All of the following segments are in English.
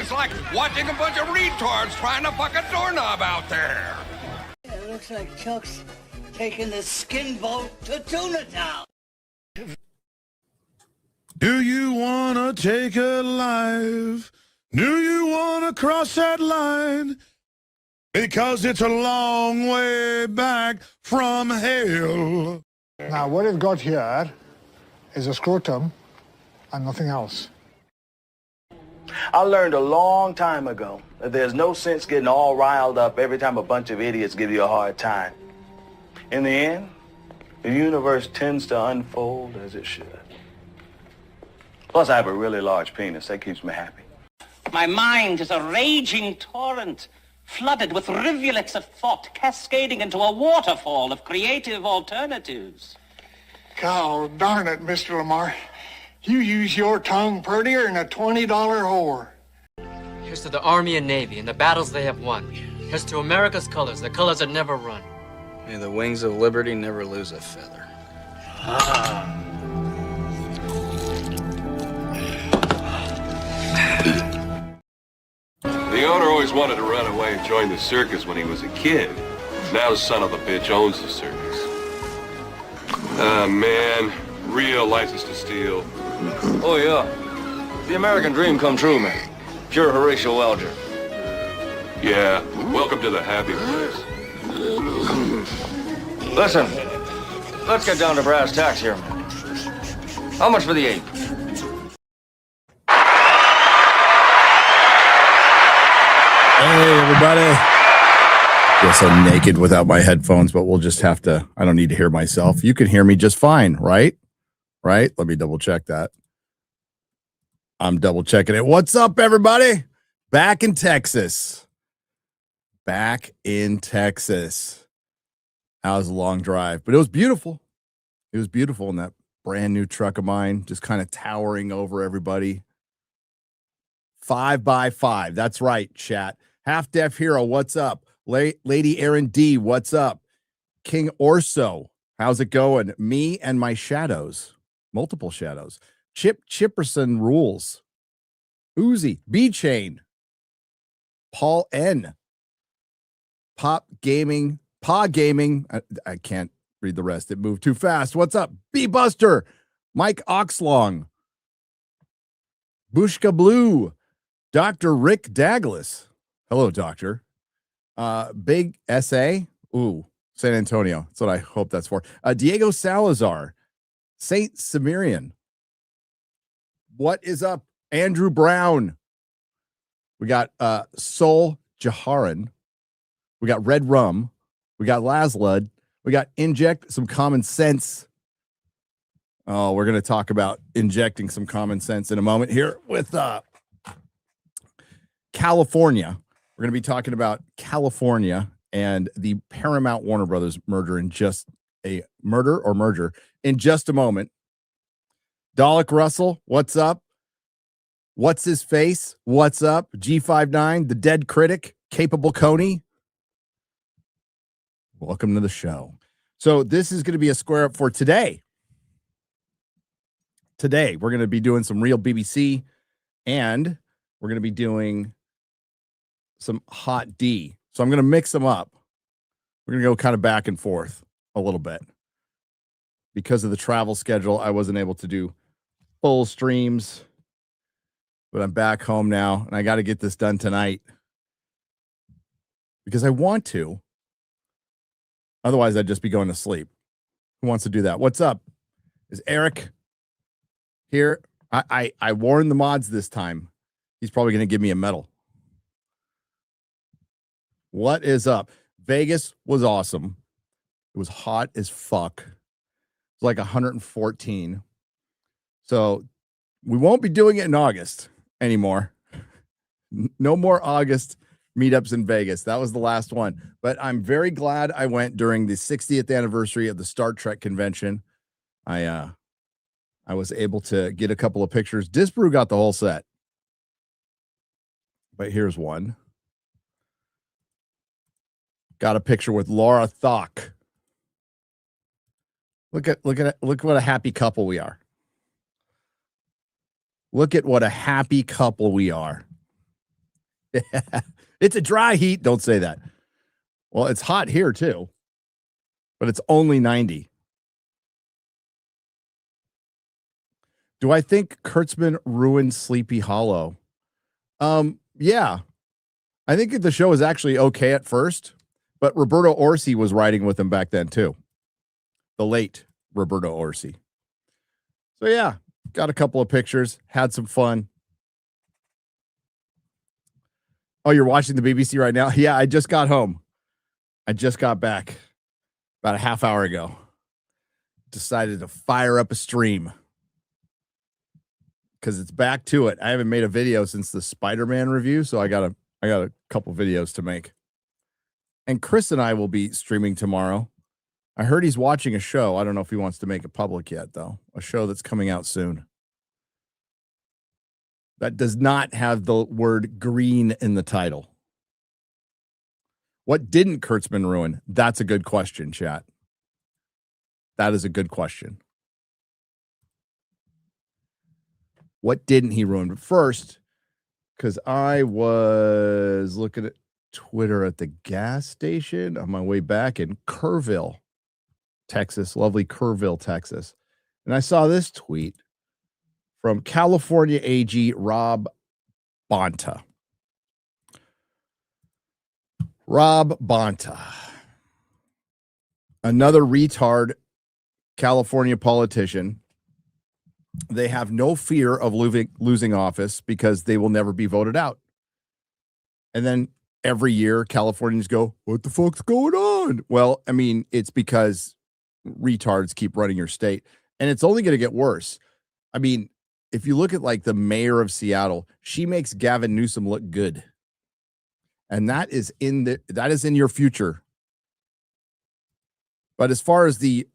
It's like watching a bunch of retards trying to fuck a doorknob out there. It looks like Chuck's taking the skin boat to Tuna Town. Do you want to take it live? Do you want to cross that line? Because it's a long way back from hell. Now, what you've got here is a scrotum and nothing else. I learned a long time ago that there's no sense getting all riled up every time a bunch of idiots give you a hard time. In the end, the universe tends to unfold as it should. Plus, I have a really large penis. That keeps me happy. My mind is a raging torrent, flooded with rivulets of thought, cascading into a waterfall of creative alternatives. God darn it, Mr. Lamar. You use your tongue prettier than a $20 whore. Here's to the Army and Navy and the battles they have won. Here's to America's colors, the colors that never run. May the wings of liberty never lose a feather. The owner always wanted to run away and join the circus when he was a kid. Now the son of the bitch owns the circus. Ah, man. Real license to steal. Oh, yeah. The American dream come true, man. Pure Horatio Alger. Yeah, welcome to the happy place. Listen, let's get down to brass tacks here, man. How much for the ape? Hey, everybody. Guess I'm naked without my headphones, but we'll just have to, I don't need to hear myself. You can hear me just fine, right? Right? Let me double check that. I'm double checking it. What's up, everybody? Back in Texas. Back in Texas. That was a long drive, but it was beautiful. It was beautiful in that brand new truck of mine, just kind of towering over everybody. 5x5. That's right, chat. Half Deaf Hero, what's up? Lady Aaron D, what's up? King Orso, how's it going? Me and my shadows. Multiple shadows. Chip Chipperson rules. Uzi, B-Chain. Paul N. Pop Gaming. Pa Gaming. I can't read the rest. It moved too fast. What's up? B-Buster. Mike Oxlong. Bushka Blue. Dr. Rick Douglas. Hello, doctor. Big SA. Ooh, San Antonio. That's what I hope that's for. Diego Salazar. Saint Cimmerian. What is up? Andrew Brown. We got Sol Jaharan. We got Red Rum. We got Laslud. We got Inject Some Common Sense. Oh, we're going to talk about injecting some common sense in a moment here with California. We're going to be talking about California and the Paramount Warner Brothers merger in just a merger in just a moment. Dalek Russell, what's up? What's his face? What's up? G59, the dead critic, Capable Coney. Welcome to the show. So this is going to be a square up for today. Today, we're going to be doing some real BBC, and we're going to be doing some hot D. So I'm going to mix them up. We're going to go kind of back and forth a little bit. Because of the travel schedule, I wasn't able to do full streams, but I'm back home now, and I got to get this done tonight because I want to. Otherwise, I'd just be going to sleep. Who wants to do that? What's up? Is Eric here? I warned the mods this time. He's probably going to give me a medal. What is up? Vegas was awesome. It was hot as fuck. It was like 114. So we won't be doing it in August anymore. No more August meetups in Vegas. That was the last one. But I'm very glad I went during the 60th anniversary of the Star Trek convention. I was able to get a couple of pictures. Disbrew got the whole set. But here's one. Got a picture with Laura Thock. Look what a happy couple we are. Look at what a happy couple we are. It's a dry heat. Don't say that. Well, it's hot here too, but it's only 90. Do I think Kurtzman ruined Sleepy Hollow? Yeah. I think the show was actually okay at first, but Roberto Orsi was writing with him back then too. The late Roberto Orsi. So yeah, got a couple of pictures, had some fun. Oh, you're watching the BBC right now? Yeah, I just got home. I just got back about a half hour ago. Decided to fire up a stream because it's back to it. I haven't made a video since the Spider-Man review, so I got a couple videos to make. And Chris and I will be streaming tomorrow. I heard he's watching a show. I don't know if he wants to make it public yet, though. A show that's coming out soon. That does not have the word green in the title. What didn't Kurtzman ruin? That's a good question, chat. That is a good question. What didn't he ruin? But first, because I was looking at Twitter at the gas station on my way back in Kerrville, Texas, lovely Kerrville, Texas. And I saw this tweet from California AG Rob Bonta. Rob Bonta, another retard California politician. They have no fear of losing office because they will never be voted out. And then every year, Californians go, what the fuck's going on? Well, I mean, it's because retards keep running your state. And it's only going to get worse. I mean, if you look at like the mayor of Seattle, she makes Gavin Newsom look good. And that is in your future. But as far as the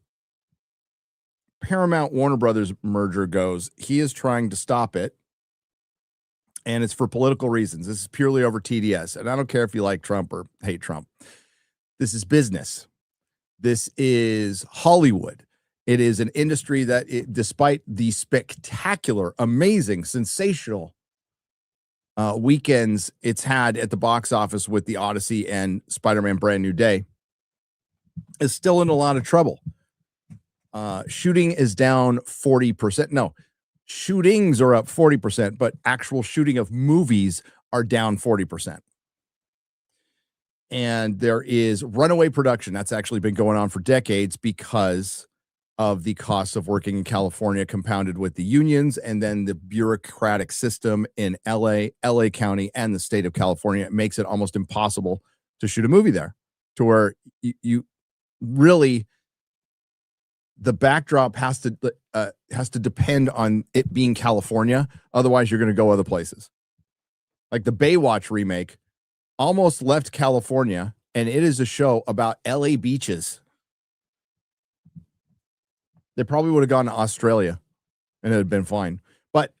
Paramount Warner Brothers merger goes, he is trying to stop it. And it's for political reasons. This is purely over TDS. And I don't care if you like Trump or hate Trump. This is business. This is Hollywood. It is an industry that, despite the spectacular, amazing, sensational weekends it's had at the box office with The Odyssey and Spider-Man Brand New Day, is still in a lot of trouble. Shooting is down 40%. No, shootings are up 40%, but actual shooting of movies are down 40%. And there is runaway production. That's actually been going on for decades because of the costs of working in California, compounded with the unions and then the bureaucratic system in LA County, and the state of California. It makes it almost impossible to shoot a movie there, to where you really, the backdrop has to depend on it being California. Otherwise, you're going to go other places. Like the Baywatch remake almost left California, and it is a show about LA beaches. They probably would have gone to Australia and it had been fine. But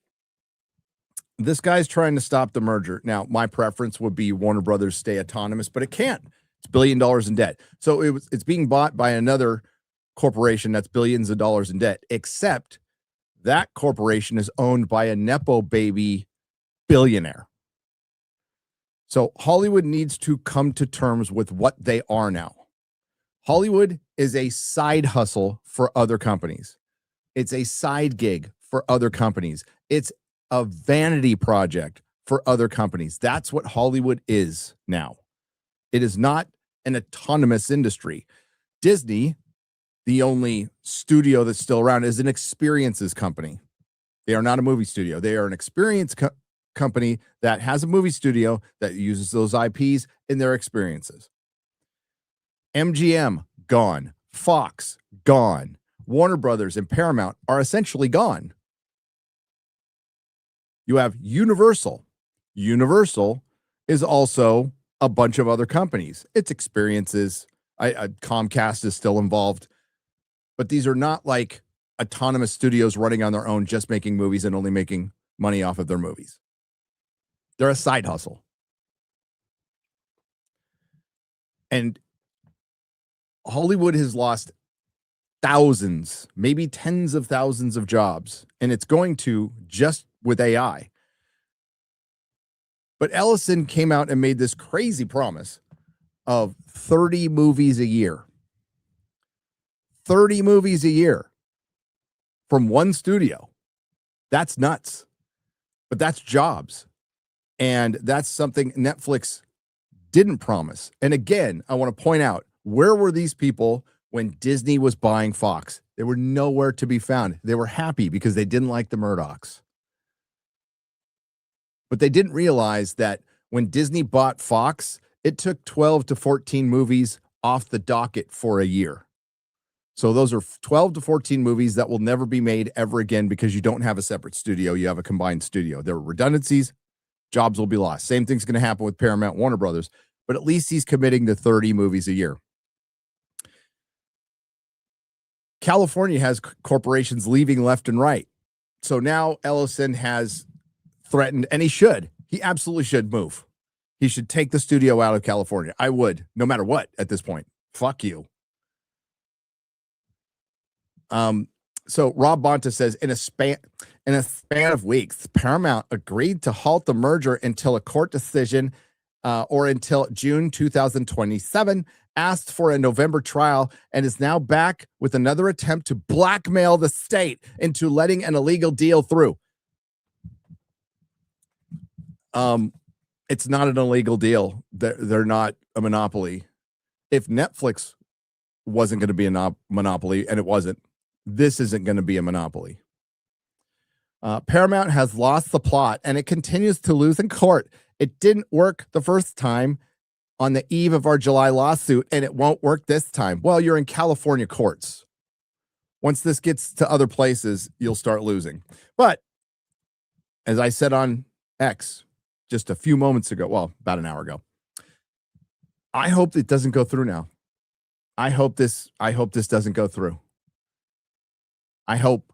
this guy's trying to stop the merger. Now, my preference would be Warner Brothers stay autonomous, but it can't. It's $1 billion in debt. So it's being bought by another corporation that's billions of dollars in debt, except that corporation is owned by a Nepo baby billionaire. So Hollywood needs to come to terms with what they are now. Hollywood is a side hustle for other companies. It's a side gig for other companies. It's a vanity project for other companies. That's what Hollywood is now. It is not an autonomous industry. Disney, the only studio that's still around, is an experiences company. They are not a movie studio. They are an experience company that has a movie studio that uses those IPs in their experiences. MGM, gone. Fox, gone. Warner Brothers and Paramount are essentially gone. You have Universal. Universal is also a bunch of other companies. It's experiences. Comcast is still involved. But these are not like autonomous studios running on their own, just making movies and only making money off of their movies. They're a side hustle. And Hollywood has lost thousands, maybe tens of thousands of jobs, and it's going to, just with AI. But Ellison came out and made this crazy promise of 30 movies a year. 30 movies a year from one studio. That's nuts. But that's jobs. And that's something Netflix didn't promise. And again, I want to point out, where were these people when Disney was buying Fox? They were nowhere to be found. They were happy because they didn't like the Murdochs. But they didn't realize that when Disney bought Fox, it took 12 to 14 movies off the docket for a year. So those are 12 to 14 movies that will never be made ever again because you don't have a separate studio. You have a combined studio. There are redundancies. Jobs will be lost. Same thing's going to happen with Paramount, Warner Brothers. But at least he's committing to 30 movies a year. California has corporations leaving left and right. So now Ellison has threatened, and he should. He absolutely should move. He should take the studio out of California. I would, no matter what at this point. Fuck you. So Rob Bonta says, in a span of weeks, Paramount agreed to halt the merger until a court decision or until June 2027, asked for a November trial, and is now back with another attempt to blackmail the state into letting an illegal deal through. It's not an illegal deal. They're not a monopoly. If Netflix wasn't going to be a monopoly, and it wasn't, this isn't going to be a monopoly. Paramount has lost the plot, and it continues to lose in court. It didn't work the first time on the eve of our July lawsuit, and it won't work this time. Well, you're in California courts. Once this gets to other places, you'll start losing. But as I said on X just a few moments ago, well, about an hour ago, I hope it doesn't go through now. I hope this doesn't go through. I hope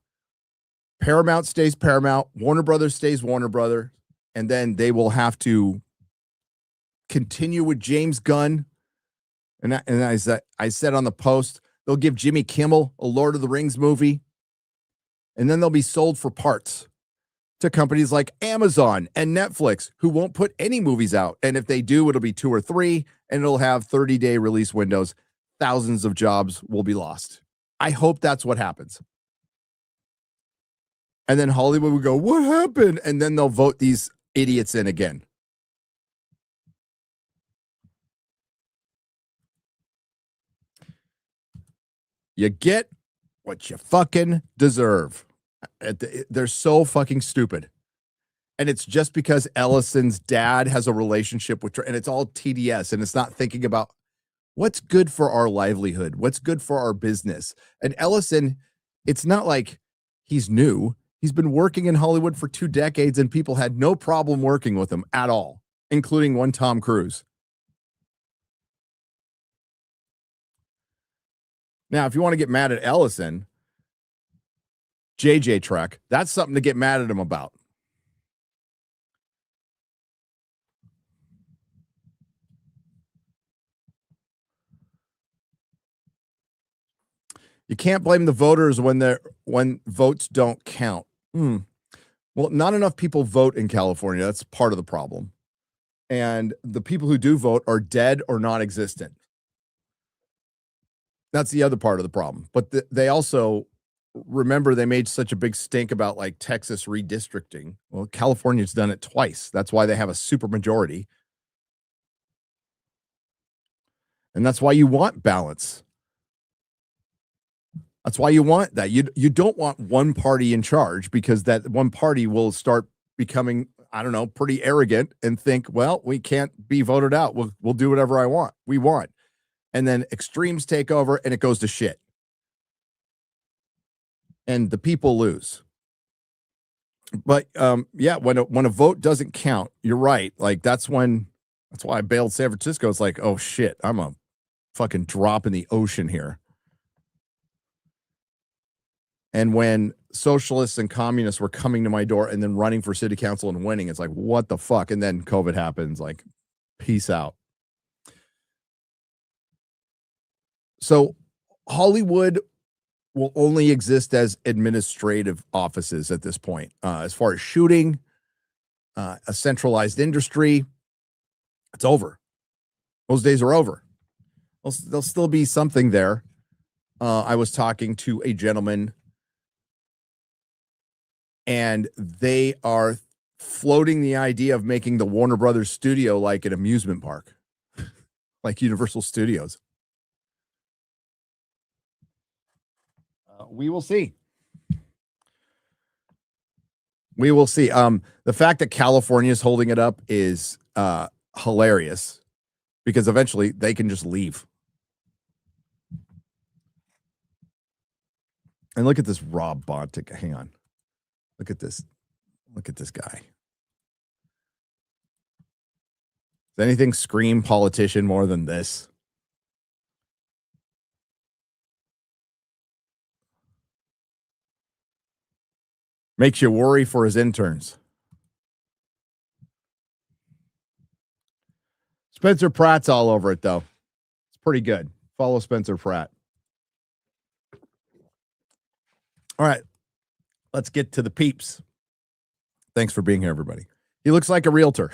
Paramount stays Paramount, Warner Brothers stays Warner Brothers, and then they will have to continue with James Gunn. And I said on the post, they'll give Jimmy Kimmel a Lord of the Rings movie, and then they'll be sold for parts to companies like Amazon and Netflix, who won't put any movies out. And if they do, it'll be 2 or 3, and it'll have 30-day release windows. Thousands of jobs will be lost. I hope that's what happens. And then Hollywood will go, what happened? And then they'll vote these idiots in again. You get what you fucking deserve. They're so fucking stupid. And it's just because Ellison's dad has a relationship with her, and it's all TDS, and it's not thinking about what's good for our livelihood, what's good for our business. And Ellison, it's not like he's new. He's been working in Hollywood for 2 decades, and people had no problem working with him at all, including one Tom Cruise. Now, if you want to get mad at Ellison, JJ Trek, that's something to get mad at him about. You can't blame the voters when votes don't count. Well, not enough people vote in California. That's part of the problem. And the people who do vote are dead or non-existent. That's the other part of the problem. But they also, remember, they made such a big stink about like Texas redistricting. Well, California's done it twice. That's why they have a super majority. And that's why you want balance. That's why you want that. You don't want one party in charge, because that one party will start becoming, I don't know, pretty arrogant and think, well, we can't be voted out. We'll do whatever we want. And then extremes take over and it goes to shit. And the people lose. But yeah, when a vote doesn't count, you're right. Like that's why I bailed San Francisco. It's like, oh shit, I'm a fucking drop in the ocean here. And when socialists and communists were coming to my door and then running for city council and winning, it's like, what the fuck? And then COVID happens, like, peace out. So Hollywood will only exist as administrative offices at this point. As far as shooting, a centralized industry. It's over. Those days are over. There'll still be something there. I was talking to a gentleman, and they are floating the idea of making the Warner Brothers studio like an amusement park, like Universal Studios. We will see. We will see. The fact that California is holding it up is hilarious, because eventually they can just leave. And look at this Rob Bontic. Hang on. Look at this. Look at this guy. Does anything scream politician more than this? Makes you worry for his interns. Spencer Pratt's all over it, though. It's pretty good. Follow Spencer Pratt. All right. Let's get to the peeps. Thanks for being here, everybody. He looks like a realtor.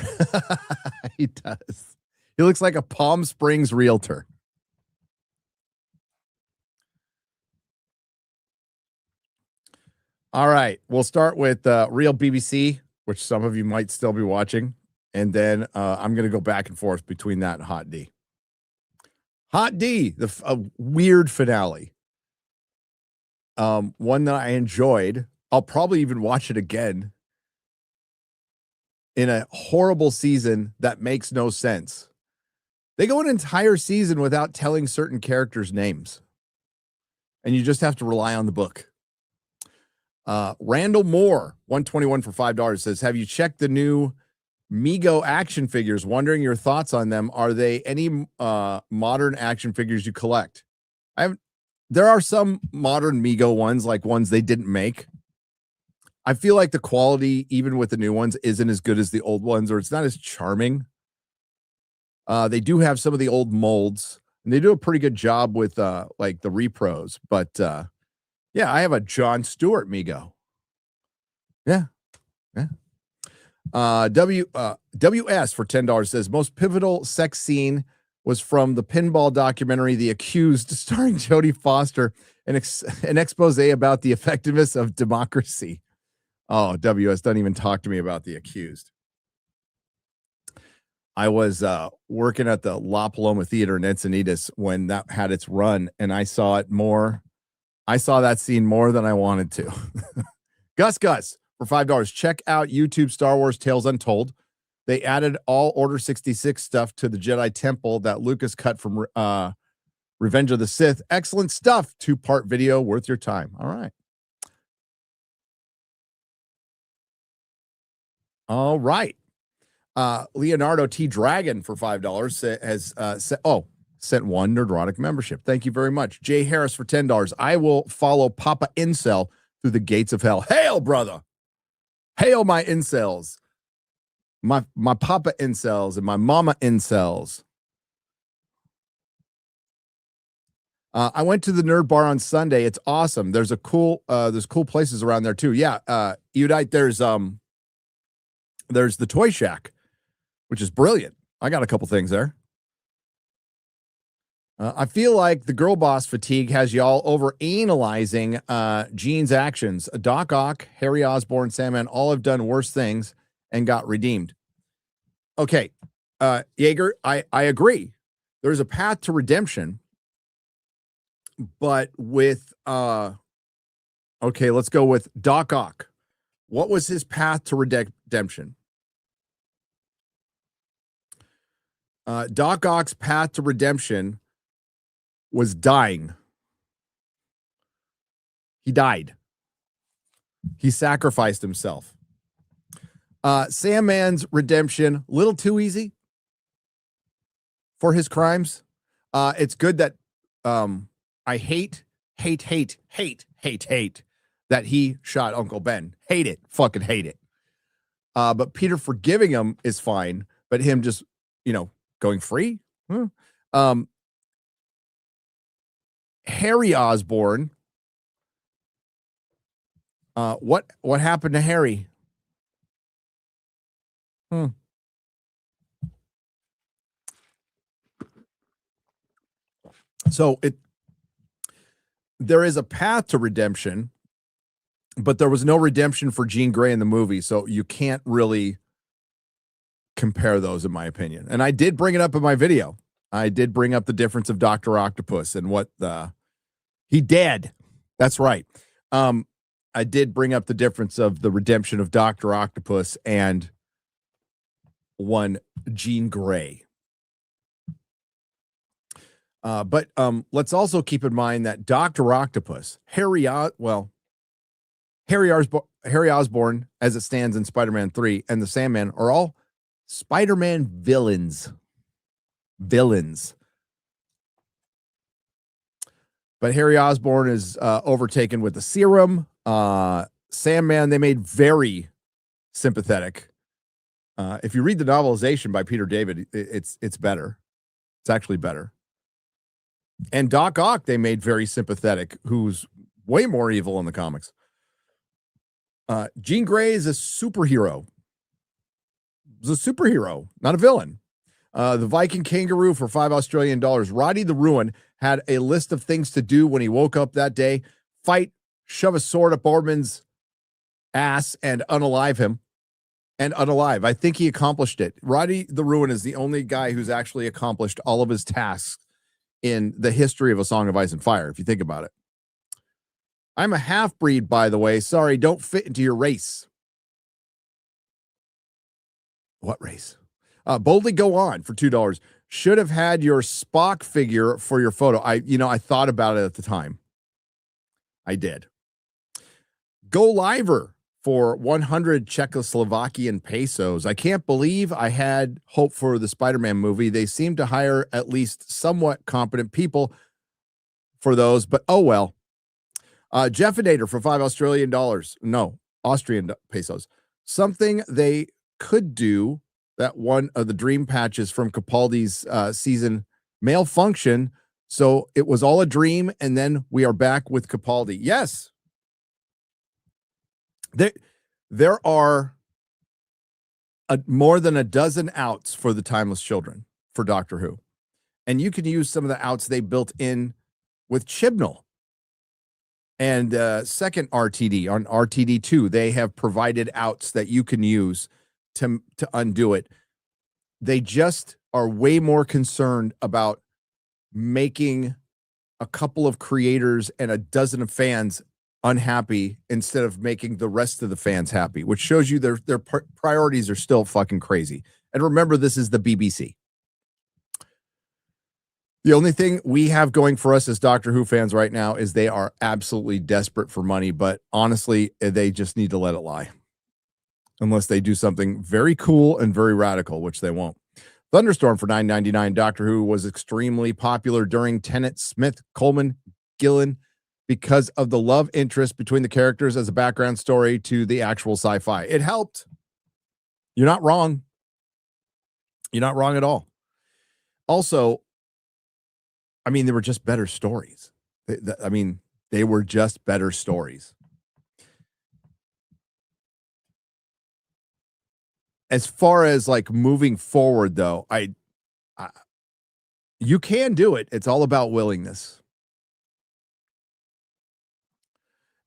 He does. He looks like a Palm Springs realtor. All right. We'll start with Real BBC, which some of you might still be watching. And then I'm going to go back and forth between that and Hot D. Hot D, a weird finale. One that I enjoyed. I'll probably even watch it again. In a horrible season that makes no sense. They go an entire season without telling certain characters' names. And you just have to rely on the book. Randall Moore, 121 for $5, says, have you checked the new Mego action figures? Wondering your thoughts on them. Are they any modern action figures you collect? There are some modern Mego ones, like ones they didn't make. I feel like the quality, even with the new ones, isn't as good as the old ones, or it's not as charming. They do have some of the old molds, and they do a pretty good job with like the repros. But yeah, I have a Jon Stewart Mego. Yeah. WS for $10 says, most pivotal sex scene was from the pinball documentary The Accused, starring Jodie Foster, an expose about the effectiveness of democracy. Oh, WS, don't even talk to me about The Accused. I was working at the La Paloma Theater in Encinitas when that had its run, and I saw it more. I saw that scene more than I wanted to. Gus for $5. Check out YouTube Star Wars Tales Untold. They added all Order 66 stuff to the Jedi Temple that Lucas cut from Revenge of the Sith. Excellent stuff. 2-part video worth your time. All right. All right. Leonardo T. Dragon for $5 has sent one Nerdrotic membership. Thank you very much. Jay Harris for $10. I will follow Papa Incel through the gates of hell. Hail, brother. Hail, my incels. My Papa Incels and my Mama Incels. I went to the Nerd Bar on Sunday. It's awesome. There's cool places around there too. Yeah. Udite, there's the Toy Shack, which is brilliant. I got a couple things there. I feel like the girl boss fatigue has y'all over analyzing Gene's actions. Doc Ock, Harry Osborn, Sandman all have done worse things and got redeemed. Okay, Yeager, I agree. There's a path to redemption, but with okay, let's go with Doc Ock. What was his path to redemption? Doc Ock's path to redemption was dying. He died. He sacrificed himself. Sandman's redemption, a little too easy for his crimes. It's good that I hate that he shot Uncle Ben. Hate it. Fucking hate it. But Peter forgiving him is fine, but him just, going free. Harry Osborn. What happened to Harry? So there is a path to redemption, but there was no redemption for Jean Grey in the movie, so you can't really compare those, in my opinion. And I did bring it up in my video. I did bring up the difference of Dr. Octopus and what he did. That's right. I did bring up the difference of the redemption of Dr. Octopus and one Jean Grey. But let's also keep in mind that Dr. Octopus, Harry Osborn, as it stands in Spider-Man 3, and the Sandman are all Spider-Man villains. But Harry Osborn is overtaken with the serum. Sandman, they made very sympathetic. If you read the novelization by Peter David, it's better. It's actually better. And Doc Ock, they made very sympathetic, who's way more evil in the comics. Jean Grey is a superhero. Not a villain. The Viking Kangaroo for $5 Australian. Roddy the Ruin had a list of things to do when he woke up that day: fight, shove a sword up Boardman's ass, and unalive him. I think he accomplished it. Roddy the Ruin is the only guy who's actually accomplished all of his tasks in the history of A Song of Ice and Fire, if you think about it. I'm a half-breed, by the way. Sorry, don't fit into your race. What race? Boldly Go On for $2. Should have had your Spock figure for your photo. I thought about it at the time. I did. Go Liver for 100 Czechoslovakian pesos. I can't believe I had hope for the Spider-Man movie. They seem to hire at least somewhat competent people for those, but oh well. Jeffinator for $5 Australian. No, Austrian pesos. Something they could do, that one of the dream patches from Capaldi's season malfunction, so it was all a dream, and then we are back with Capaldi. Yes. There are more than a dozen outs for the Timeless Children for Doctor Who. And you can use some of the outs they built in with Chibnall. And second RTD, on RTD2, they have provided outs that you can use to undo it. They just are way more concerned about making a couple of creators and a dozen of fans unhappy instead of making the rest of the fans happy, which shows you their priorities are still fucking crazy. And remember, this is the BBC. The only thing we have going for us as Doctor Who fans right now is they are absolutely desperate for money, but honestly, they just need to let it lie. Unless they do something very cool and very radical, which they won't. Thunderstorm for $9.99. Doctor Who was extremely popular during Tennant, Smith, Coleman, Gillen, because of the love interest between the characters as a background story to the actual sci-fi. It helped. You're not wrong. You're not wrong at all. Also, I mean, they were just better stories. They were just better stories. As far as like moving forward, though, you can do it. It's all about willingness.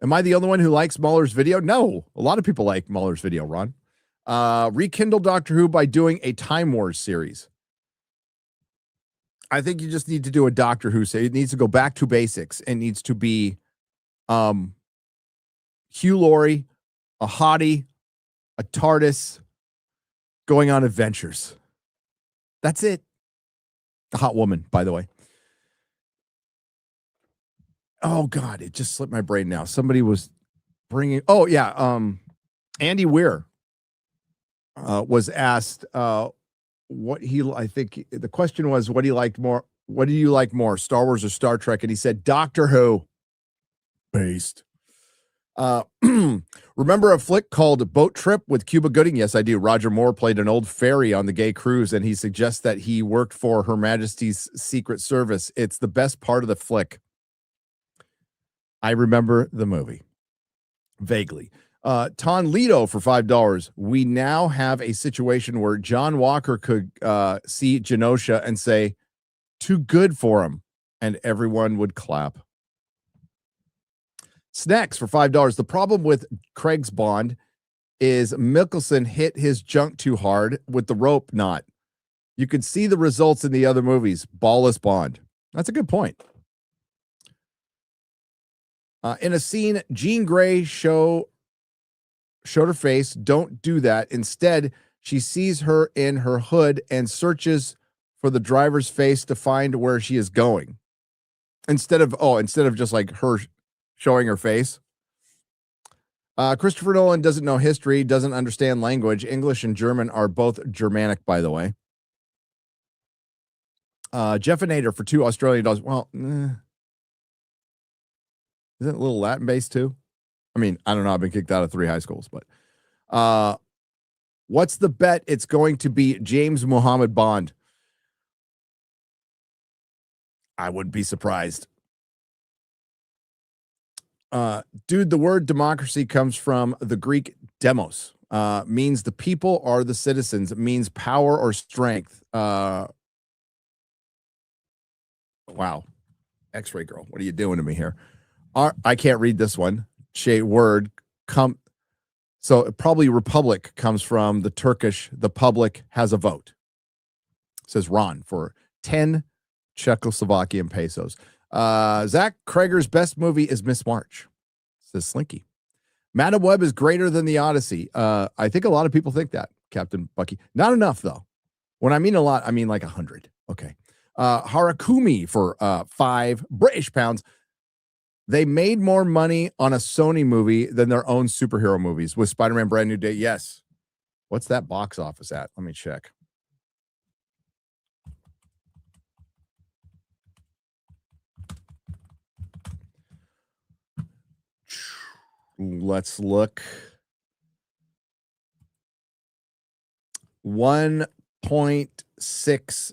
Am I the only one who likes Muller's video? No, a lot of people like Muller's video, Ron. Rekindle Doctor Who by doing a Time Wars series. I think you just need to do a Doctor Who series. It needs to go back to basics. It needs to be Hugh Laurie, a hottie, a TARDIS, going on adventures. That's it. A hot woman, by the way. Oh God, it just slipped my brain now. Somebody was bringing. Oh yeah, Andy Weir was asked what he. I think the question was what he liked more. What do you like more, Star Wars or Star Trek? And he said Doctor Who. Based. Remember a flick called Boat Trip with Cuba Gooding? Yes, I do. Roger Moore played an old fairy on the gay cruise, and he suggests that he worked for Her Majesty's Secret Service. It's the best part of the flick. I remember the movie vaguely. Ton Lito for $5. We now have a situation where John Walker could see Genosha and say, too good for him, and everyone would clap. Snacks for $5. The problem with Craig's Bond is Mickelson hit his junk too hard with the rope knot. You could see the results in the other movies. Ballless Bond. That's a good point. In a scene, Jean Grey showed her face. Don't do that. Instead, she sees her in her hood and searches for the driver's face to find where she is going. Instead of just like her showing her face. Christopher Nolan doesn't know history, doesn't understand language. English and German are both Germanic, by the way. Jeffinator for $2 Well, isn't it a little Latin based too? I mean, I don't know. I've been kicked out of 3 high schools, but what's the bet? It's going to be James Muhammad Bond. I wouldn't be surprised. Dude, the word democracy comes from the Greek demos, means the people are the citizens. It means power or strength. Wow. X-ray girl, what are you doing to me here? I can't read this one. Word come. So probably republic comes from the Turkish. The public has a vote. It says Ron for 10 Czechoslovakian pesos. Zach Kreger's best movie is Miss March, says Slinky. Madam Web is greater than the Odyssey. I think a lot of people think that, Captain Bucky. Not enough, though. When I mean a lot, I mean like 100. Okay. Harakumi for 5 British pounds. They made more money on a Sony movie than their own superhero movies with Spider-Man Brand New Day. Yes. What's that box office at? Let me check. Let's look. $1.6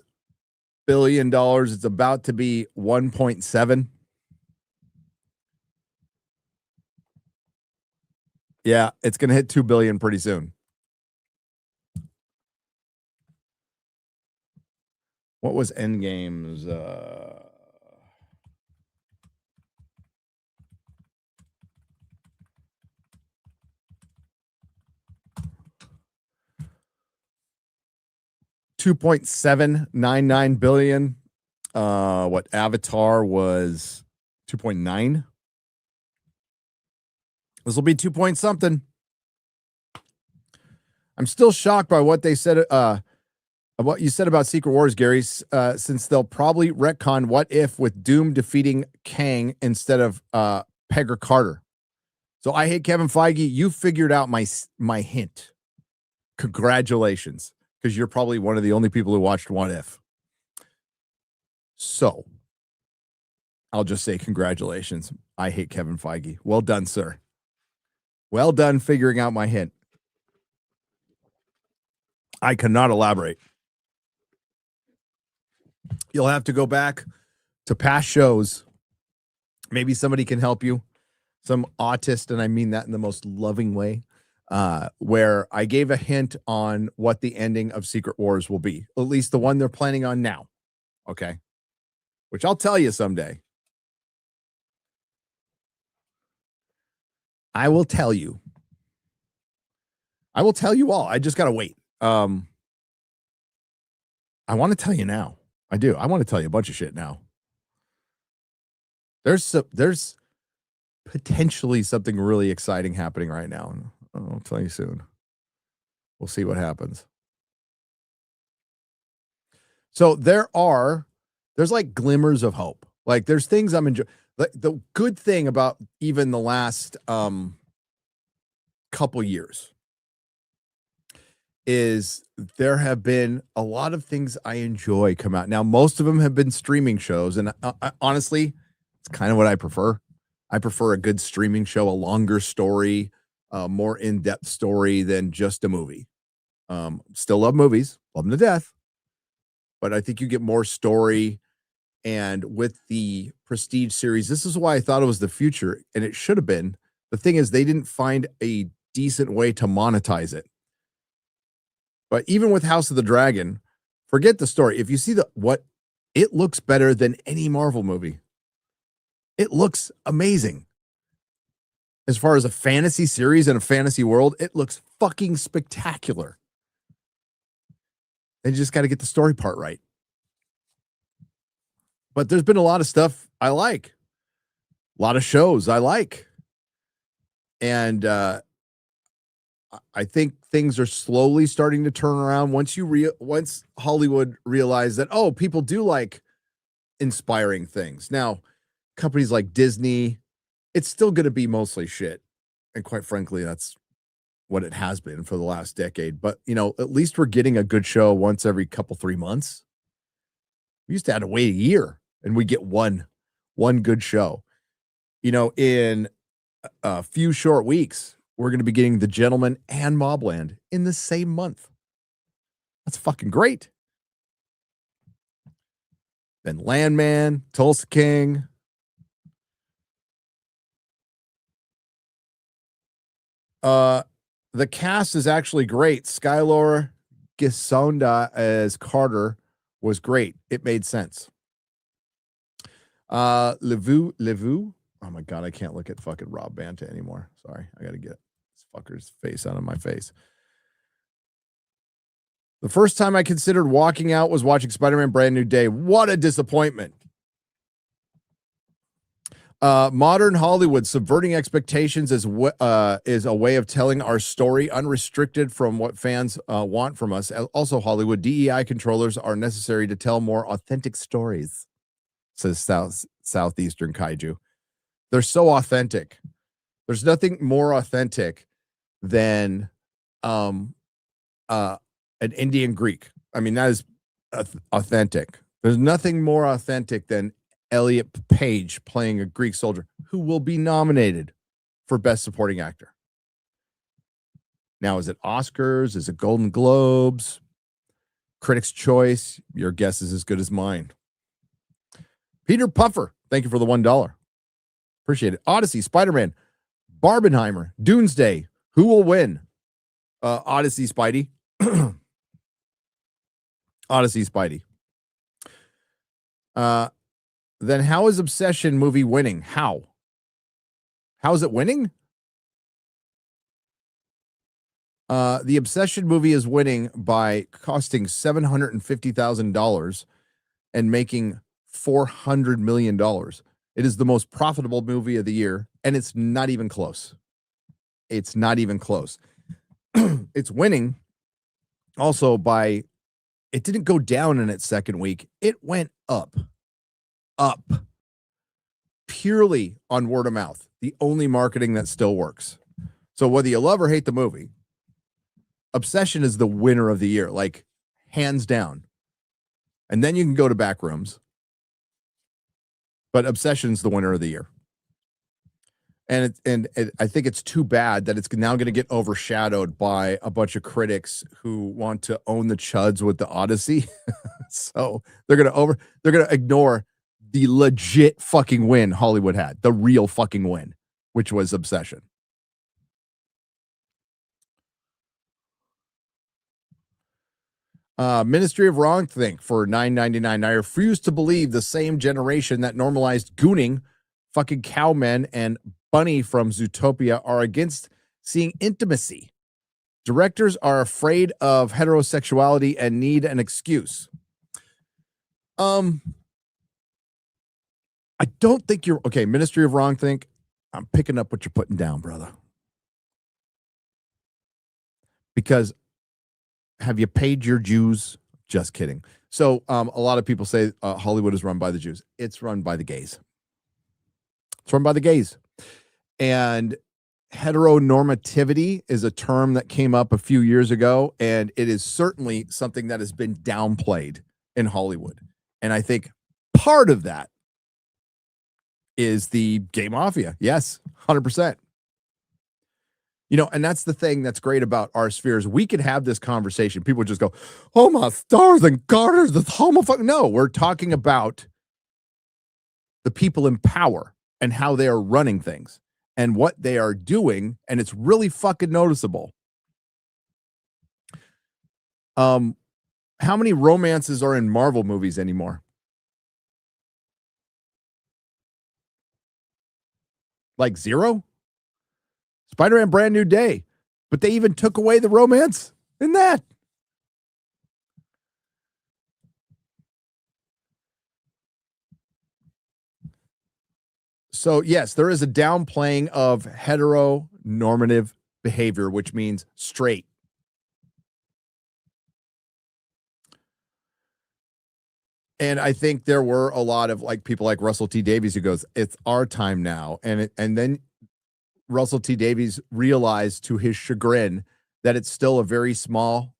billion. It's about to be 1.7. Yeah, it's going to hit 2 billion pretty soon. What was Endgame's? $2.799 billion. What Avatar was 2.9. This will be 2 point something. I'm still shocked by what they said, what you said about Secret Wars, Gary, since they'll probably retcon What If with Doom defeating Kang instead of Pegger Carter. So I hate Kevin Feige. You figured out my hint. Congratulations, because you're probably one of the only people who watched What If. So I'll just say congratulations. I hate Kevin Feige. Well done, sir. Well done figuring out my hint. I cannot elaborate. You'll have to go back to past shows. Maybe somebody can help you. Some autist, and I mean that in the most loving way, where I gave a hint on what the ending of Secret Wars will be. At least the one they're planning on now. Okay. Which I'll tell you someday. I will tell you. I will tell you all. I just got to wait. I want to tell you now. I do. I want to tell you a bunch of shit now. There's potentially something really exciting happening right now. I'll tell you soon. We'll see what happens. So there's like glimmers of hope. Like there's things I'm enjoying. Like the good thing about even the last couple years is there have been a lot of things I enjoy come out. Now, most of them have been streaming shows. And honestly, it's kind of what I prefer. I prefer a good streaming show, a longer story, more in-depth story than just a movie. Still love movies, love them to death. But I think you get more story. And with the Prestige series, this is why I thought it was the future. And it should have been. The thing is, they didn't find a decent way to monetize it. But even with House of the Dragon, forget the story. If you see it looks better than any Marvel movie. It looks amazing. As far as a fantasy series and a fantasy world, it looks fucking spectacular. They just got to get the story part right. But there's been a lot of stuff I like. A lot of shows I like. And I think things are slowly starting to turn around once Hollywood realized that, oh, people do like inspiring things. Now, companies like Disney, it's still going to be mostly shit. And quite frankly, that's what it has been for the last decade. But, at least we're getting a good show once every 3 months. We used to have to wait a year and we get one good show. In a few short weeks, we're going to be getting The Gentleman and Mobland in the same month. That's fucking great. Then Landman, Tulsa King. The cast is actually great. Skylar Gisonda as Carter was great. It made sense. Levu. Oh my God, I can't look at fucking Rob Banta anymore. Sorry, I got to get this fucker's face out of my face. The first time I considered walking out was watching Spider-Man Brand New Day. What a disappointment. Modern Hollywood subverting expectations is a way of telling our story unrestricted from what fans want from us. Also, Hollywood DEI controllers are necessary to tell more authentic stories, says Southeastern Kaiju. They're so authentic. There's nothing more authentic than an Indian Greek. I mean, that is authentic. There's nothing more authentic than Elliot Page playing a Greek soldier who will be nominated for Best Supporting Actor. Now, is it Oscars? Is it Golden Globes? Critics' Choice? Your guess is as good as mine. Peter Puffer, thank you for the $1. Appreciate it. Odyssey, Spider-Man, Barbenheimer, Doomsday. Who will win? Odyssey, Spidey. Odyssey, Spidey. Then how is Obsession movie winning? How is it winning? The Obsession movie is winning by costing $750,000 and making $400 million. It is the most profitable movie of the year, and it's not even close. It's not even close. It's winning also by, it didn't go down in its second week. It went up purely on word of mouth. The only marketing that still works. So whether you love or hate the movie, Obsession is the winner of the year, like hands down. And then you can go to Backrooms. But Obsession's the winner of the year. And I think it's too bad that it's now going to get overshadowed by a bunch of critics who want to own the chuds with the Odyssey. So they're going to ignore the legit fucking win Hollywood had, the real fucking win, which was Obsession. Ministry of Wrongthink for $9.99. I refuse to believe the same generation that normalized gooning, fucking cowmen, and Bunny from Zootopia are against seeing intimacy. Directors are afraid of heterosexuality and need an excuse. I don't think you're okay. Ministry of Wrongthink. I'm picking up what you're putting down, brother. Because have you paid your dues? Just kidding. So a lot of people say Hollywood is run by the Jews. It's run by the gays. It's run by the gays. And heteronormativity is a term that came up a few years ago, and it is certainly something that has been downplayed in Hollywood. And I think part of that is the gay mafia. Yes, 100%. You know, and that's the thing that's great about our spheres. We could have this conversation. People just go, oh, my stars and garters, the homophobic. No, we're talking about the people in power and how they are running things. and what they are doing, and it's really fucking noticeable. How many romances are in Marvel movies anymore? Like 0? Spider-Man Brand New Day. But they even took away the romance in that. So, yes, there is a downplaying of heteronormative behavior, which means straight. And I think there were a lot of like people like Russell T. Davies who goes, it's our time now. And then Russell T. Davies realized to his chagrin that it's still a very small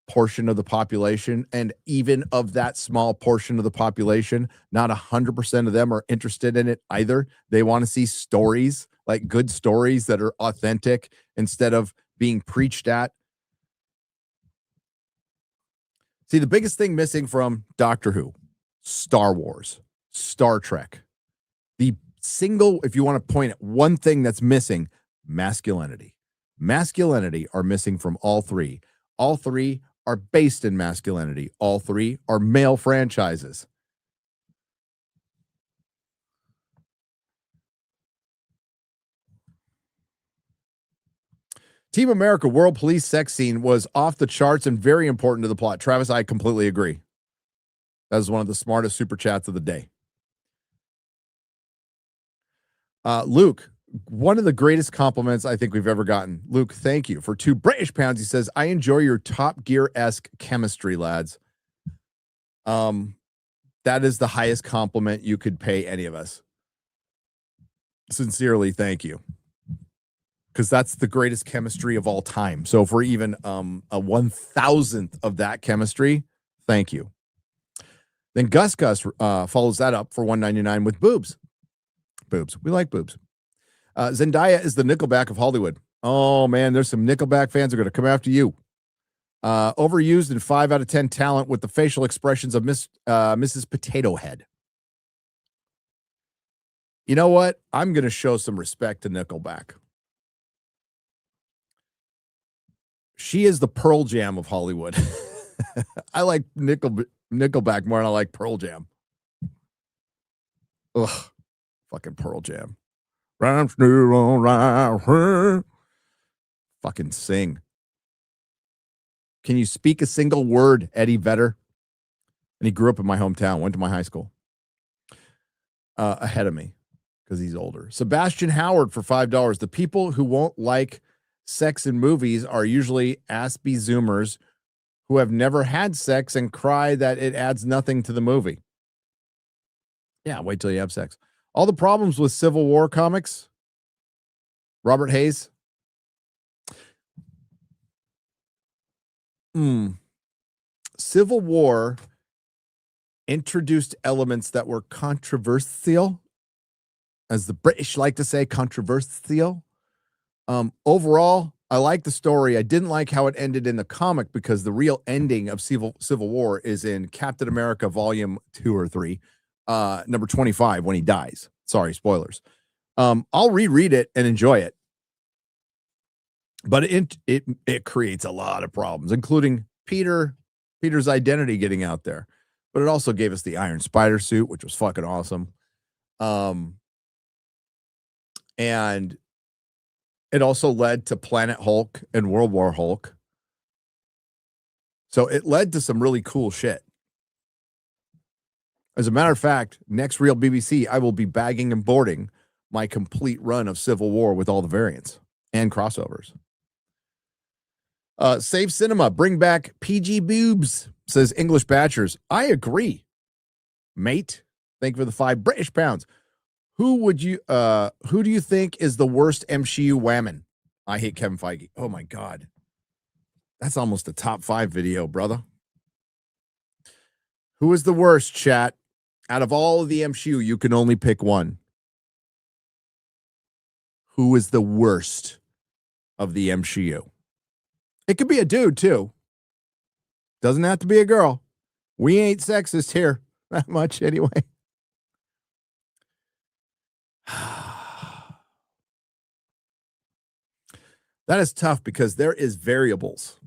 portion of the population. And even of that small portion of the population, not 100% of them are interested in it either. They want to see stories, like good stories that are authentic instead of being preached at. See, the biggest thing missing from Doctor Who, Star Wars, Star Trek, the single, if you want to point at one thing that's missing, masculinity. Masculinity are missing from all three. All three are based in masculinity. All three are male franchises. Team America World Police sex scene was off the charts and very important to the plot. Travis, I completely agree. That was one of the smartest super chats of the day. Luke, one of the greatest compliments I think we've ever gotten. Luke, thank you. For 2 British pounds, he says, I enjoy your Top Gear-esque chemistry, lads. That is the highest compliment you could pay any of us. Sincerely, thank you. Because that's the greatest chemistry of all time. So if we're even a 1,000th of that chemistry, thank you. Then Gus follows that up for $1.99 with boobs. Boobs. We like boobs. Zendaya is the Nickelback of Hollywood. Oh, man, there's some Nickelback fans who are going to come after you. Overused and 5 out of 10 talent with the facial expressions of Mrs. Potato Head. You know what? I'm going to show some respect to Nickelback. She is the Pearl Jam of Hollywood. I like Nickelback more than I like Pearl Jam. Ugh. Fucking Pearl Jam. Fucking sing. Can you speak a single word, Eddie Vedder? And he grew up in my hometown, went to my high school. Ahead of me, because he's older. Sebastian Howard for $5. The people who won't like sex in movies are usually aspy Zoomers who have never had sex and cry that it adds nothing to the movie. Yeah, wait till you have sex. All the problems with Civil War comics. Robert Hayes. Civil War introduced elements that were controversial, as the British like to say, controversial. Overall, I like the story. I didn't like how it ended in the comic because the real ending of Civil War is in Captain America Volume 2 or 3, number 25, when he dies. Sorry, spoilers. I'll reread it and enjoy it. But it creates a lot of problems, including Peter's identity getting out there. But it also gave us the Iron Spider suit, which was fucking awesome. And it also led to Planet Hulk and World War Hulk. So it led to some really cool shit. As a matter of fact, next Real BBC, I will be bagging and boarding my complete run of Civil War with all the variants and crossovers. Save Cinema, bring back PG boobs, says English Batchers. I agree, mate. Thank you for the 5 British pounds. Who do you think is the worst MCU whammon? I hate Kevin Feige. Oh my God. That's almost a top 5 video, brother. Who is the worst, chat? Out of all of the MCU, you can only pick one. Who is the worst of the MCU? It could be a dude, too. Doesn't have to be a girl. We ain't sexist here that much anyway. That is tough because there is variables.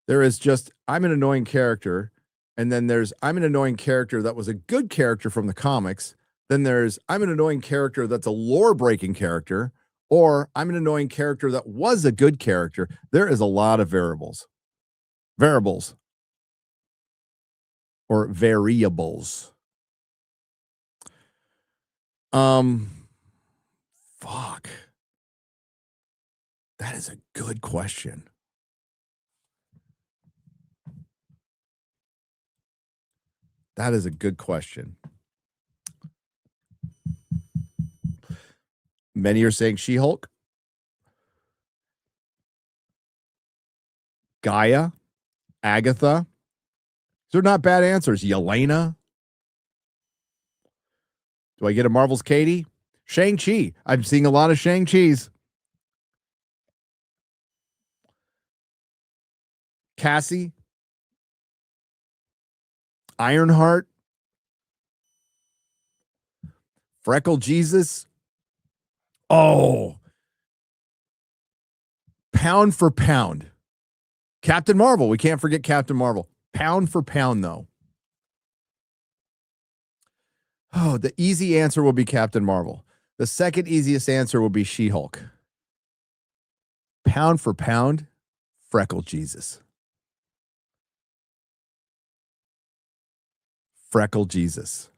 There is just, I'm an annoying character. And then there's, I'm an annoying character that was a good character from the comics. Then there's, I'm an annoying character that's a lore-breaking character. Or I'm an annoying character that was a good character. There is a lot of variables. Variables. Or variables. Fuck. That is a good question. That is a good question. Many are saying She-Hulk. Gaia. Agatha. These are not bad answers. Yelena. Do I get a Marvel's Katie? Shang-Chi. I'm seeing a lot of Shang-Chi's. Cassie. Ironheart. Freckle Jesus. Oh. Pound for pound. Captain Marvel. We can't forget Captain Marvel. Pound for pound, though. Oh, the easy answer will be Captain Marvel. The second easiest answer will be She-Hulk. Pound for pound, Freckle Jesus. Freckle Jesus.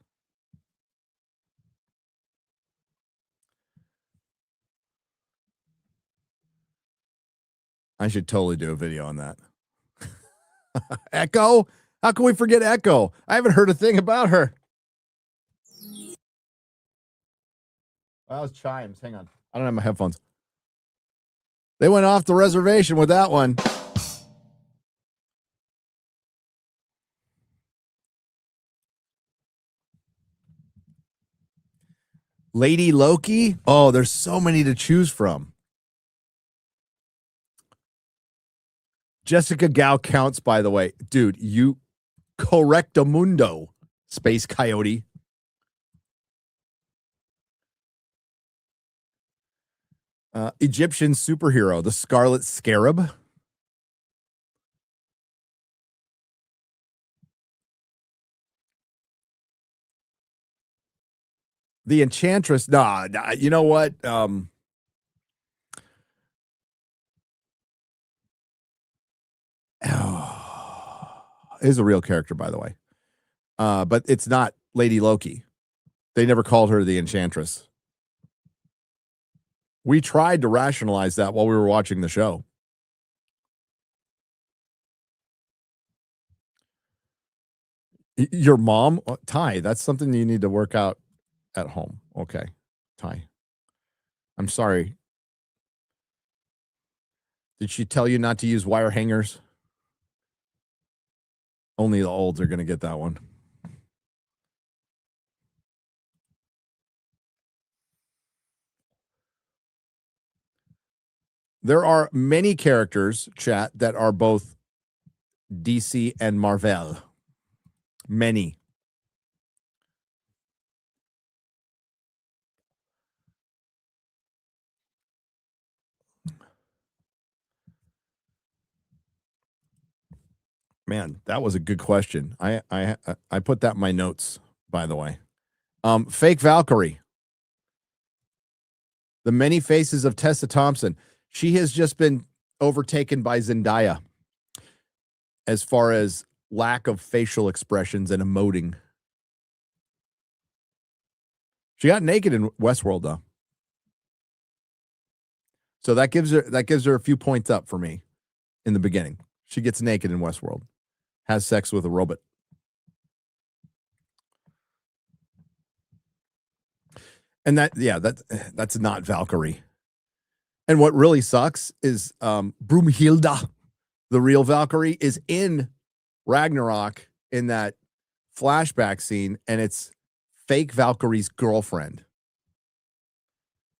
I should totally do a video on that. Echo? How can we forget Echo? I haven't heard a thing about her. That was chimes. Hang on. I don't have my headphones. They went off the reservation with that one. Lady Loki? Oh, there's so many to choose from. Jessica Gao counts, by the way. Dude, you correctamundo, Space Coyote. Egyptian superhero, the Scarlet Scarab. The Enchantress. Nah, you know what? Is a real character, by the way. But it's not Lady Loki. They never called her the Enchantress. We tried to rationalize that while we were watching the show. Your mom? Ty, that's something you need to work out at home. Okay, Ty. I'm sorry. Did she tell you not to use wire hangers? Only the olds are going to get that one. There are many characters, chat, that are both DC and Marvel. Many. Man, that was a good question. I put that in my notes, by the way. Fake Valkyrie. The many faces of Tessa Thompson. She has just been overtaken by Zendaya as far as lack of facial expressions and emoting. She got naked in Westworld, though. So that gives her a few points up for me in the beginning. She gets naked in Westworld. Has sex with a robot. And that's not Valkyrie. And what really sucks is Broomhilda, the real Valkyrie, is in Ragnarok in that flashback scene, and it's fake Valkyrie's girlfriend.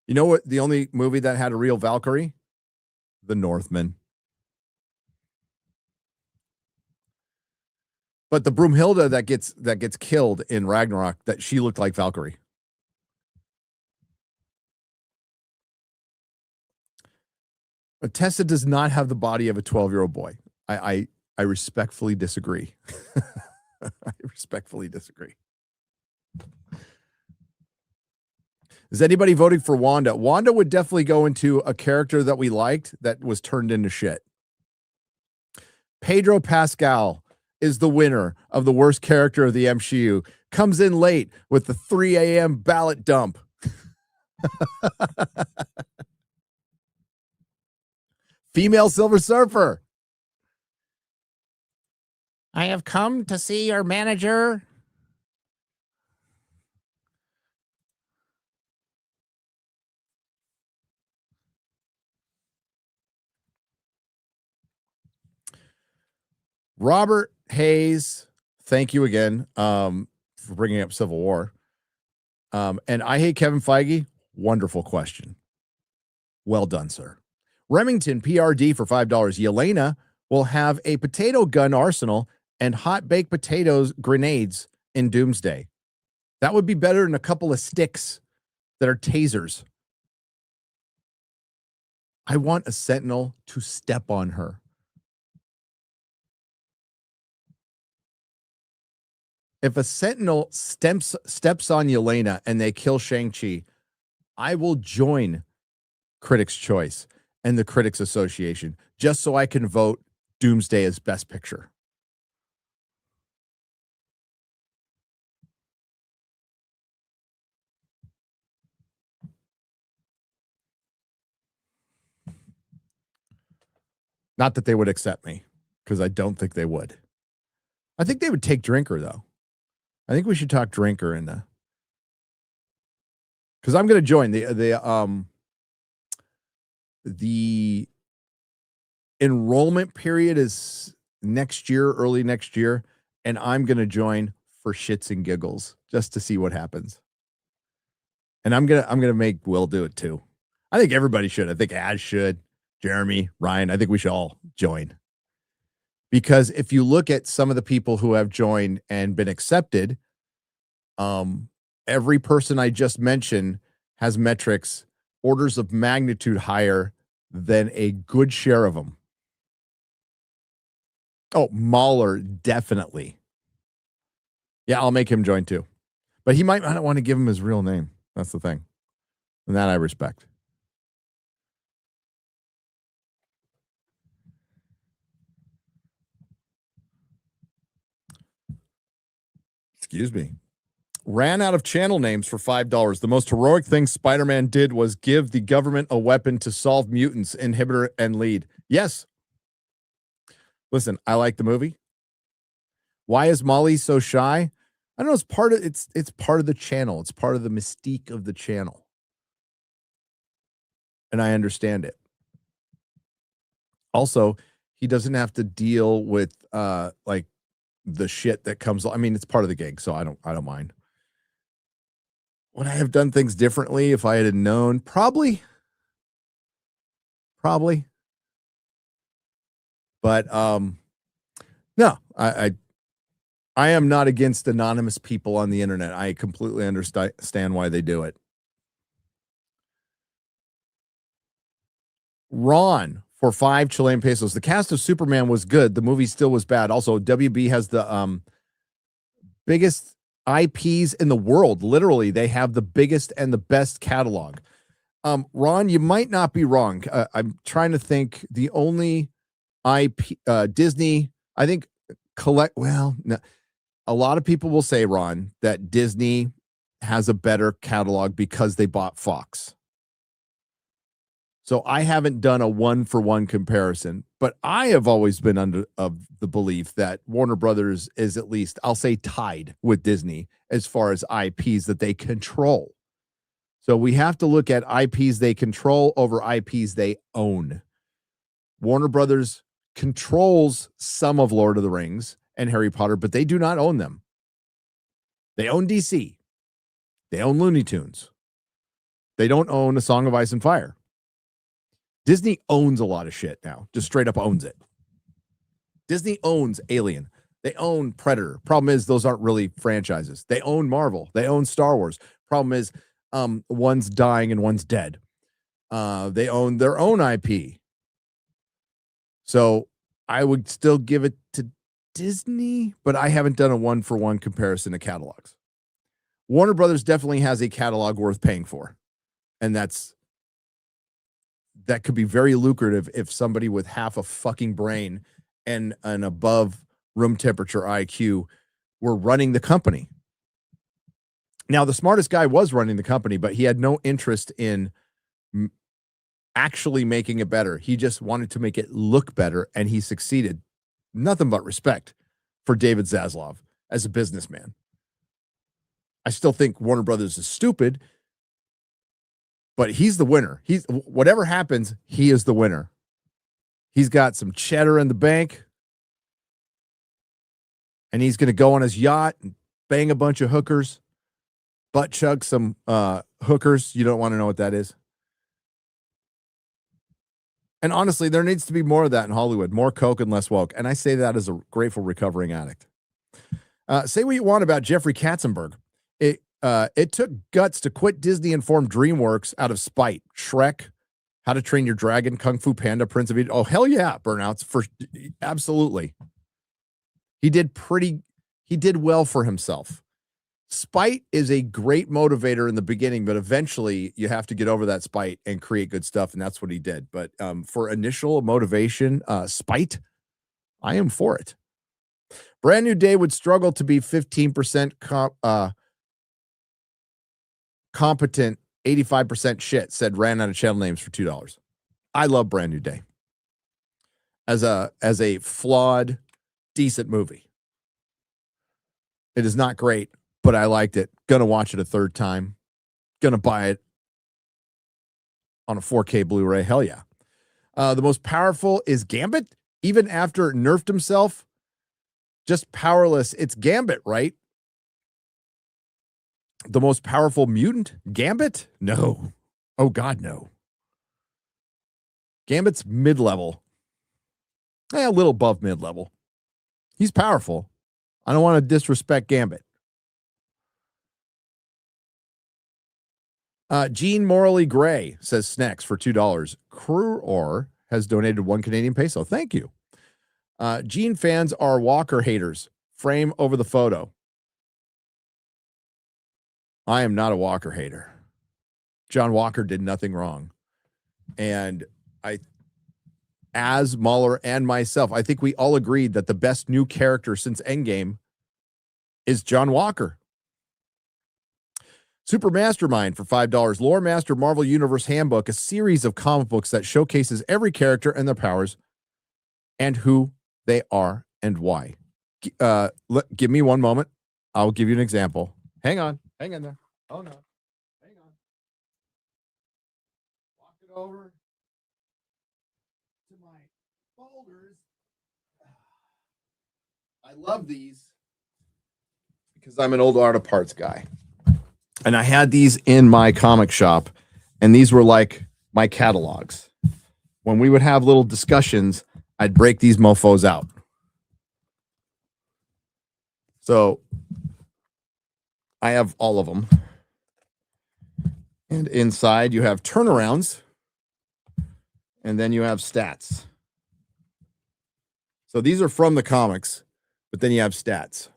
You know what? The only movie that had a real Valkyrie? The Northman. But the Broomhilda that gets killed in Ragnarok, that she looked like Valkyrie. Tessa does not have the body of a 12-year-old boy. I respectfully disagree. I respectfully disagree. Is anybody voting for Wanda? Wanda would definitely go into a character that we liked that was turned into shit. Pedro Pascal is the winner of the worst character of the MCU. Comes in late with the 3 a.m. ballot dump. Female Silver Surfer. I have come to see your manager. Robert Hayes, thank you again for bringing up Civil War. And I hate Kevin Feige. Wonderful question. Well done, sir. Remington PRD for $5. Yelena will have a potato gun arsenal and hot baked potatoes grenades in Doomsday. That would be better than a couple of sticks that are tasers. I want a Sentinel to step on her. If a Sentinel steps on Yelena and they kill Shang-Chi, I will join Critics' Choice and the Critics Association just so I can vote Doomsday as Best Picture. Not that they would accept me, because I don't think they would. I think they would take Drinker, though. I think we should talk Drinker in the, because I'm going to join the enrollment period is next year, early next year, and I'm going to join for shits and giggles just to see what happens. And I'm gonna make Will do it too. I think everybody should. I think Az should, Jeremy, Ryan. I think we should all join. Because if you look at some of the people who have joined and been accepted, every person I just mentioned has metrics orders of magnitude higher than a good share of them. Oh, Mahler, definitely. Yeah, I'll make him join too. But he might not want to give him his real name. That's the thing. And that I respect. Excuse me. Ran out of channel names for $5. The most heroic thing Spider-Man did was give the government a weapon to solve mutants, inhibitor, and lead. Yes. Listen, I like the movie. Why is Molly so shy? I don't know. It's part of the channel. It's part of the mystique of the channel. And I understand it. Also, he doesn't have to deal with like the shit that comes. I mean, it's part of the gig, so I don't mind. Would I have done things differently if I had known? Probably. But no, I am not against anonymous people on the internet. I completely understand why they do it. Ron for 5 Chilean pesos. The cast of Superman was good. The movie still was bad. Also, WB has the biggest IPs in the world. Literally, they have the biggest and the best catalog. Ron, you might not be wrong. I'm trying to think. The only IP Disney, I think, no, a lot of people will say, Ron, that Disney has a better catalog because they bought Fox. So I haven't done a 1-for-1 comparison, but I have always been under of the belief that Warner Brothers is at least, I'll say, tied with Disney as far as IPs that they control. So we have to look at IPs they control over IPs they own. Warner Brothers controls some of Lord of the Rings and Harry Potter, but they do not own them. They own DC. They own Looney Tunes. They don't own A Song of Ice and Fire. Disney owns a lot of shit now. Just straight up owns it. Disney owns Alien. They own Predator. Problem is, those aren't really franchises. They own Marvel. They own Star Wars. Problem is, one's dying and one's dead. They own their own IP. So I would still give it to Disney, but I haven't done a one-for-one comparison of catalogs. Warner Brothers definitely has a catalog worth paying for. And that could be very lucrative if somebody with half a fucking brain and an above room temperature IQ were running the company. Now, the smartest guy was running the company, but he had no interest in actually making it better. He just wanted to make it look better, and he succeeded. Nothing but respect for David Zaslav as a businessman. I still think Warner Brothers is stupid, but he's the winner. Whatever happens, he is the winner. He's got some cheddar in the bank, and he's going to go on his yacht and bang a bunch of hookers, butt chug some hookers. You don't want to know what that is. And honestly, there needs to be more of that in Hollywood, more coke and less woke. And I say that as a grateful recovering addict. Say what you want about Jeffrey Katzenberg. It took guts to quit Disney and form DreamWorks out of spite. Shrek, How to Train Your Dragon, Kung Fu Panda, Prince of Egypt. Oh, hell yeah, Burnouts. Absolutely. He did well for himself. Spite is a great motivator in the beginning, but eventually you have to get over that spite and create good stuff, and that's what he did. But for initial motivation, spite, I am for it. Brand New Day would struggle to be 15% competent, 85% shit, said ran out of channel names for $2. I love Brand New Day as a flawed, decent movie. It is not great, but I liked it. Gonna watch it a third time. Gonna buy it on a 4K Blu-ray. Hell yeah. The most powerful is Gambit, even after nerfed himself. Just powerless. It's Gambit, right? The most powerful mutant? Gambit? No. Oh, God, no. Gambit's mid-level. A little above mid-level. He's powerful. I don't want to disrespect Gambit. Gene Morally Gray says snacks for $2. Crewor has donated 1 Canadian peso. Thank you. Gene fans are Walker haters. Frame over the photo. I am not a Walker hater. John Walker did nothing wrong. And as Mahler and myself, I think we all agreed that the best new character since Endgame is John Walker. Super Mastermind for $5. Lore Master Marvel Universe Handbook, a series of comic books that showcases every character and their powers and who they are and why. Give me one moment. I'll give you an example. Hang on. Hang in there. Oh, no. Hang on. Walk it over to my folders. I love these because I'm an old art of parts guy. And I had these in my comic shop, and these were like my catalogs. When we would have little discussions, I'd break these mofos out. So I have all of them. And inside you have turnarounds, and then you have stats. So these are from the comics, but then you have stats.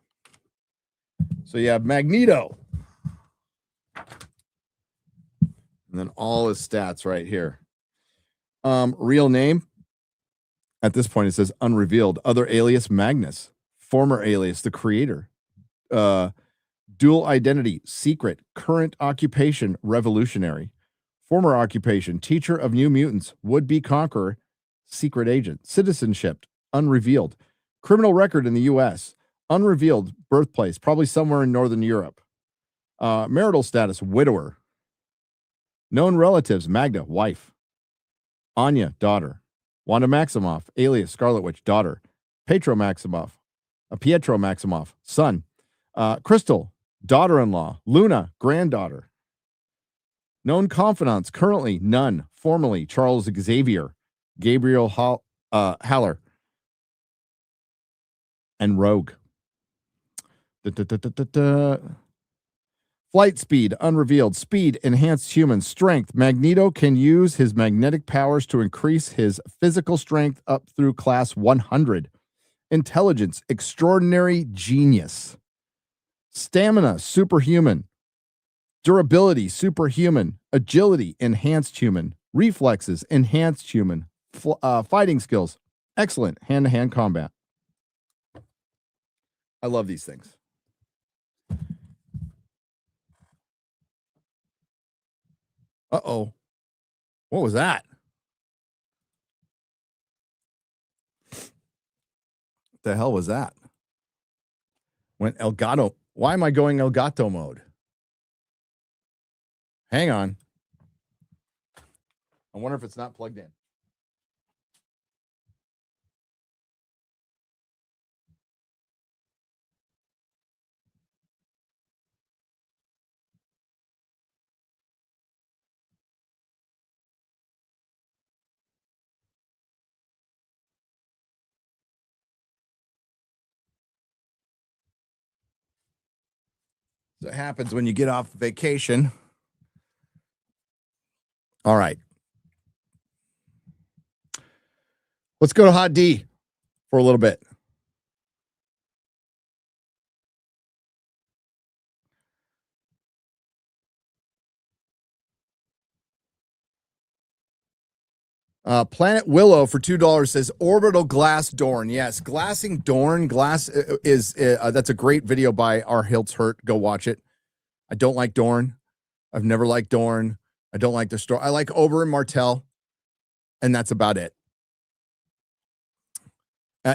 So you have Magneto. And then all his stats right here. Real name. At this point, it says unrevealed. Other alias, Magnus. Former alias, the creator. Dual identity, secret. Current occupation, revolutionary. Former occupation, teacher of New Mutants. Would-be conqueror, secret agent. Citizenship, unrevealed. Criminal record in the U.S. Unrevealed. Birthplace, probably somewhere in Northern Europe. Marital status, widower. Known relatives, Magda, wife. Anya, daughter. Wanda Maximoff, alias Scarlet Witch, daughter. Pietro Maximoff, son. Crystal, daughter-in-law. Luna, granddaughter. Known confidants, currently none. Formerly Charles Xavier, Gabriel Haller, and Rogue. Flight speed, unrevealed. Speed, enhanced human. Strength, Magneto can use his magnetic powers to increase his physical strength up through class 100. Intelligence, extraordinary genius. Stamina, superhuman. Durability, superhuman. Agility, enhanced human. Reflexes, enhanced human. Fighting skills, excellent. Hand-to-hand combat. I love these things. Uh-oh. What was that? What the hell was that? Went Elgato. Why am I going Elgato mode? Hang on. I wonder if it's not plugged in. So it happens when you get off vacation. All right. Let's go to Hot D for a little bit. Planet Willow for $2 says orbital glass Dorn. Yes, glassing Dorn. Glass is that's a great video by R. Hiltz Hurt. Go watch it. I don't like Dorn. I've never liked Dorn. I don't like the story. I like Ober and Martell, and that's about it.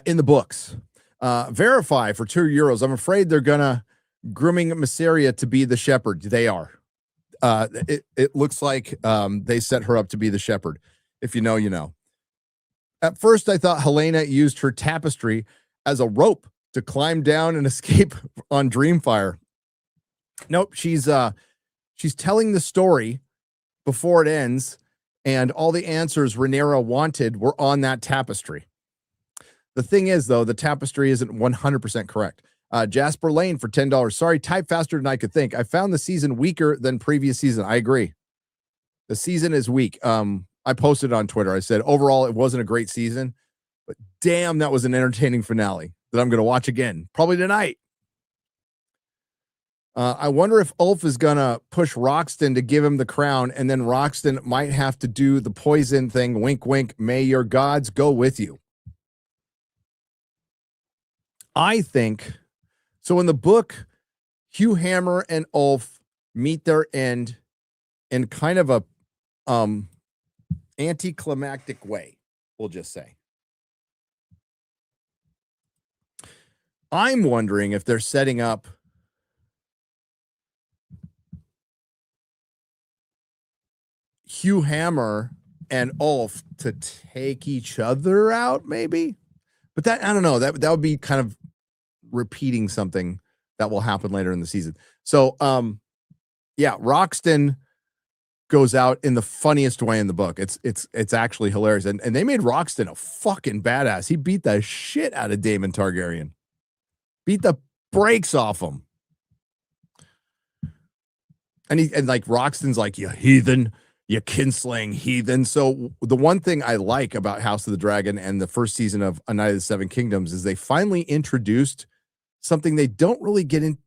In the books, Verify for €2. I'm afraid they're gonna grooming Masseria to be the shepherd. They are. It looks like they set her up to be the shepherd. If you know, you know. At first, I thought Helena used her tapestry as a rope to climb down and escape on Dreamfire. Nope, she's telling the story before it ends, and all the answers Rhaenyra wanted were on that tapestry. The thing is, though, the tapestry isn't 100% correct. Jasper Lane for $10. Sorry, type faster than I could think. I found the season weaker than previous season. I agree. The season is weak. I posted on Twitter. I said, overall, it wasn't a great season, but damn, that was an entertaining finale that I'm going to watch again, probably tonight. I wonder if Ulf is going to push Roxton to give him the crown, and then Roxton might have to do the poison thing. Wink, wink. May your gods go with you. I think, so in the book, Hugh Hammer and Ulf meet their end in kind of a anticlimactic way, we'll just say. I'm wondering if they're setting up Hugh Hammer and Ulf to take each other out, maybe. But that, I don't know, that would be kind of repeating something that will happen later in the season. So, yeah, Roxton goes out in the funniest way in the book. It's actually hilarious. And they made Roxton a fucking badass. He beat the shit out of Daemon Targaryen. Beat the brakes off him. And like Roxton's like, you heathen, you kinslaying heathen. So the one thing I like about House of the Dragon and the first season of A Night of the Seven Kingdoms is they finally introduced something they don't really get in.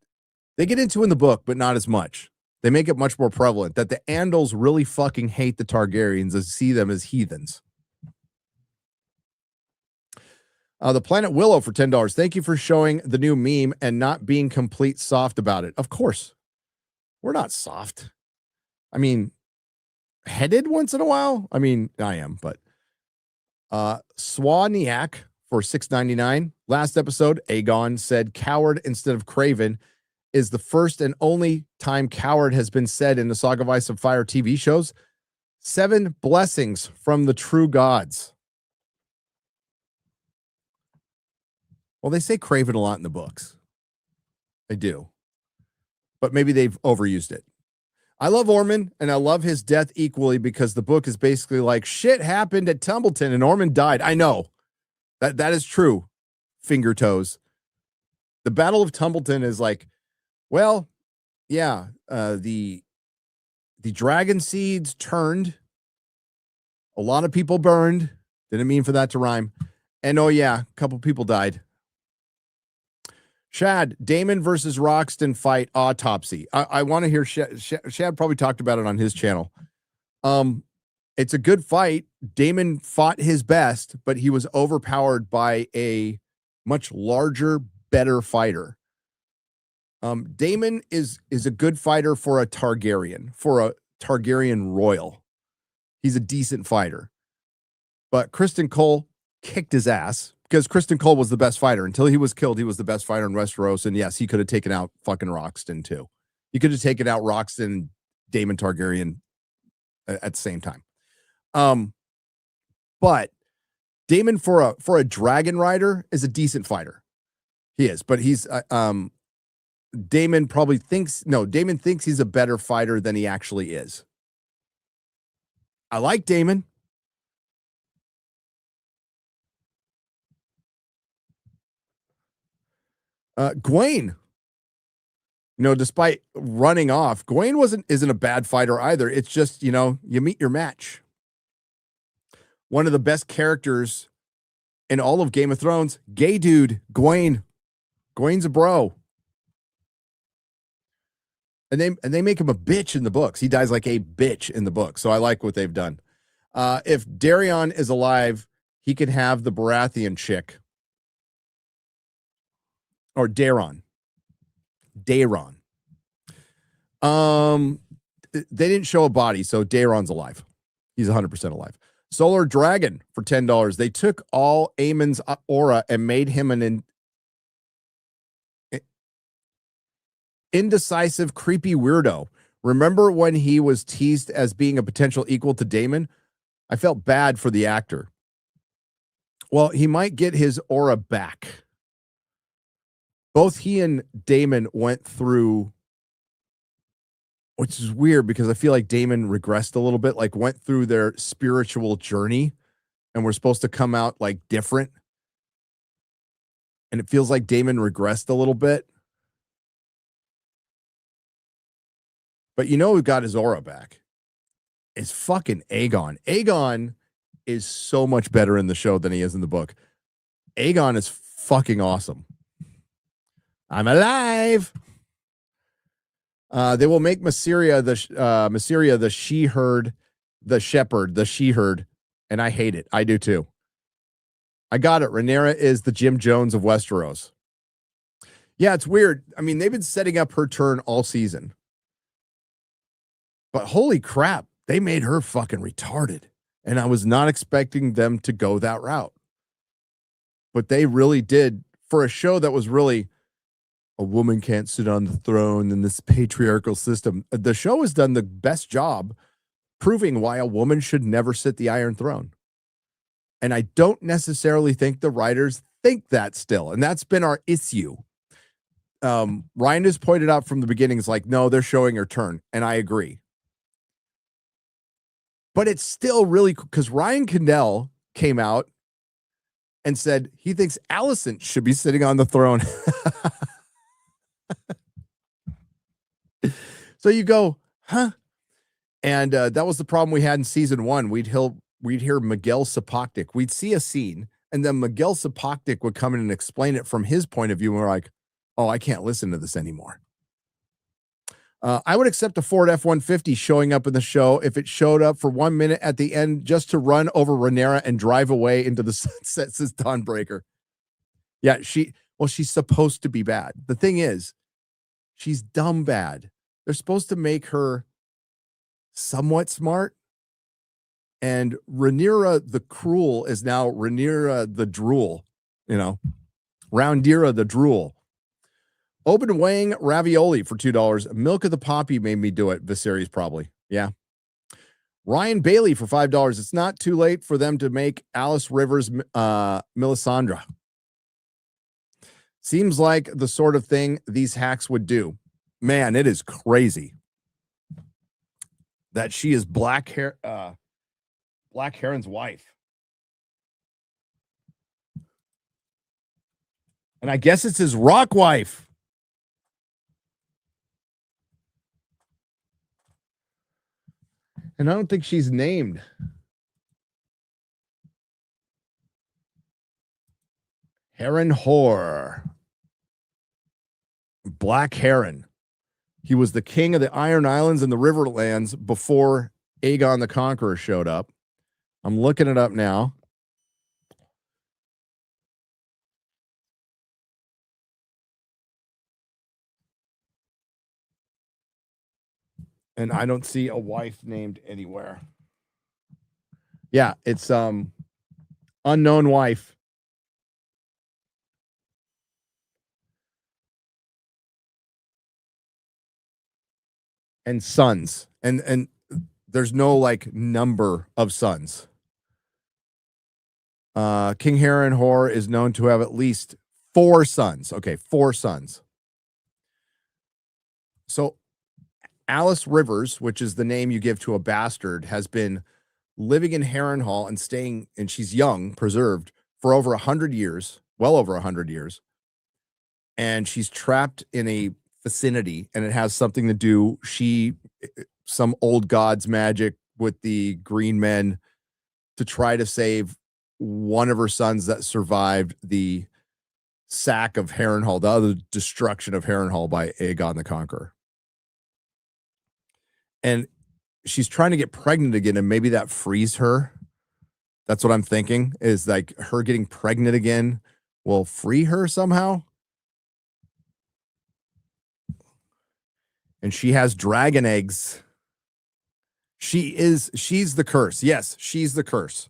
They get into in the book, but not as much. They make it much more prevalent that the Andals really fucking hate the Targaryens and see them as heathens. The Planet Willow for $10. Thank you for showing the new meme and not being complete soft about it. Of course, we're not soft. I mean, headed once in a while. I mean, I am, but Swaniak for $6.99. Last episode, Aegon said coward instead of craven is the first and only time coward has been said in the Song of Ice and Fire TV shows. 7 blessings from the true gods. Well, they say craven a lot in the books. They do. But maybe they've overused it. I love Ormond, and I love his death equally because the book is basically like, shit happened at Tumbleton, and Ormond died. I know. That is true, finger toes. The Battle of Tumbleton is like, well, yeah, the dragon seeds turned. A lot of people burned. Didn't mean for that to rhyme. And oh yeah, a couple people died. Shad, Damon versus Roxton fight autopsy. I want to hear Shad probably talked about it on his channel. It's a good fight. Damon fought his best, but he was overpowered by a much larger, better fighter. Damon is a good fighter for a Targaryen royal. He's a decent fighter. But Kristen Cole kicked his ass because Kristen Cole was the best fighter. Until he was killed, he was the best fighter in Westeros. And yes, he could have taken out fucking Roxton too. He could have taken out Roxton, Daemon Targaryen at the same time. But Daemon for a dragon rider is a decent fighter. He is, but he's Damon thinks he's a better fighter than he actually is. I like Damon. Gwaine, despite running off, Gwaine isn't a bad fighter either. It's just, you meet your match. One of the best characters in all of Game of Thrones, gay dude, Gwaine. Gwaine's a bro. And they make him a bitch in the books. He dies like a bitch in the book. So I like what they've done. If Darion is alive, he can have the Baratheon chick. Or Daron. They didn't show a body, so Daron's alive. He's 100% alive. Solar Dragon for $10. They took all Aemon's aura and made him an indecisive, creepy weirdo. Remember when he was teased as being a potential equal to Daemon? I felt bad for the actor. Well, he might get his aura back. Both he and Daemon went through, which is weird because I feel like Daemon regressed a little bit, like went through their spiritual journey and we're supposed to come out like different. And it feels like Daemon regressed a little bit. But who got his aura back? It's fucking Aegon. Aegon is so much better in the show than he is in the book. Aegon is fucking awesome. I'm alive. They will make Mysaria the she-herd, the shepherd, the she-herd, and I hate it. I do too. I got it. Rhaenyra is the Jim Jones of Westeros. Yeah, it's weird. I mean, they've been setting up her turn all season. But holy crap, they made her fucking retarded. And I was not expecting them to go that route. But they really did for a show that was really a woman can't sit on the throne in this patriarchal system. The show has done the best job proving why a woman should never sit the Iron Throne. And I don't necessarily think the writers think that still. And that's been our issue. Ryan has pointed out from the beginning, it's like, no, they're showing her turn. And I agree. But it's still really cool because Ryan Condell came out and said he thinks Alicent should be sitting on the throne. So you go, huh? And that was the problem we had in season 1. We'd hear Miguel Sapochnik. We'd see a scene, and then Miguel Sapochnik would come in and explain it from his point of view. And we're like, oh, I can't listen to this anymore. I would accept a Ford F-150 showing up in the show if it showed up for 1 minute at the end just to run over Rhaenyra and drive away into the sunset, says Dawnbreaker. Yeah, she's supposed to be bad. The thing is, she's dumb bad. They're supposed to make her somewhat smart. And Rhaenyra the Cruel is now Rhaenyra the Drool, Roundira the Drool. Open Wang ravioli for $2. Milk of the Poppy made me do it. Viserys probably. Yeah. Ryan Bailey for $5. It's not too late for them to make Alice Rivers Melisandre. Seems like the sort of thing these hacks would do. Man, it is crazy that she is Black Heron's wife. And I guess it's his rock wife. And I don't think she's named. Heron Hoare. Black Heron. He was the king of the Iron Islands and the Riverlands before Aegon the Conqueror showed up. I'm looking it up now. And I don't see a wife named anywhere. Yeah, it's unknown wife. And sons. And there's no like number of sons. King Heron Hoare is known to have at least 4 sons. Okay, 4 sons. So Alice Rivers, which is the name you give to a bastard, has been living in Harrenhal and staying, and she's young, preserved, for over 100 years, well over 100 years. And she's trapped in a vicinity, and it has something to do, some old god's magic with the green men to try to save one of her sons that survived the sack of Harrenhal, the other destruction of Harrenhal by Aegon the Conqueror. And she's trying to get pregnant again, and maybe that frees her. That's what I'm thinking, is like her getting pregnant again will free her somehow. And she has dragon eggs. She's the curse. Yes, she's the curse.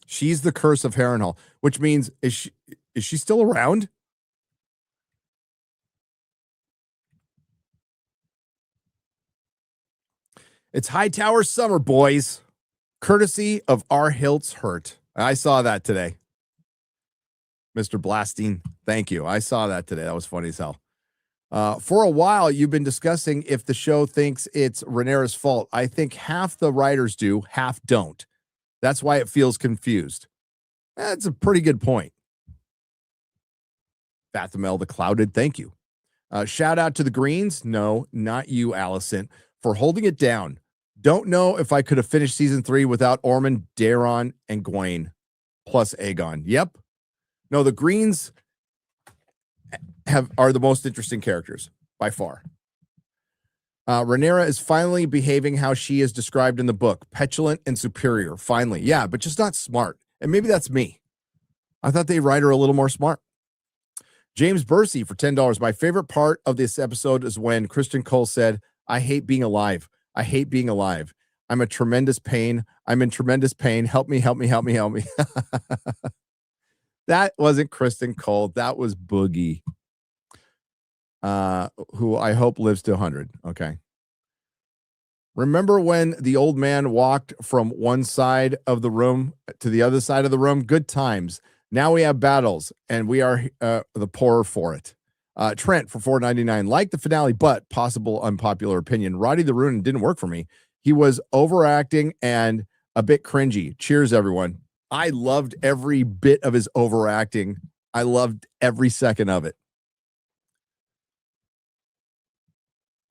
She's the curse of Harrenhal, which means is she still around? It's Hightower Summer, boys. Courtesy of R. Hiltz Hurt. I saw that today. Mr. Blasting, thank you. I saw that today. That was funny as hell. For a while, you've been discussing if the show thinks it's Rhaenyra's fault. I think half the writers do, half don't. That's why it feels confused. That's a pretty good point. Fathamel the Clouded, thank you. Shout out to the Greens. No, not you, Allison, for holding it down. Don't know if I could have finished season 3 without Ormond, Daeron, and Gwaine, plus Aegon. Yep. No, the Greens are the most interesting characters by far. Rhaenyra is finally behaving how she is described in the book, petulant and superior. Finally, yeah, but just not smart. And maybe that's me. I thought they write her a little more smart. James Bursey for $10. My favorite part of this episode is when Kristen Cole said, "I hate being alive. I hate being alive. I'm a tremendous pain. I'm in tremendous pain. Help me, help me, help me, help me." That wasn't Kristen Cole. That was Boogie, who I hope lives to 100. Okay. Remember when the old man walked from one side of the room to the other side of the room? Good times. Now we have battles, and we are the poorer for it. Trent for $4.99. Like the finale, but possible unpopular opinion. Roddy the Ruin didn't work for me. He was overacting and a bit cringy. Cheers, everyone. I loved every bit of his overacting. I loved every second of it.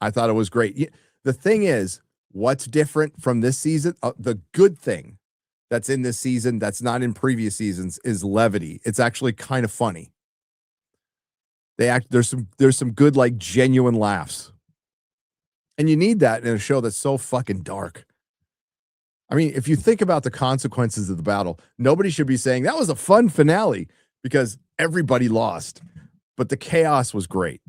I thought it was great. The thing is, what's different from this season? The good thing that's in this season that's not in previous seasons is levity. It's actually kind of funny. There's some good, like, genuine laughs. And you need that in a show that's so fucking dark. I mean, if you think about the consequences of the battle, nobody should be saying that was a fun finale because everybody lost. But the chaos was great.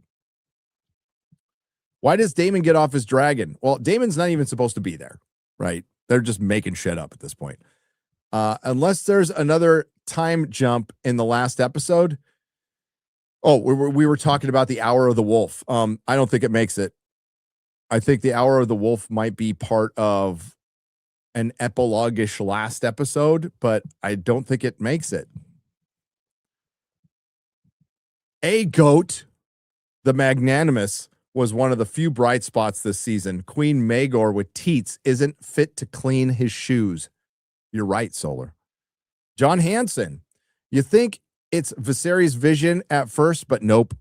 Why does Daemon get off his dragon? Well, Daemon's not even supposed to be there, right? They're just making shit up at this point. Unless there's another time jump in the last episode. Oh, we were talking about the Hour of the Wolf. I don't think it makes it. I think the Hour of the Wolf might be part of an epilogue-ish last episode, but I don't think it makes it. A Goat, the Magnanimous, was one of the few bright spots this season. Queen Maegor with teats isn't fit to clean his shoes. You're right, Solar. John Hansen, you think it's Viserys' vision at first, but nope.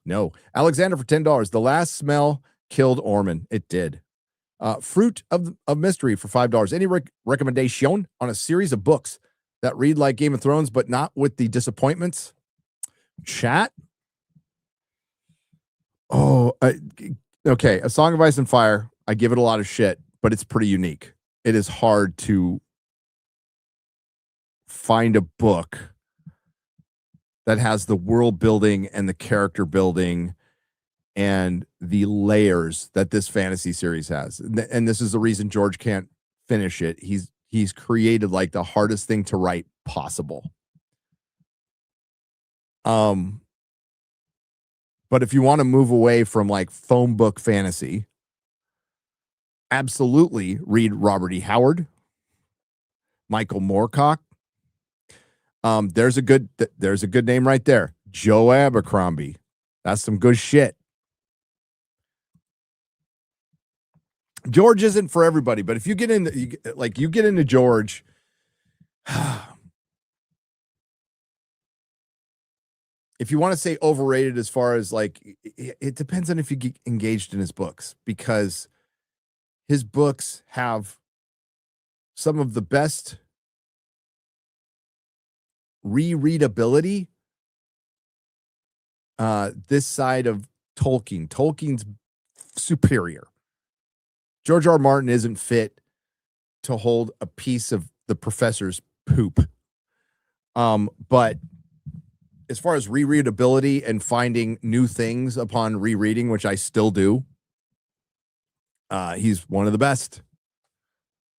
No. Alexander for $10. The last smell killed Ormond. It did. Fruit of Mystery for $5. Any recommendation on a series of books that read like Game of Thrones, but not with the disappointments? Chat? Oh, okay. A Song of Ice and Fire. I give it a lot of shit, but it's pretty unique. It is hard to find a book that has the world building and the character building and the layers that this fantasy series has. And this is the reason George can't finish it. He's created like the hardest thing to write possible. But if you want to move away from like phone book fantasy, absolutely read Robert E. Howard, Michael Moorcock. There's a good name right there. Joe Abercrombie. That's some good shit. George isn't for everybody, but if you get into George, if you want to say overrated as far as like, it depends on if you get engaged in his books, because his books have some of the best rereadability this side of Tolkien. Tolkien's superior. George R. R. Martin isn't fit to hold a piece of the professor's poop. But as far as rereadability and finding new things upon rereading, which I still do, he's one of the best.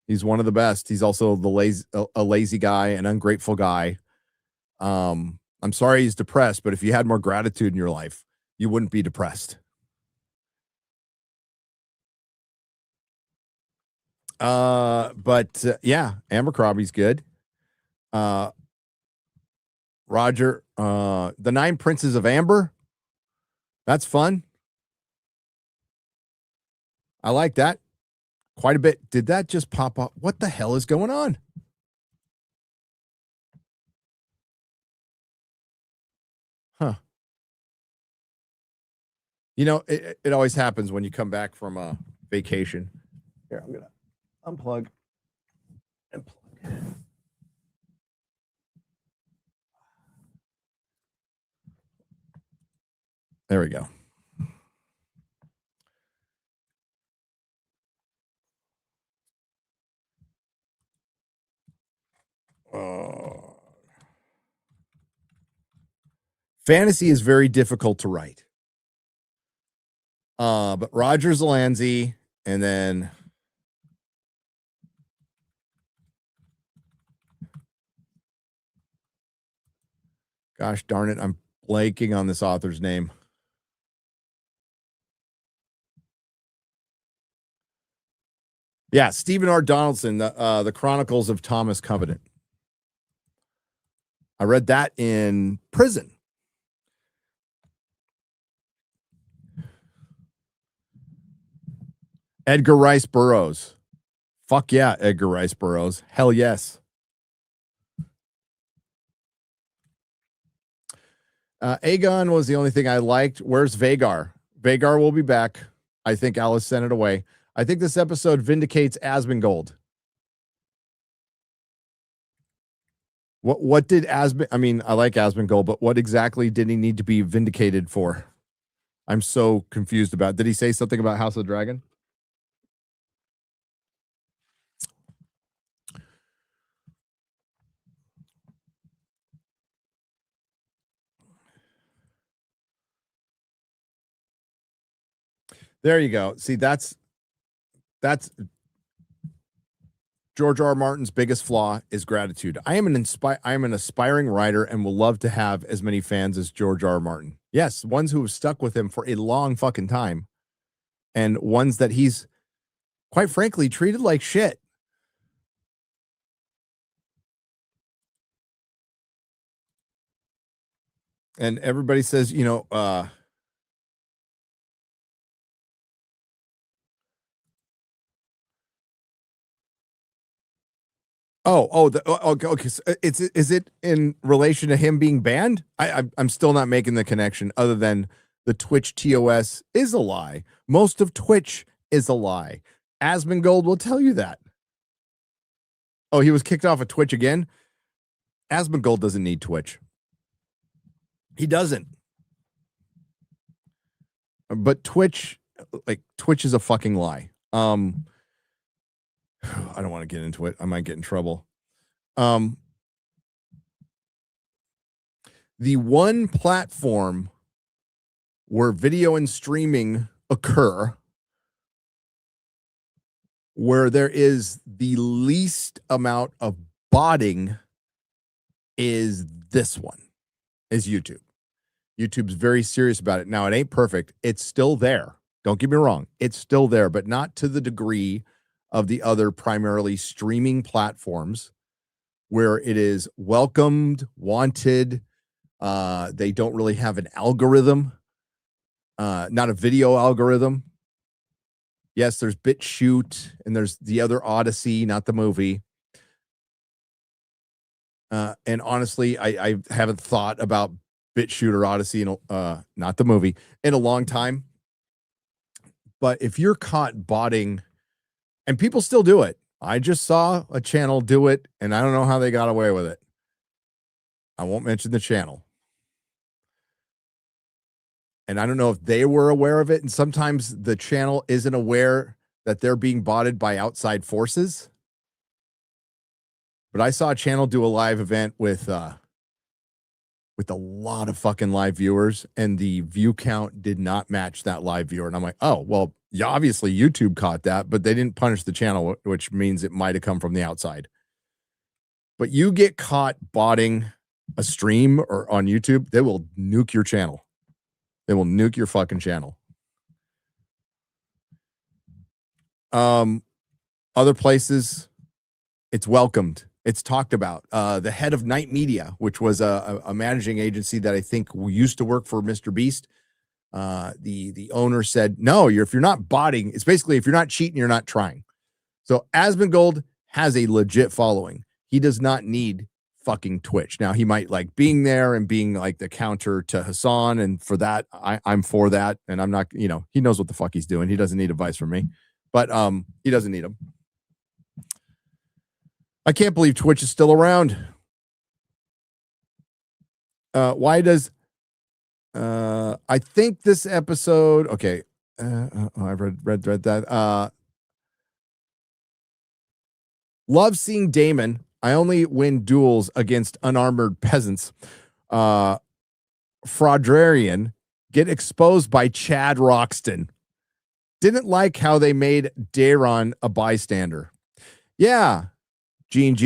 He's one of the best. He's also a lazy guy, an ungrateful guy. I'm sorry he's depressed, but if you had more gratitude in your life, you wouldn't be depressed. Yeah, Abercrombie's good. Roger, The Nine Princes of Amber. That's fun. I like that quite a bit. Did that just pop up? What the hell is going on? Huh. You know, it always happens when you come back from a vacation. Here, I'm going to unplug and plug. There we go. Fantasy is very difficult to write. But Roger Zalansky, and then gosh darn it, I'm blanking on this author's name. Yeah, Stephen R. Donaldson, the Chronicles of Thomas Covenant. I read that in prison. Edgar Rice Burroughs. Fuck yeah, Edgar Rice Burroughs. Hell yes. Aegon was the only thing I liked. Where's Vagar? Vagar will be back. I think Alice sent it away. I think this episode vindicates Asmongold. What did Asmund? I mean, I like Asmongold, but what exactly did he need to be vindicated for? I'm so confused about. Did he say something about House of the Dragon? There you go. See, that's George R. R. Martin's biggest flaw is gratitude. I am an aspiring writer and will love to have as many fans as George R. R. Martin. Yes, ones who have stuck with him for a long fucking time, and ones that he's quite frankly treated like shit. And everybody says, you know, okay. So is it in relation to him being banned? I'm still not making the connection, other than the Twitch TOS is a lie. Most of Twitch is a lie. Asmongold will tell you that. Oh, he was kicked off of Twitch again? Asmongold doesn't need Twitch. He doesn't. But Twitch is a fucking lie. I don't want to get into it. I might get in trouble. The one platform where video and streaming occur, where there is the least amount of botting, is this one, is YouTube. YouTube's very serious about it. Now, it ain't perfect. It's still there. Don't get me wrong. It's still there, but not to the degree of the other primarily streaming platforms where it is welcomed, wanted. They don't really have an algorithm, not a video algorithm. Yes, there's BitChute and there's the other Odyssey, not the movie. And honestly, I haven't thought about BitChute or Odyssey, not the movie, in a long time. But if you're caught botting, and people still do it, I just saw a channel do it, and I don't know how they got away with it. I won't mention the channel. And I don't know if they were aware of it. And sometimes the channel isn't aware that they're being botted by outside forces. But I saw a channel do a live event with a lot of fucking live viewers, and the view count did not match that live viewer. And I'm like, oh, well, yeah, obviously YouTube caught that, but they didn't punish the channel, which means it might have come from the outside. But you get caught botting a stream or on YouTube, they will nuke your channel. They will nuke your fucking channel. Other places, it's welcomed. It's talked about. The head of Night Media, which was a managing agency that I think used to work for Mr. Beast. The owner said, no, if you're not botting, it's basically if you're not cheating, you're not trying. So Asmongold has a legit following. He does not need fucking Twitch. Now, he might like being there and being like the counter to Hassan. And for that, I'm for that. And I'm not, he knows what the fuck he's doing. He doesn't need advice from me, but he doesn't need them. I can't believe Twitch is still around. Why does I think this episode? Okay, I've read that. Love seeing Damon. I only win duels against unarmored peasants. Fraudrarian get exposed by Chad Roxton. Didn't like how they made Daron a bystander. Yeah, Gene,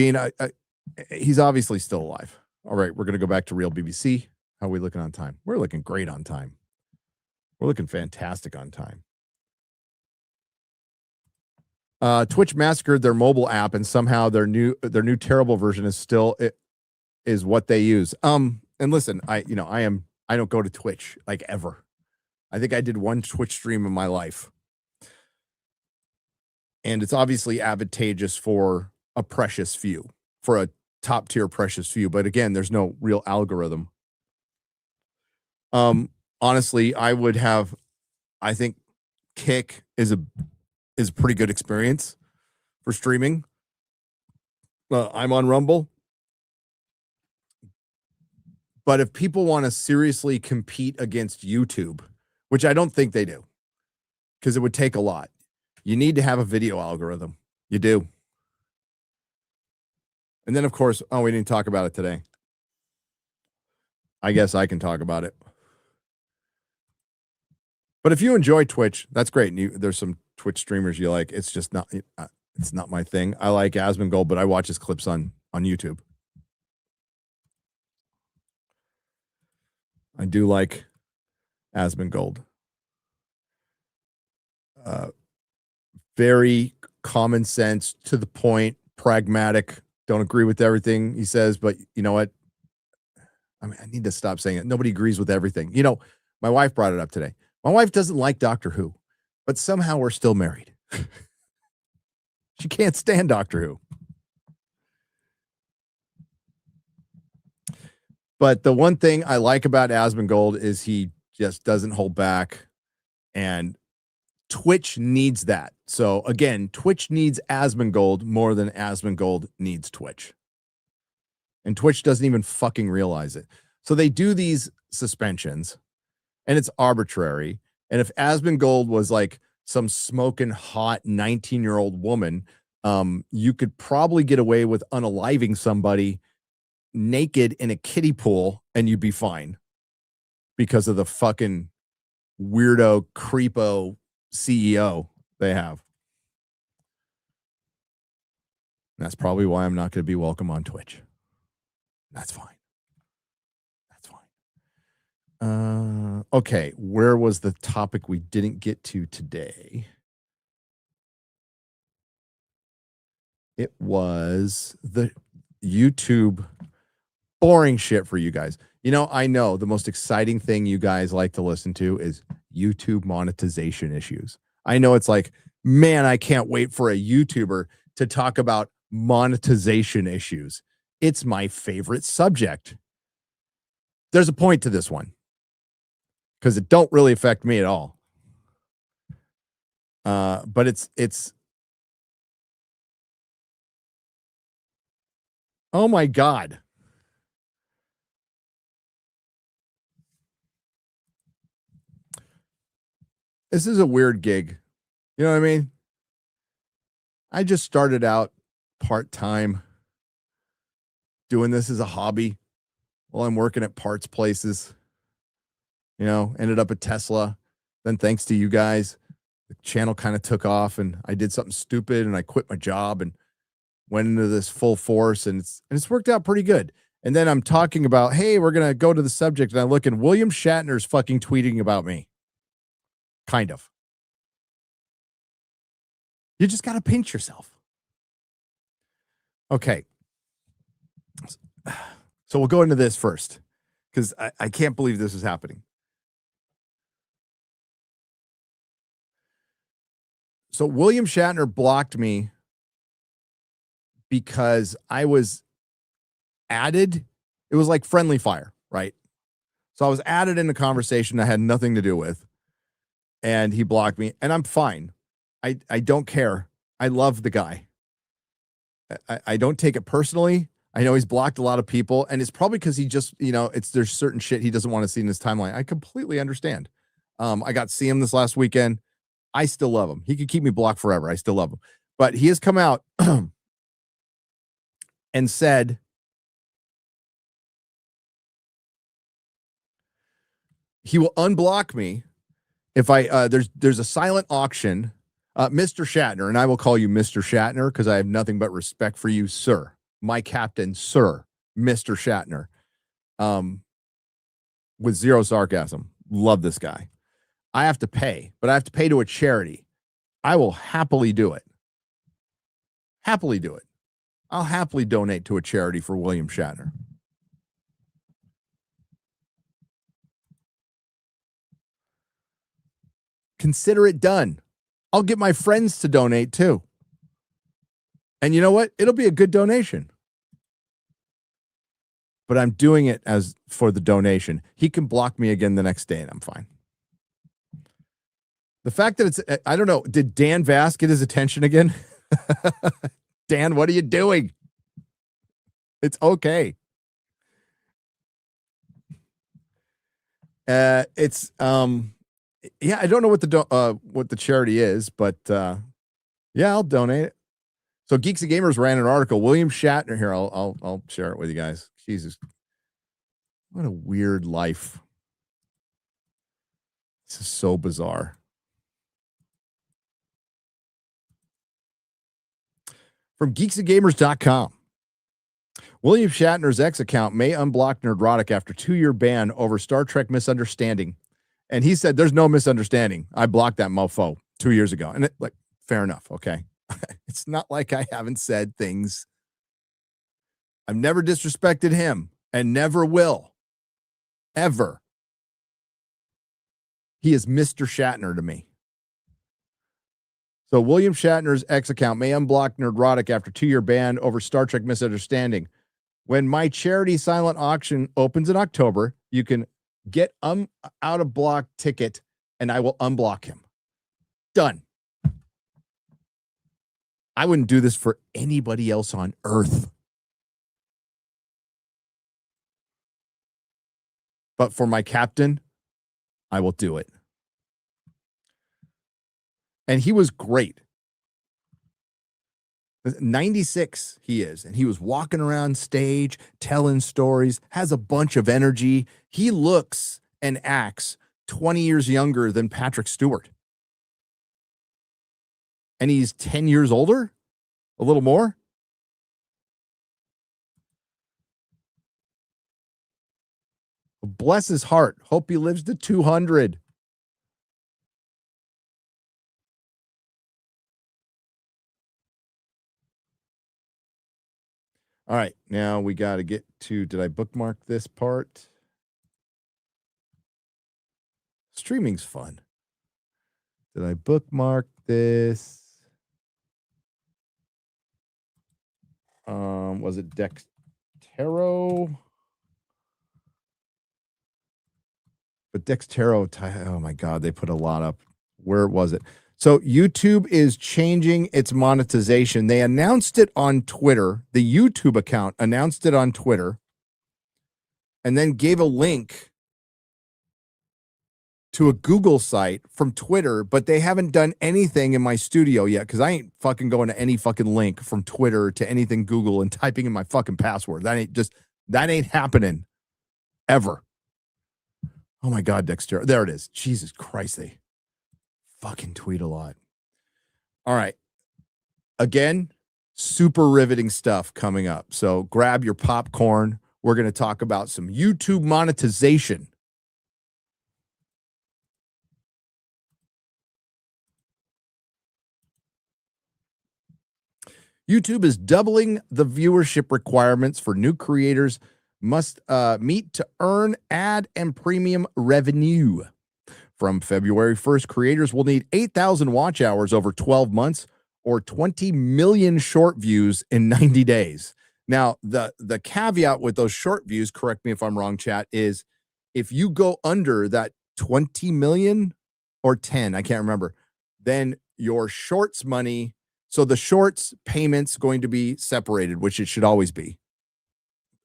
he's obviously still alive. All right, we're going to go back to Real BBC. How are we looking on time? We're looking great on time. We're looking fantastic on time. Twitch massacred their mobile app, and somehow their new terrible version is what they use. And listen, I don't go to Twitch like ever. I think I did one Twitch stream in my life. And it's obviously advantageous for a precious few, for a top tier precious few. But again, there's no real algorithm. Honestly, I think Kick is a pretty good experience for streaming. I'm on Rumble. But if people want to seriously compete against YouTube, which I don't think they do, because it would take a lot, you need to have a video algorithm. You do. And then, of course, we didn't talk about it today. I guess I can talk about it. But if you enjoy Twitch, that's great. And there's some Twitch streamers you like. It's just not, it's not my thing. I like Asmongold, but I watch his clips on YouTube. I do like Asmongold. Very common sense, to the point, pragmatic. Don't agree with everything he says, but you know what? I mean, I need to stop saying it. Nobody agrees with everything. My wife brought it up today. My wife doesn't like Doctor Who, but somehow we're still married. She can't stand Doctor Who. But the one thing I like about Asmongold is he just doesn't hold back. And Twitch needs that. So again, Twitch needs Asmongold more than Asmongold needs Twitch. And Twitch doesn't even fucking realize it. So they do these suspensions and it's arbitrary. And if Asmongold was like some smoking hot 19-year-old woman, you could probably get away with unaliving somebody naked in a kiddie pool and you'd be fine because of the fucking weirdo creepo CEO they have. And that's probably why I'm not going to be welcome on Twitch. That's fine. That's fine. Okay, where was the topic we didn't get to today? It was the YouTube boring shit for you guys. You know, I know the most exciting thing you guys like to listen to is YouTube monetization issues. I know it's like, man, I can't wait for a YouTuber to talk about monetization issues. It's my favorite subject. There's a point to this one because it don't really affect me at all. But it's oh my God. This is a weird gig. You know what I mean? I just started out part-time doing this as a hobby while I'm working at parts places. You know, ended up at Tesla. Then thanks to you guys, the channel kind of took off and I did something stupid and I quit my job and went into this full force and it's worked out pretty good. And then I'm talking about, hey, we're going to go to the subject and I look and William Shatner's fucking tweeting about me. Kind of. You just got to pinch yourself. Okay. So we'll go into this first because I can't believe this is happening. So William Shatner blocked me because I was added. It was like friendly fire, right? So I was added in a conversation I had nothing to do with. And he blocked me, and I'm fine. I don't care. I love the guy. I don't take it personally. I know he's blocked a lot of people, and it's probably because he just, you know, there's certain shit he doesn't want to see in his timeline. I completely understand. I got to see him this last weekend. I still love him. He could keep me blocked forever. I still love him. But he has come out and said he will unblock me if I there's a silent auction, Mr. Shatner, and I will call you Mr. Shatner because I have nothing but respect for you, sir, my captain, sir, Mr. Shatner, with zero sarcasm. Love this guy. I have to pay, but I have to pay to a charity. I will happily do it. Happily do it. I'll happily donate to a charity for William Shatner. Consider it done. I'll get my friends to donate too. And you know what? It'll be a good donation. But I'm doing it as for the donation. He can block me again the next day and I'm fine. The fact that it's, I don't know, did Dan Vass get his attention again? Dan, what are you doing? It's okay. It's, yeah, I don't know what the charity is, but yeah, I'll donate it. So Geeks and Gamers ran an article. William Shatner here. I'll share it with you guys. Jesus, what a weird life. This is so bizarre. From geeksandgamers.com. William Shatner's X account may unblock Nerdrotic after 2-year ban over Star Trek misunderstanding. And he said, there's no misunderstanding. I blocked that mofo 2 years ago. And like, fair enough. Okay. It's not like I haven't said things. I've never disrespected him and never will. Ever. He is Mr. Shatner to me. So William Shatner's X account may unblock Nerdrotic after 2-year ban over Star Trek misunderstanding. When my charity silent auction opens in October, you can get out of block ticket and I will unblock him. Done. I wouldn't do this for anybody else on earth. But for my captain, I will do it. And he was great. 96 he is, and he was walking around stage telling stories, has a bunch of energy. He looks and acts 20 years younger than Patrick Stewart. And he's 10 years older? A little more? Bless his heart. Hope he lives to 200. All right, now we got to get to, did I bookmark this part? Streaming's fun. Did I bookmark this? Was it Dextero? But Dextero, oh my God, they put a lot up. Where was it? So YouTube is changing its monetization. They announced it on Twitter. The YouTube account announced it on Twitter and then gave a link to a Google site from Twitter, but they haven't done anything in my studio yet because I ain't fucking going to any fucking link from Twitter to anything Google and typing in my fucking password. That ain't happening ever. Oh my God, Dexter. There it is. Jesus Christ, they fucking tweet a lot. All right. Again, super riveting stuff coming up. So grab your popcorn. We're going to talk about some YouTube monetization. YouTube is doubling the viewership requirements for new creators must meet to earn ad and premium revenue. From February 1st, creators will need 8,000 watch hours over 12 months or 20 million short views in 90 days. Now, the caveat with those short views, correct me if I'm wrong, chat, is if you go under that 20 million or 10, I can't remember, then your shorts money, so the shorts payment's going to be separated, which it should always be.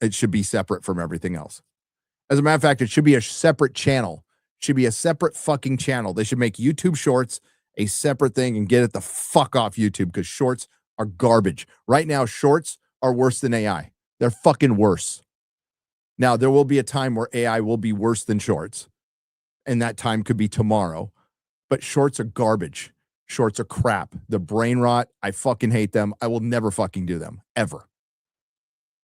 It should be separate from everything else. As a matter of fact, it should be a separate channel. Should be a separate fucking channel. They should make YouTube Shorts a separate thing and get it the fuck off YouTube because shorts are garbage. Right now, shorts are worse than AI. They're fucking worse. Now, there will be a time where AI will be worse than shorts, and that time could be tomorrow. But shorts are garbage. Shorts are crap. The brain rot, I fucking hate them. I will never fucking do them, ever.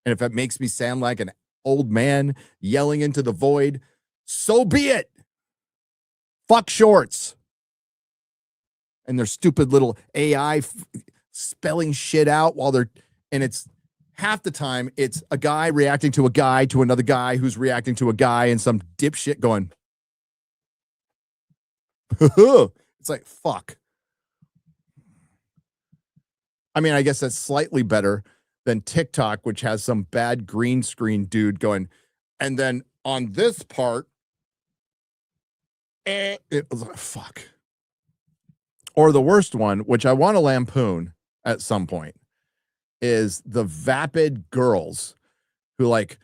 And if it makes me sound like an old man yelling into the void, so be it. Fuck shorts. And their stupid little AI spelling shit out while they're, and it's half the time it's a guy reacting to a guy to another guy who's reacting to a guy and some dipshit going, it's like, fuck. I mean, I guess that's slightly better than TikTok, which has some bad green screen dude going, and then on this part, it was like, fuck. Or the worst one, which I want to lampoon at some point, is the vapid girls who like,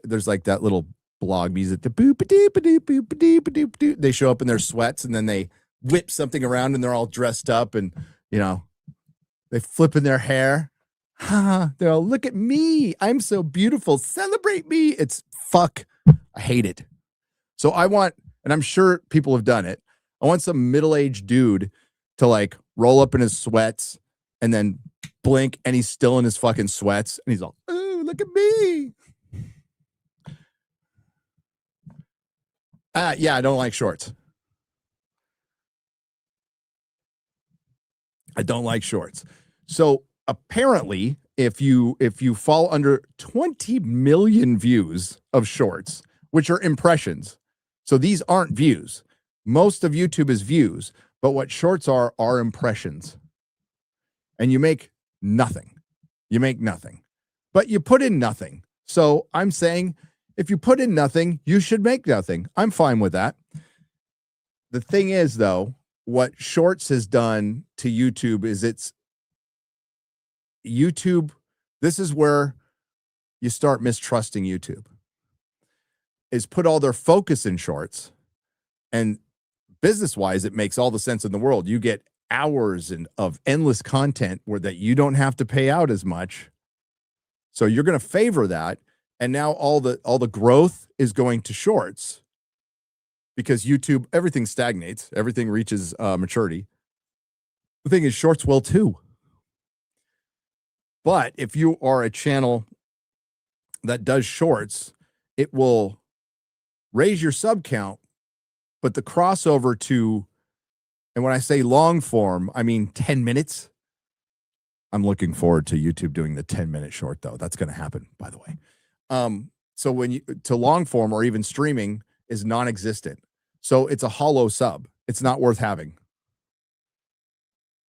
there's like that little blog music, the boop a doop a doop boop a doop a doop doop. They show up in their sweats and then they whip something around and they're all dressed up and, you know, they flip in their hair. They're all, look at me. I'm so beautiful. Celebrate me. It's fuck. I hate it. So I want, and I'm sure people have done it, I want some middle-aged dude to like roll up in his sweats and then blink and he's still in his fucking sweats and he's all, oh, look at me. Yeah, I don't like shorts. I don't like shorts. So apparently, if you fall under 20 million views of shorts, which are impressions, so these aren't views. Most of YouTube is views, but what shorts are impressions. And you make nothing. You make nothing. But you put in nothing. So I'm saying if you put in nothing, you should make nothing. I'm fine with that. The thing is, though, what Shorts has done to YouTube is YouTube, this is where you start mistrusting YouTube, is put all their focus in Shorts. And business-wise, it makes all the sense in the world. You get hours of endless content where that you don't have to pay out as much. So you're going to favor that. And now all the growth is going to Shorts because YouTube, everything stagnates. Everything reaches maturity. The thing is, Shorts will too. But if you are a channel that does Shorts, it will raise your sub count, but the crossover to, and when I say long form, I mean 10 minutes. I'm looking forward to YouTube doing the 10-minute short, though. That's going to happen, by the way. So when you to long form or even streaming is non-existent. So it's a hollow sub. It's not worth having.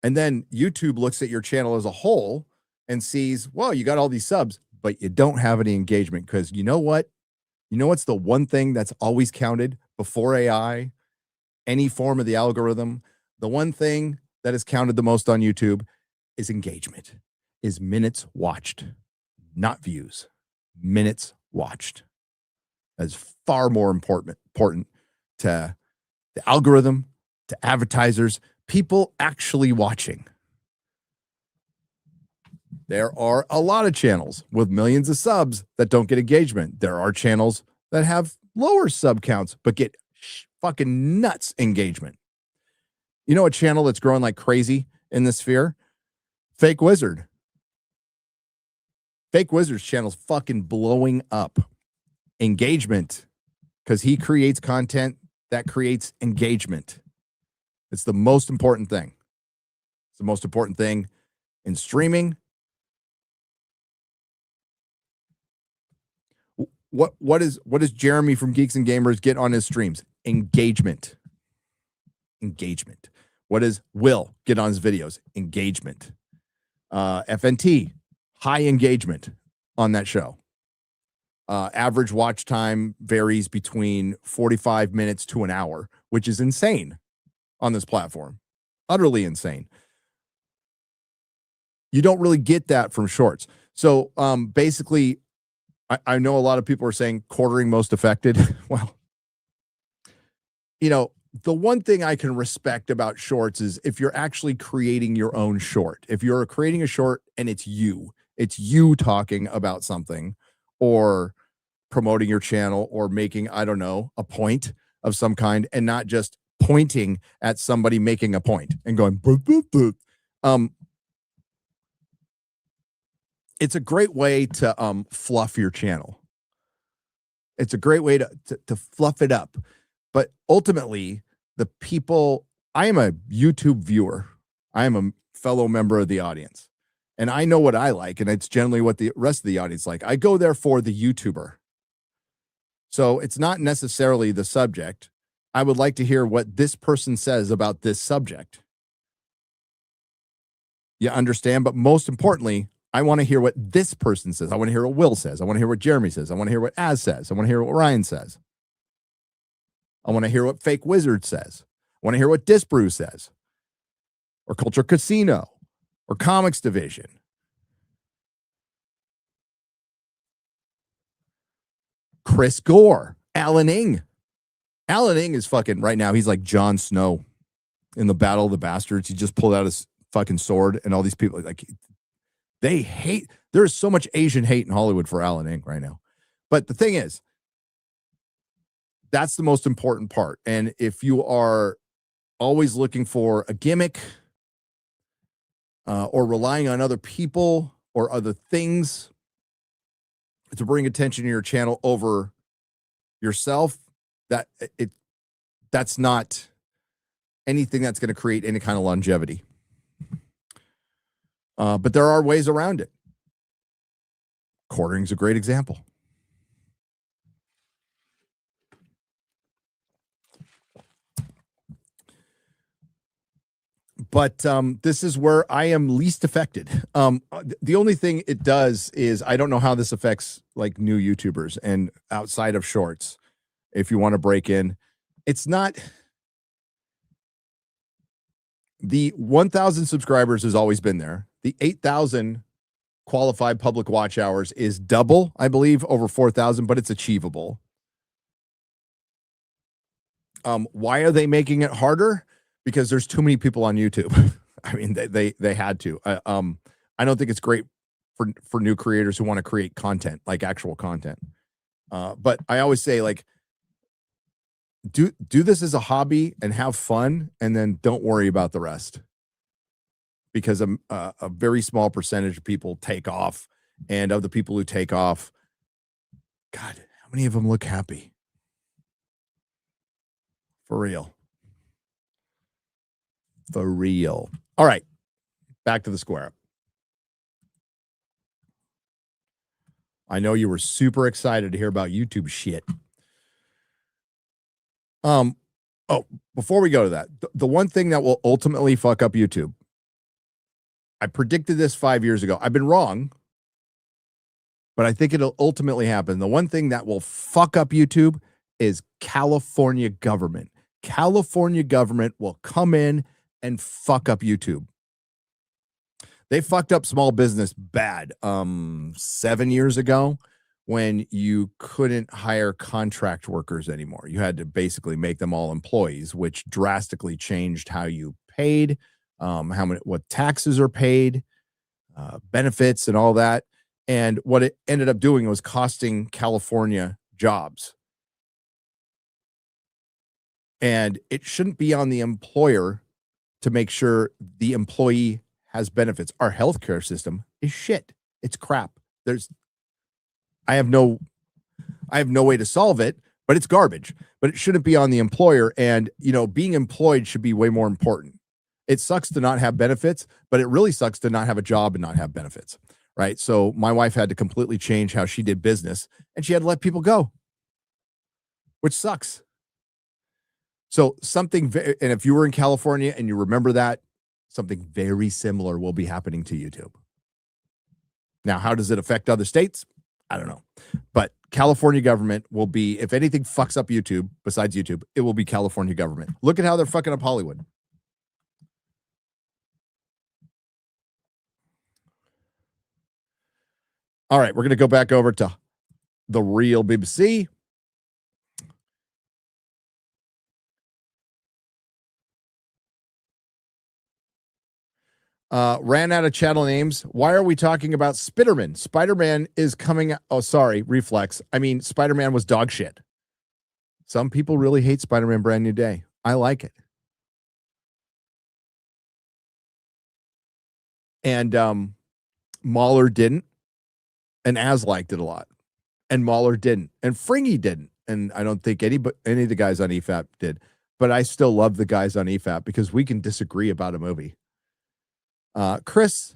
And then YouTube looks at your channel as a whole and sees, well, you got all these subs, but you don't have any engagement because you know what? You know what's the one thing that's always counted before AI, any form of the algorithm? The one thing that is counted the most on YouTube is engagement, is minutes watched, not views. Minutes watched. That's far more important to the algorithm, to advertisers, people actually watching. There are a lot of channels with millions of subs that don't get engagement. There are channels that have lower sub counts but get fucking nuts engagement. You know a channel that's growing like crazy in this sphere? Fake Wizard. Fake Wizard's channel's fucking blowing up. Engagement. Because he creates content that creates engagement. It's the most important thing. It's the most important thing in streaming. What does Jeremy from Geeks and Gamers get on his streams? Engagement. Engagement. What does Will get on his videos? Engagement. FNT, high engagement on that show. Average watch time varies between 45 minutes to an hour, which is insane on this platform. Utterly insane. You don't really get that from Shorts. So basically, I know a lot of people are saying quartering most affected. Well, you know, the one thing I can respect about Shorts is if you're actually creating your own short. If you're creating a short and it's you talking about something or promoting your channel or making, I don't know, a point of some kind and not just pointing at somebody making a point and going, boop, boop, boop. It's a great way to fluff your channel. It's a great way to fluff it up. But ultimately, the people, I am a YouTube viewer. I am a fellow member of the audience. And I know what I like, and it's generally what the rest of the audience like. I go there for the YouTuber. So it's not necessarily the subject. I would like to hear what this person says about this subject. You understand? But most importantly, I want to hear what this person says. I want to hear what Will says. I want to hear what Jeremy says. I want to hear what Az says. I want to hear what Ryan says. I want to hear what Fake Wizard says. I want to hear what Disbrew says. Or Culture Casino. Or Comics Division. Chris Gore. Alan Ing. Alan Ing is fucking, right now, he's like Jon Snow in the Battle of the Bastards. He just pulled out his fucking sword, and all these people, like, they hate, there's so much Asian hate in Hollywood for Alan Ing right now. But the thing is, that's the most important part. And if you are always looking for a gimmick or relying on other people or other things to bring attention to your channel over yourself, that's not anything that's going to create any kind of longevity. But there are ways around it. Quartering is a great example. But this is where I am least affected. The only thing it does is I don't know how this affects like new YouTubers and outside of Shorts. If you want to break in, it's not. The 1,000 subscribers has always been there. The 8,000 qualified public watch hours is double, I believe, over 4,000, but it's achievable. Why are they making it harder? Because there's too many people on YouTube. I mean, they had to. I don't think it's great for new creators who want to create content, like actual content. But I always say, like, do this as a hobby and have fun, and then don't worry about the rest. Because a very small percentage of people take off, and of the people who take off, God, how many of them look happy? For real. For real. All right. Back to the square up. I know you were super excited to hear about YouTube shit. Oh, before we go to that, the one thing that will ultimately fuck up YouTube, I predicted this 5 years ago. I've been wrong, but I think it'll ultimately happen. The one thing that will fuck up YouTube is California government. California government will come in and fuck up YouTube. They fucked up small business bad 7 years ago when you couldn't hire contract workers anymore. You had to basically make them all employees, which drastically changed how you paid, what taxes are paid, benefits and all that. And what it ended up doing was costing California jobs. And it shouldn't be on the employer to make sure the employee has benefits. Our healthcare system is shit. It's crap. I have no way to solve it, but it's garbage. But it shouldn't be on the employer. And, being employed should be way more important. It sucks to not have benefits, but it really sucks to not have a job and not have benefits, right? So my wife had to completely change how she did business, and she had to let people go, which sucks. So and if you were in California and you remember that, something very similar will be happening to YouTube. Now, how does it affect other states? I don't know. But California government will be, if anything fucks up YouTube, besides YouTube, it will be California government. Look at how they're fucking up Hollywood. All right, we're going to go back over to the real BBC. Ran out of channel names. Why are we talking about Spider-Man? Spider-Man is coming. Oh, sorry. Reflex. I mean, Spider-Man was dog shit. Some people really hate Spider-Man Brand New Day. I like it. And Mahler didn't. And Az liked it a lot. And Mahler didn't. And Fringy didn't. And I don't think any of the guys on EFAP did. But I still love the guys on EFAP because we can disagree about a movie. Chris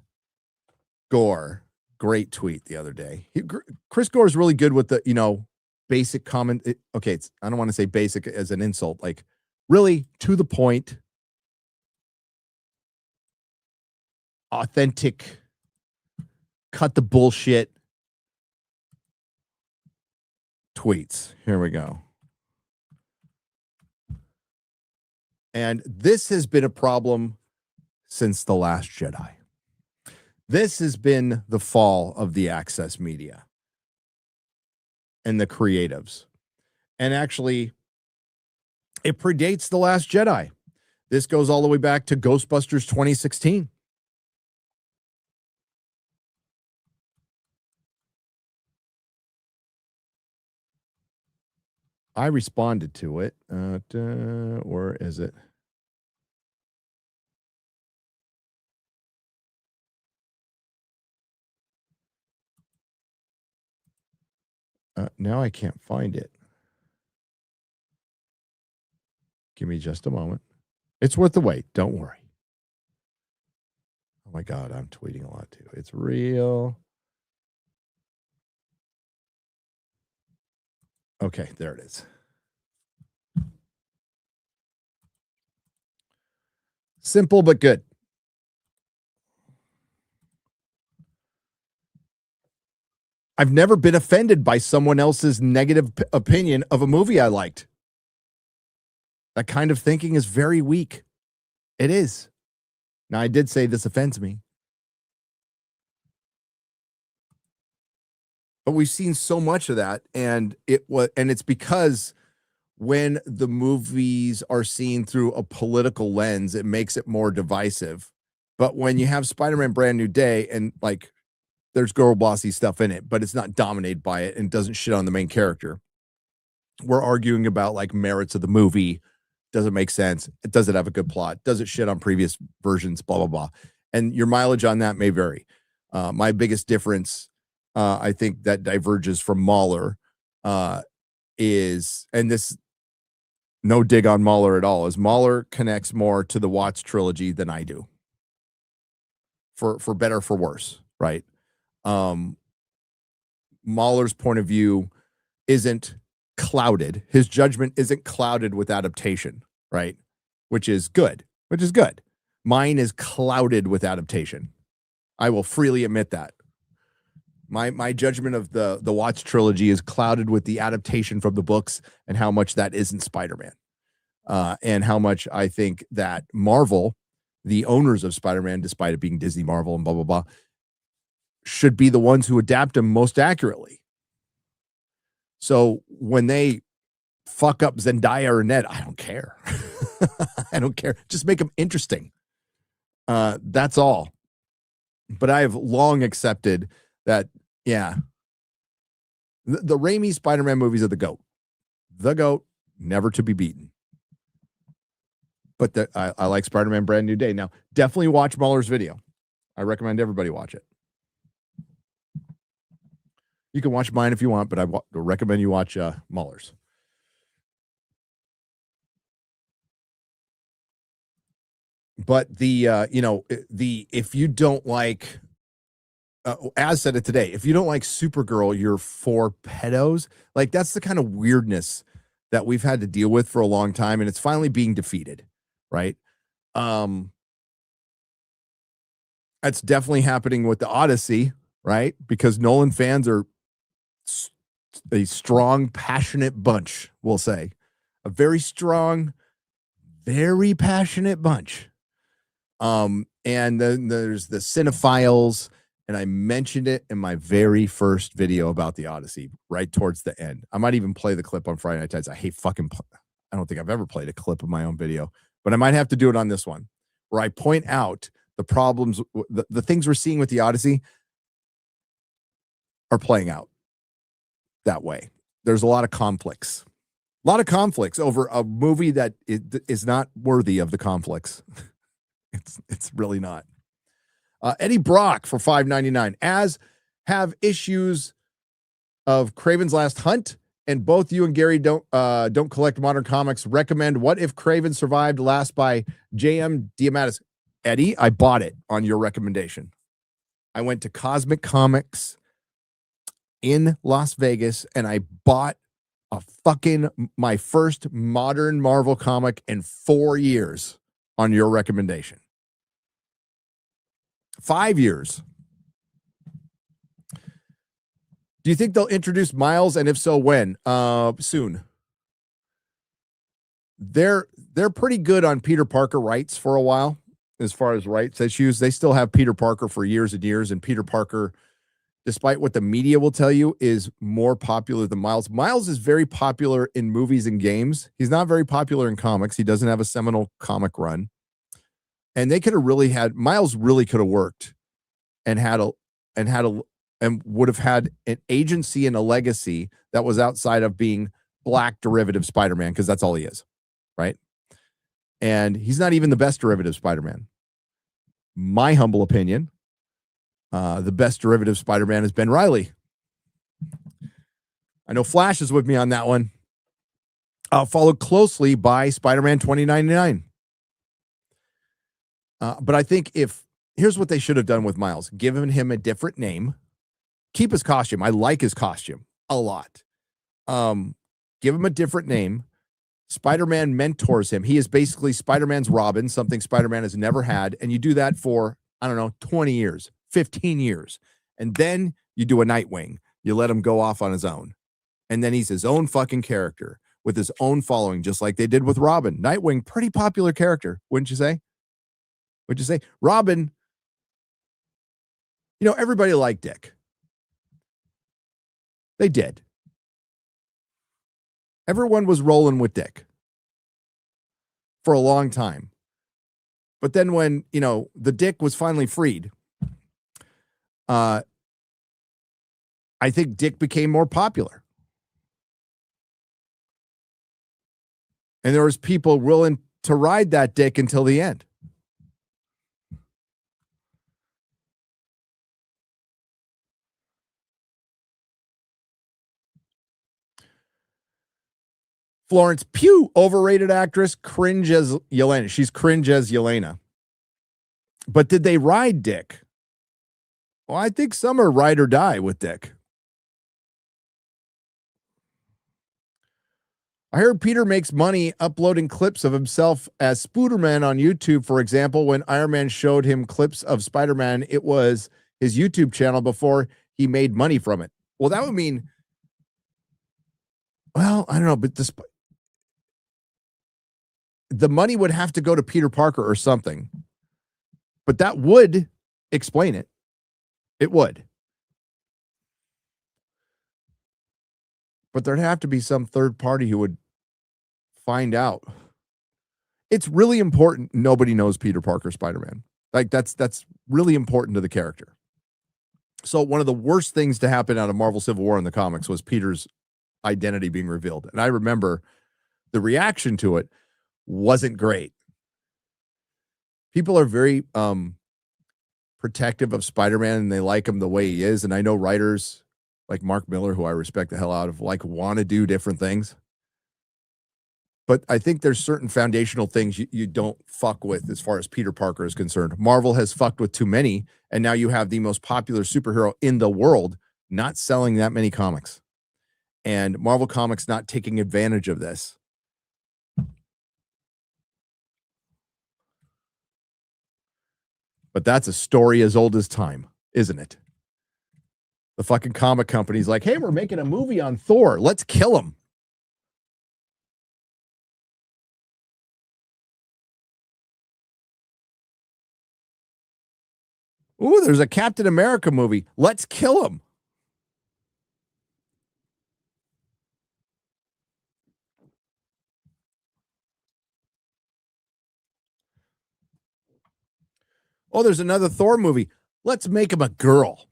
Gore, great tweet the other day. Chris Gore is really good with the, basic comment. I don't want to say basic as an insult, like really to the point, authentic, cut the bullshit tweets. Here we go. And this has been a problem since The Last Jedi. This has been the fall of the access media and the creatives. And actually, it predates The Last Jedi. This goes all the way back to Ghostbusters 2016. I responded to it. Or is it? Now I can't find it. Give me just a moment. It's worth the wait. Don't worry. Oh my God, I'm tweeting a lot too. It's real. Okay, there it is. Simple but good. I've never been offended by someone else's negative opinion of a movie I liked. That kind of thinking is very weak. It is. Now, I did say this offends me. But we've seen so much of that, and it's because when the movies are seen through a political lens, it makes it more divisive. But when you have Spider-Man Brand New Day and like there's girl bossy stuff in it, but it's not dominated by it and doesn't shit on the main character. We're arguing about like merits of the movie. Does it make sense? Does it have a good plot? Does it shit on previous versions? Blah, blah, blah. And your mileage on that may vary. My biggest difference, I think that diverges from Mahler is, and this, no dig on Mahler at all, is Mahler connects more to the Watts trilogy than I do. For better, for worse, right? Mahler's point of view isn't clouded. His judgment isn't clouded with adaptation, right? Which is good. Mine is clouded with adaptation. I will freely admit that. My judgment of the Watts trilogy is clouded with the adaptation from the books and how much that isn't Spider-Man. And how much I think that Marvel, the owners of Spider-Man, despite it being Disney, Marvel, and blah, blah, blah, should be the ones who adapt him most accurately. So when they fuck up Zendaya or Ned, I don't care. I don't care. Just make them interesting. That's all. But I have long accepted that, yeah, the Raimi Spider-Man movies are the GOAT. The GOAT, never to be beaten. But I like Spider-Man Brand New Day. Now, definitely watch Mahler's video. I recommend everybody watch it. You can watch mine if you want, but I recommend you watch Mahler's. But if you don't like, as said it today, if you don't like Supergirl, you're for pedos. Like, that's the kind of weirdness that we've had to deal with for a long time, and it's finally being defeated, right? That's definitely happening with the Odyssey, right? Because Nolan fans are a strong, passionate bunch, we'll say. A very strong, very passionate bunch. And then there's the cinephiles, and I mentioned it in my very first video about the Odyssey, right towards the end. I might even play the clip on Friday Night Tights. I don't think I've ever played a clip of my own video, but I might have to do it on this one, where I point out the problems, the things we're seeing with the Odyssey are playing out that way. There's a lot of conflicts over a movie that is not worthy of the conflicts. It's really not. Eddie Brock for $5.99, as have issues of Kraven's Last Hunt, and both you and Gary don't collect modern comics. Recommend What If Kraven Survived Last by J.M. Diamandis. Eddie, I bought it on your recommendation. I went to Cosmic Comics in Las Vegas, and I bought my first modern Marvel comic in 4 years on your recommendation. 5 years. Do you think they'll introduce Miles, and if so, when? Soon. They're pretty good on Peter Parker rights for a while, as far as rights issues. They still have Peter Parker for years and years, and Peter Parker, despite what the media will tell you, is more popular than Miles. Miles is very popular in movies and games. He's not very popular in comics. He doesn't have a seminal comic run. And they could have really had, Miles really could have worked and would have had an agency and a legacy that was outside of being black derivative Spider-Man, because that's all he is, right? And he's not even the best derivative Spider-Man. My humble opinion, the best derivative Spider-Man is Ben Reilly. I know Flash is with me on that one. Followed closely by Spider-Man 2099. But I think here's what they should have done with Miles. Given him a different name. Keep his costume. I like his costume a lot. Give him a different name. Spider-Man mentors him. He is basically Spider-Man's Robin, something Spider-Man has never had. And you do that for, 20 years, 15 years. And then you do a Nightwing. You let him go off on his own. And then he's his own fucking character with his own following, just like they did with Robin. Nightwing, pretty popular character, wouldn't you say? What'd you say? Robin, everybody liked Dick. They did. Everyone was rolling with Dick for a long time. But then when, the Dick was finally freed, I think Dick became more popular. And there was people willing to ride that Dick until the end. Florence Pugh, overrated actress, cringe as Yelena. She's cringe as Yelena. But did they ride Dick? Well, I think some are ride or die with Dick. I heard Peter makes money uploading clips of himself as Spooderman on YouTube. For example, when Iron Man showed him clips of Spider-Man, it was his YouTube channel before he made money from it. Well, that would mean, well, I don't know, but the money would have to go to Peter Parker or something. But that would explain it. It would. But there'd have to be some third party who would find out. It's really important nobody knows Peter Parker Spider-Man. Like that's really important to the character. So one of the worst things to happen out of Marvel Civil War in the comics was Peter's identity being revealed. And I remember the reaction to it wasn't great. People are very protective of Spider-Man and they like him the way he is. And I know writers like Mark Miller, who I respect the hell out of, want to do different things. But I think there's certain foundational things you don't fuck with as far as Peter Parker is concerned. Marvel has fucked with too many, and now you have the most popular superhero in the world not selling that many comics. And Marvel Comics not taking advantage of this. But that's a story as old as time, isn't it? The fucking comic company's like, hey, we're making a movie on Thor. Let's kill him. Ooh, there's a Captain America movie. Let's kill him. Oh, there's another Thor movie. Let's make him a girl.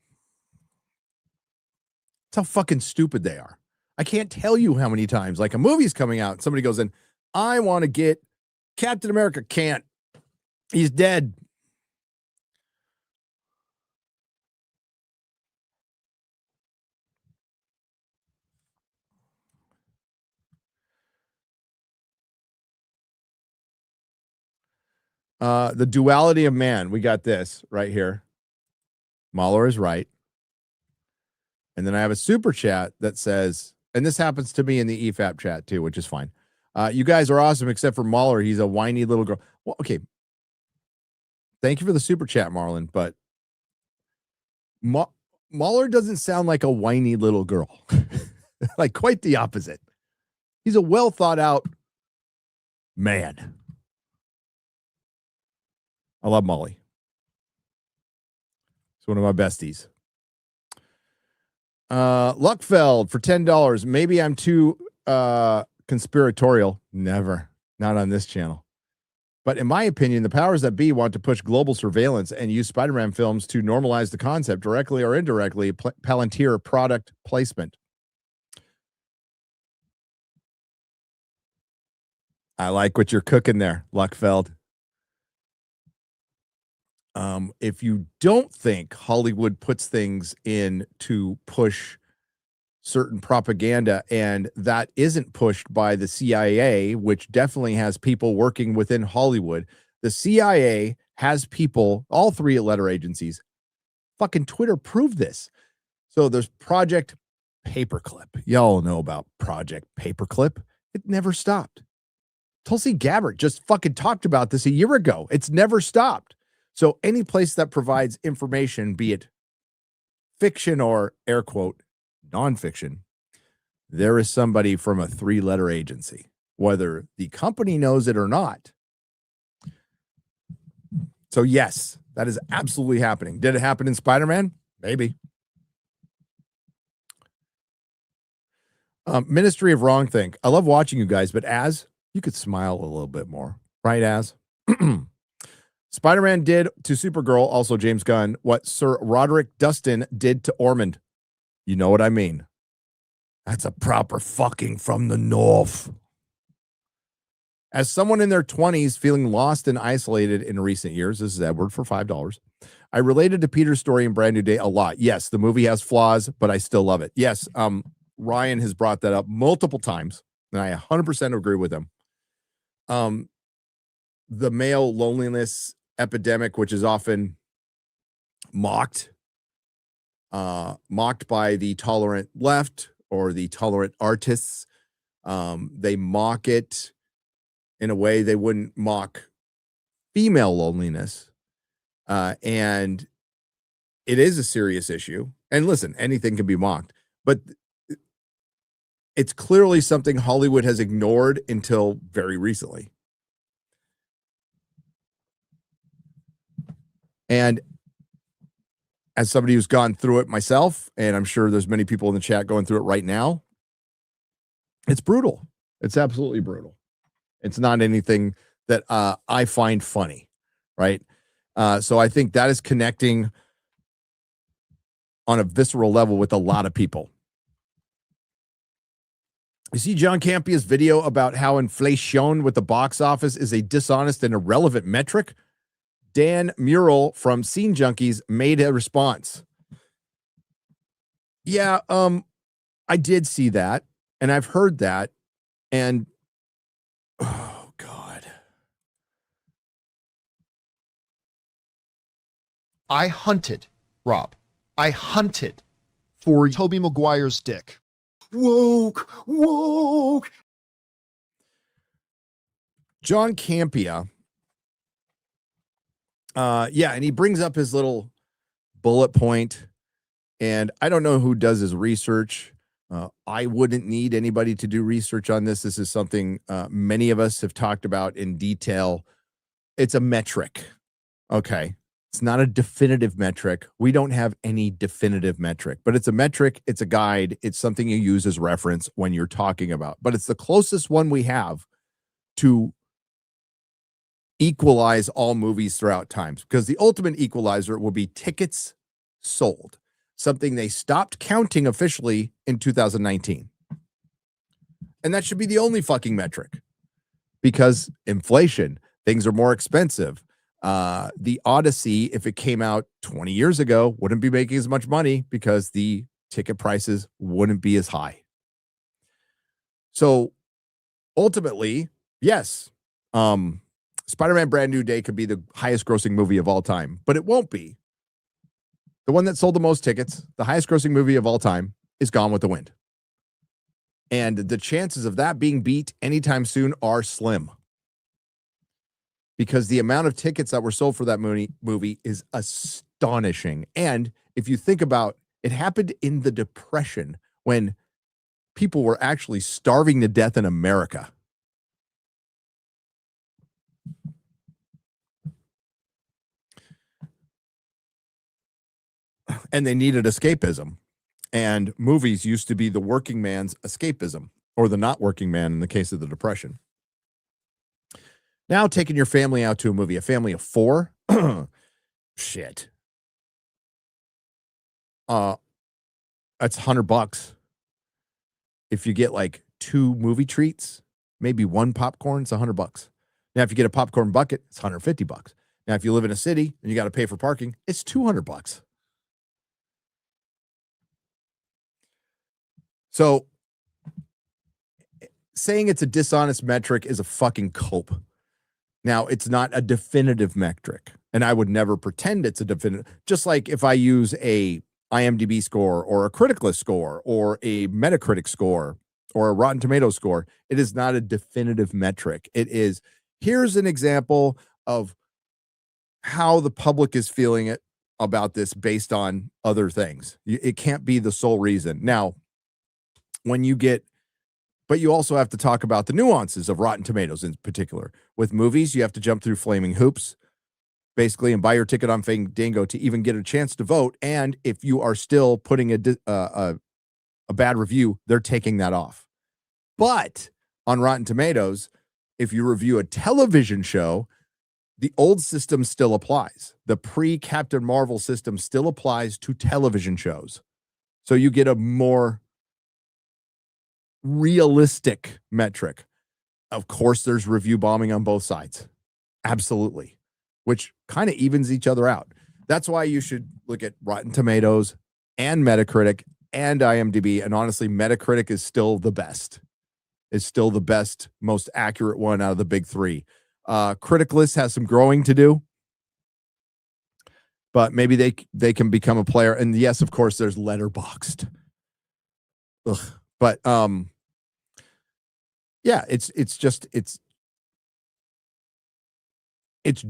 That's how fucking stupid they are. I can't tell you how many times, like a movie's coming out, and somebody goes in, I want to get Captain America. Can't. He's dead. The duality of man. We got this right here. Mahler is right. And then I have a super chat that says, and this happens to me in the EFAP chat too, which is fine. You guys are awesome, except for Mahler. He's a whiny little girl. Well, okay. Thank you for the super chat, Marlon. But Mahler doesn't sound like a whiny little girl. Like quite the opposite. He's a well thought out man. I love Molly. It's one of my besties. Luckfeld for $10. Maybe I'm too conspiratorial. Never. Not on this channel. But in my opinion, the powers that be want to push global surveillance and use Spider-Man films to normalize the concept directly or indirectly. Palantir product placement. I like what you're cooking there, Luckfeld. If you don't think Hollywood puts things in to push certain propaganda and that isn't pushed by the CIA, which definitely has people working within Hollywood, the CIA has people, all three letter agencies. Fucking Twitter proved this. So there's Project Paperclip. Y'all know about Project Paperclip. It never stopped. Tulsi Gabbard just fucking talked about this a year ago. It's never stopped. So any place that provides information, be it fiction or air quote nonfiction, there is somebody from a three-letter agency, whether the company knows it or not. So yes, that is absolutely happening. Did it happen in Spider-Man? Maybe. Ministry of Wrong Think. I love watching you guys, but Az, you could smile a little bit more. Right, Az? Spider-Man did to Supergirl, also James Gunn, what Sir Roderick Dustin did to Ormond. You know what I mean? That's a proper fucking from the north. As someone in their 20s feeling lost and isolated in recent years, this is Edward for $5. I related to Peter's story in Brand New Day a lot. Yes, the movie has flaws, but I still love it. Yes, Ryan has brought that up multiple times, and I 100% agree with him. The male loneliness epidemic, which is often mocked by the tolerant left or the tolerant artists. They mock it in a way they wouldn't mock female loneliness. And it is a serious issue. And listen, anything can be mocked, but it's clearly something Hollywood has ignored until very recently. And as somebody who's gone through it myself, and I'm sure there's many people in the chat going through it right now, it's brutal. It's absolutely brutal. It's not anything that I find funny, right? So I think that is connecting on a visceral level with a lot of people. You see John Campia's video about how inflation with the box office is a dishonest and irrelevant metric? Dan Murrell from Scene Junkies made a response. Yeah, I did see that, and I've heard that, and oh God. I hunted, Rob. I hunted for Tobey Maguire's dick. Woke. John Campia. And he brings up his little bullet point, and I don't know who does his research. I wouldn't need anybody to do research on this. This is something many of us have talked about in detail. It's a metric. Okay. It's not a definitive metric. We don't have any definitive metric, but it's a metric. It's a guide. It's something you use as reference when you're talking about, but it's the closest one we have to equalize all movies throughout times, because the ultimate equalizer will be tickets sold, something they stopped counting officially in 2019. And that should be the only fucking metric, because inflation, things are more expensive. The Odyssey, if it came out 20 years ago, wouldn't be making as much money because the ticket prices wouldn't be as high. So ultimately, yes, Spider-Man Brand New Day could be the highest grossing movie of all time, but it won't be. The one that sold the most tickets, the highest grossing movie of all time, is Gone with the Wind. And the chances of that being beat anytime soon are slim, because the amount of tickets that were sold for that movie is astonishing. And if you think about it, happened in the Depression when people were actually starving to death in America. And they needed escapism. And movies used to be the working man's escapism, or the not working man in the case of the Depression. Now taking your family out to a movie, a family of 4, shit. That's $100. If you get like 2 movie treats, maybe 1 popcorn, it's $100. Now, if you get a popcorn bucket, it's $150. Now, if you live in a city and you got to pay for parking, it's $200. So saying it's a dishonest metric is a fucking cope. Now, it's not a definitive metric, and I would never pretend it's a definitive. Just like if I use a IMDb score or a Criticalist score or a Metacritic score or a Rotten Tomatoes score, it is not a definitive metric. It is, here's an example of how the public is feeling it about this based on other things. It can't be the sole reason. Now, when you get, but you also have to talk about the nuances of Rotten Tomatoes in particular. With movies, you have to jump through flaming hoops. basically, and buy your ticket on Fandango to even get a chance to vote. And if you are still putting a bad review, they're taking that off. But on Rotten Tomatoes, if you review a television show, the old system still applies. The pre-Captain Marvel system still applies to television shows. So you get a more realistic metric. Of course, there's review bombing on both sides. Absolutely. Which kind of evens each other out. That's why you should look at Rotten Tomatoes and Metacritic and IMDb. And honestly, Metacritic is still the best. It's still the best, most accurate one out of the big three. Criticalist has some growing to do, but maybe they can become a player. And yes, of course, there's Letterboxd. Ugh. But yeah, it's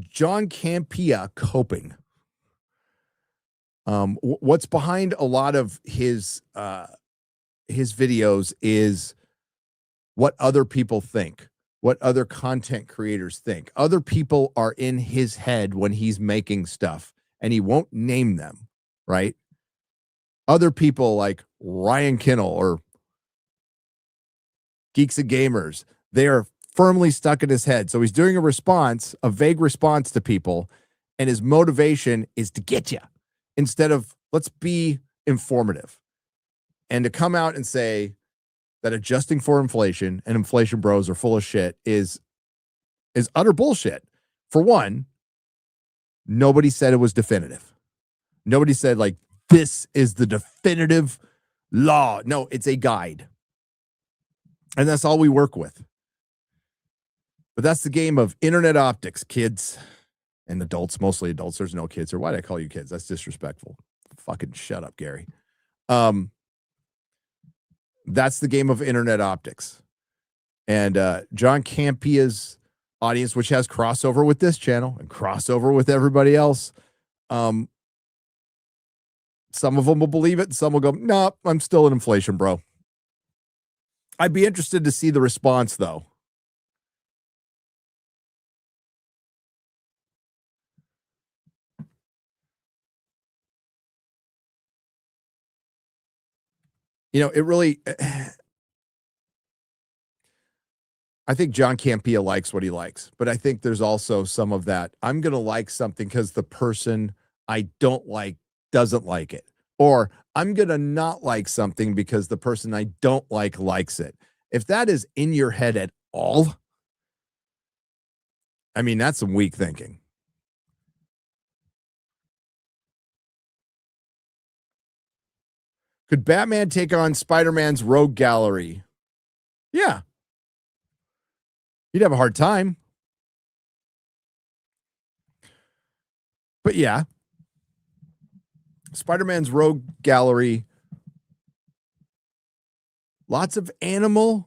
John Campea coping. What's behind a lot of his videos is what other people think, what other content creators think. Other people are in his head when he's making stuff, and he won't name them, right? Other people like Ryan Kinnell or Geeks and Gamers, they are firmly stuck in his head. So he's doing a vague response to people, and his motivation is to get you instead of let's be informative. And to come out and say that adjusting for inflation and inflation bros are full of shit is utter bullshit. For one, nobody said it was definitive. Nobody said like, this is the definitive law. No, it's a guide. And that's all we work with. But that's the game of internet optics, kids and adults, mostly adults. There's no kids. Or why did I call you kids? That's disrespectful. Fucking shut up, Gary. That's the game of internet optics. And John Campea's audience, which has crossover with this channel and crossover with everybody else, some of them will believe it, and some will go, no, I'm still in inflation, bro. I'd be interested to see the response, though. You know, it really, I think John Campea likes what he likes, but I think there's also some of that. I'm going to like something because the person I don't like doesn't like it. Or I'm going to not like something because the person I don't like likes it. If that is in your head at all, I mean, that's some weak thinking. Could Batman take on Spider-Man's rogue gallery? Yeah. You'd have a hard time. But yeah. Spider-Man's rogue gallery. Lots of animal-based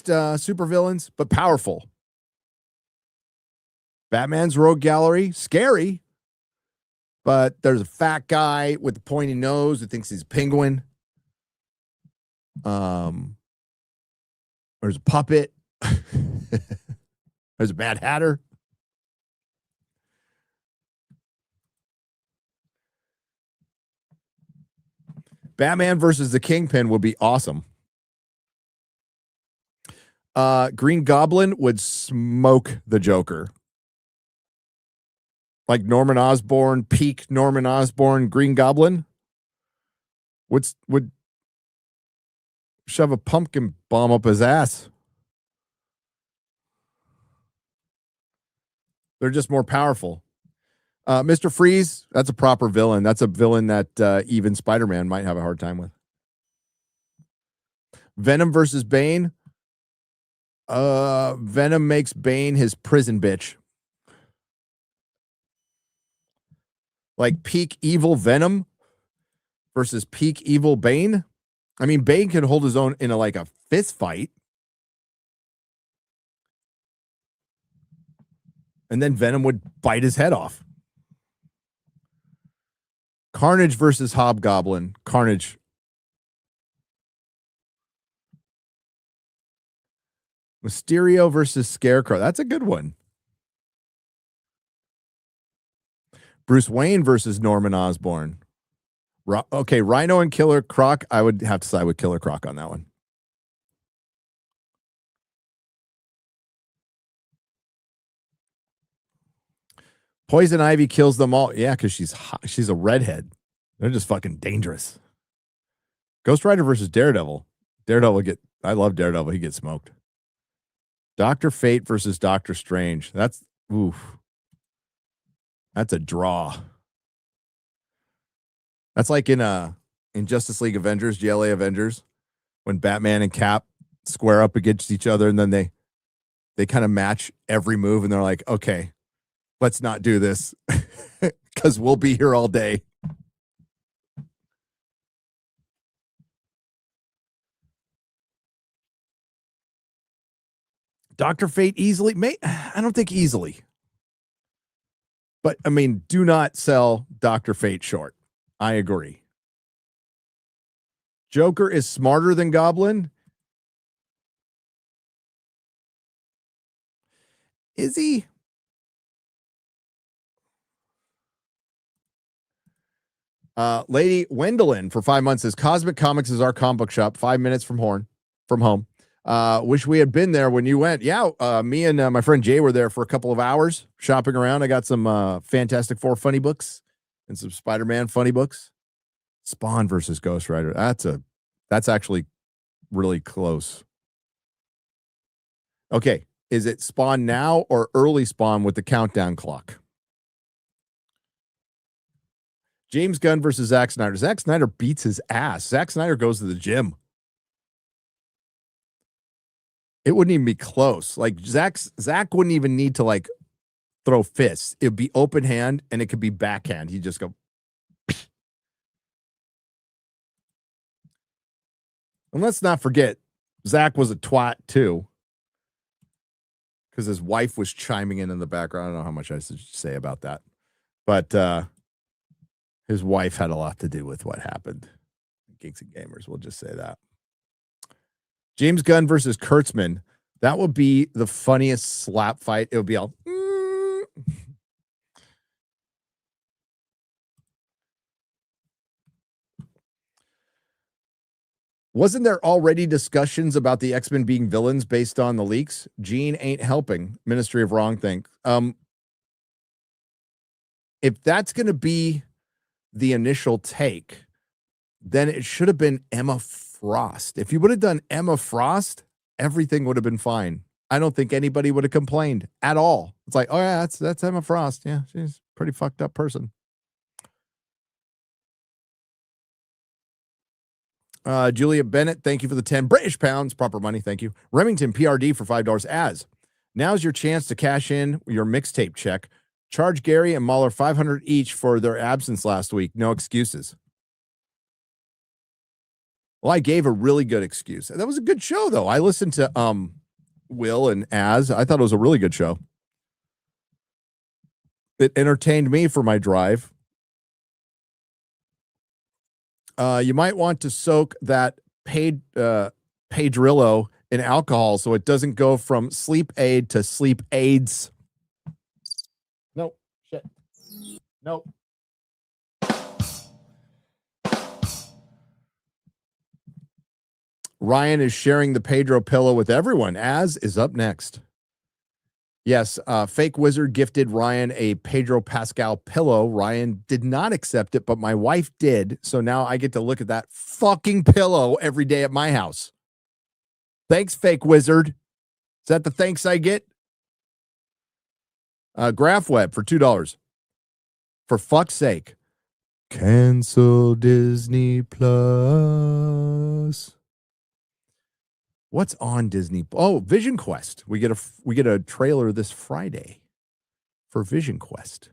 supervillains, but powerful. Batman's rogue gallery, scary. But there's a fat guy with a pointy nose who thinks he's a penguin. There's a puppet. There's a Mad Hatter. Batman versus the Kingpin would be awesome. Green Goblin would smoke the Joker. Like Norman Osborn, peak Norman Osborn, Green Goblin would shove a pumpkin bomb up his ass. They're just more powerful. Mr. Freeze, that's a proper villain. That's a villain that even Spider-Man might have a hard time with. Venom versus Bane. Venom makes Bane his prison bitch. Like peak evil Venom versus peak evil Bane. I mean, Bane can hold his own in a fist fight. And then Venom would bite his head off. Carnage versus Hobgoblin. Carnage. Mysterio versus Scarecrow. That's a good one. Bruce Wayne versus Norman Osborn. Okay, Rhino and Killer Croc. I would have to side with Killer Croc on that one. Poison Ivy kills them all. Yeah, because she's a redhead. They're just fucking dangerous. Ghost Rider versus Daredevil. I love Daredevil. He gets smoked. Dr. Fate versus Doctor Strange. That's a draw. That's like in Justice League Avengers, GLA Avengers, when Batman and Cap square up against each other, and then they kind of match every move, and they're like, okay, let's not do this because we'll be here all day. Dr. Fate easily? I don't think easily. But, I mean, do not sell Dr. Fate short. I agree. Joker is smarter than Goblin? Is he? Lady Wendelin for 5 months says Cosmic Comics is our comic book shop 5 minutes from home. Wish we had been there when you went. Yeah, me and my friend Jay were there for a couple of hours shopping around. I got some Fantastic Four funny books and some Spider-Man funny books. Spawn versus Ghost Rider. That's actually really close. Okay, is it Spawn now or early Spawn with the countdown clock? James Gunn versus Zack Snyder. Zack Snyder beats his ass. Zack Snyder goes to the gym. It wouldn't even be close. Like Zack wouldn't even need to like throw fists. It would be open hand and it could be backhand. He'd just go. And let's not forget, Zack was a twat too. Because his wife was chiming in the background. I don't know how much I should say about that. But his wife had a lot to do with what happened. Geeks and Gamers, we'll just say that. James Gunn versus Kurtzman. That would be the funniest slap fight. It would be all. Wasn't there already discussions about the X-Men being villains based on the leaks? Gene ain't helping. Ministry of Wrong Thing. If that's going to be the initial take, then it should have been Emma Frost. If you would have done Emma Frost, everything would have been fine. I don't think anybody would have complained at all. It's like, oh yeah, that's Emma Frost. Yeah, she's a pretty fucked up person. Julia Bennett, thank you for the 10 British pounds. Proper money, thank you. Remington PRD for $5. As now's your chance to cash in your mixtape check. Charge Gary and Mahler $500 each for their absence last week. No excuses. Well, I gave a really good excuse. That was a good show, though. I listened to Will and Az. I thought it was a really good show. It entertained me for my drive. You might want to soak that Pedrillo in alcohol so it doesn't go from sleep aid to sleep aids. Nope. Shit. Nope. Ryan is sharing the Pedro pillow with everyone. Az is up next. Yes, Fake Wizard gifted Ryan a Pedro Pascal pillow. Ryan did not accept it, but my wife did. So now I get to look at that fucking pillow every day at my house. Thanks, Fake Wizard. Is that the thanks I get? Graph Web for $2. For fuck's sake. Cancel Disney Plus. What's on Disney? Oh, Vision Quest. We get a trailer this Friday for Vision Quest.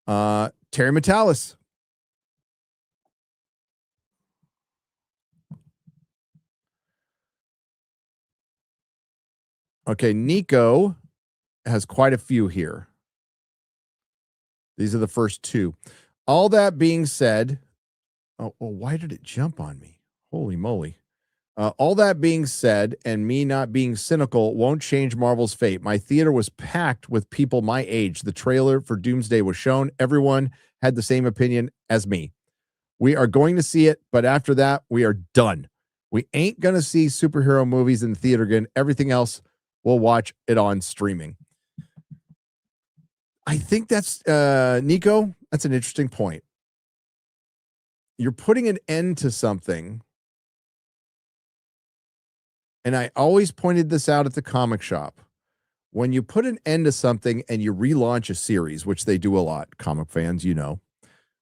Terry Metalis. Okay, Nico has quite a few here. These are the first two. All that being said, oh, why did it jump on me? Holy moly. All that being said, and me not being cynical won't change Marvel's fate. My theater was packed with people my age. The trailer for Doomsday was shown. Everyone had the same opinion as me. We are going to see it, but after that, we are done. We ain't going to see superhero movies in the theater again. Everything else, we'll watch it on streaming. I think that's, Nico, that's an interesting point. You're putting an end to something. And I always pointed this out at the comic shop. When you put an end to something and you relaunch a series, which they do a lot, comic fans, you know,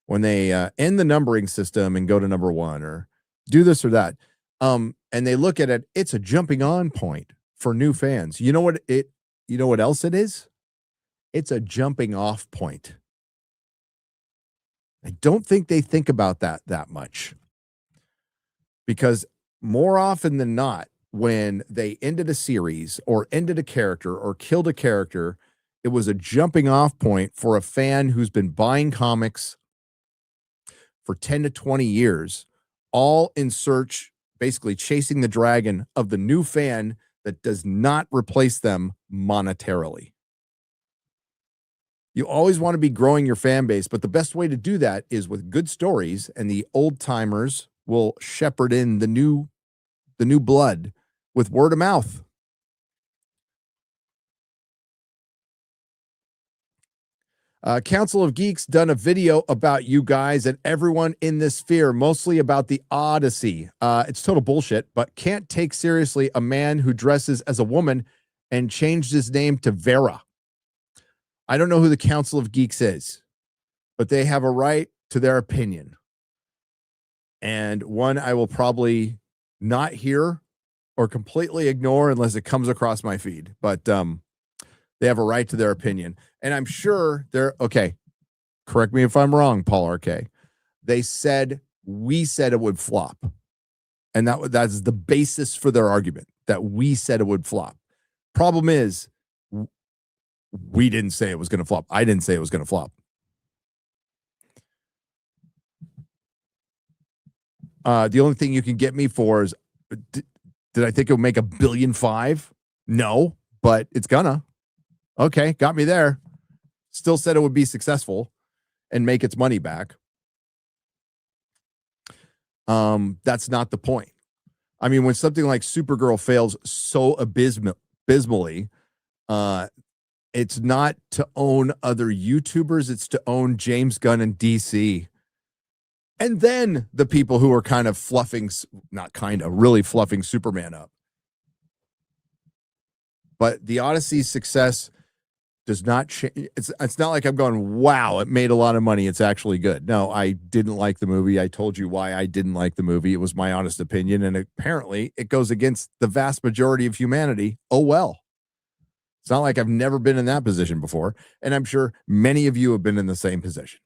when they end the numbering system and go to number 1 or do this or that, and they look at it, it's a jumping on point for new fans. You know what else it is? It's a jumping off point. I don't think they think about that much, because more often than not, when they ended a series or ended a character or killed a character, it was a jumping off point for a fan who's been buying comics for 10 to 20 years, all in search, basically chasing the dragon of the new fan that does not replace them monetarily. You always want to be growing your fan base, but the best way to do that is with good stories, and the old timers will shepherd in the new blood with word of mouth. Council of Geeks done a video about you guys and everyone in this sphere, mostly about the Odyssey. It's total bullshit, but can't take seriously a man who dresses as a woman and changed his name to Vera. I don't know who the Council of Geeks is, but they have a right to their opinion. And one I will probably not hear or completely ignore unless it comes across my feed. But they have a right to their opinion. And I'm sure they're, okay, correct me if I'm wrong, Paul RK. We said it would flop. And that's the basis for their argument, that we said it would flop. Problem is, we didn't say it was going to flop. I didn't say it was going to flop. The only thing you can get me for is, did I think it would make $1.5 billion? No, but it's gonna. Okay, got me there. Still said it would be successful and make its money back. That's not the point. I mean, when something like Supergirl fails so abysmally, it's not to own other YouTubers, it's to own James Gunn and DC. And then the people who are kind of really fluffing Superman up. But the Odyssey's success does not change. It's not like I'm going, wow, it made a lot of money, it's actually good. No, I didn't like the movie. I told you why I didn't like the movie. It was my honest opinion, and apparently it goes against the vast majority of humanity. Oh, well. It's not like I've never been in that position before, and I'm sure many of you have been in the same position.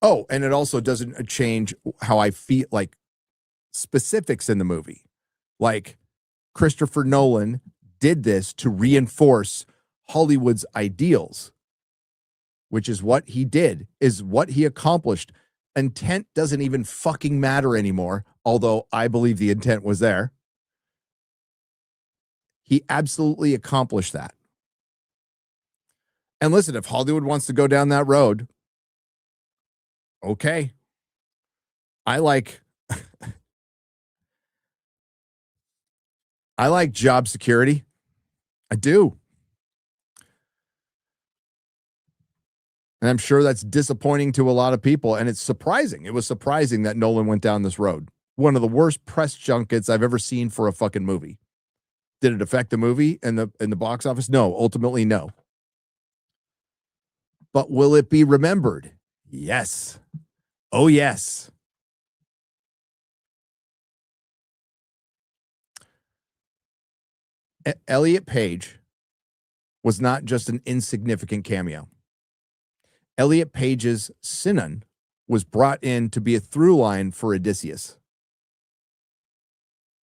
Oh, and it also doesn't change how I feel, like specifics in the movie. Like Christopher Nolan did this to reinforce Hollywood's ideals, which is what he did, is what he accomplished. Intent doesn't even fucking matter anymore, although I believe the intent was there. He absolutely accomplished that. And listen, if Hollywood wants to go down that road, okay. I like job security. I do. And I'm sure that's disappointing to a lot of people. And it's surprising. It was surprising that Nolan went down this road. One of the worst press junkets I've ever seen for a fucking movie. Did it affect the movie and the box office? No, ultimately, no. But will it be remembered? Yes. Oh, yes. Elliot Page was not just an insignificant cameo. Elliot Page's Sinan was brought in to be a through line for Odysseus.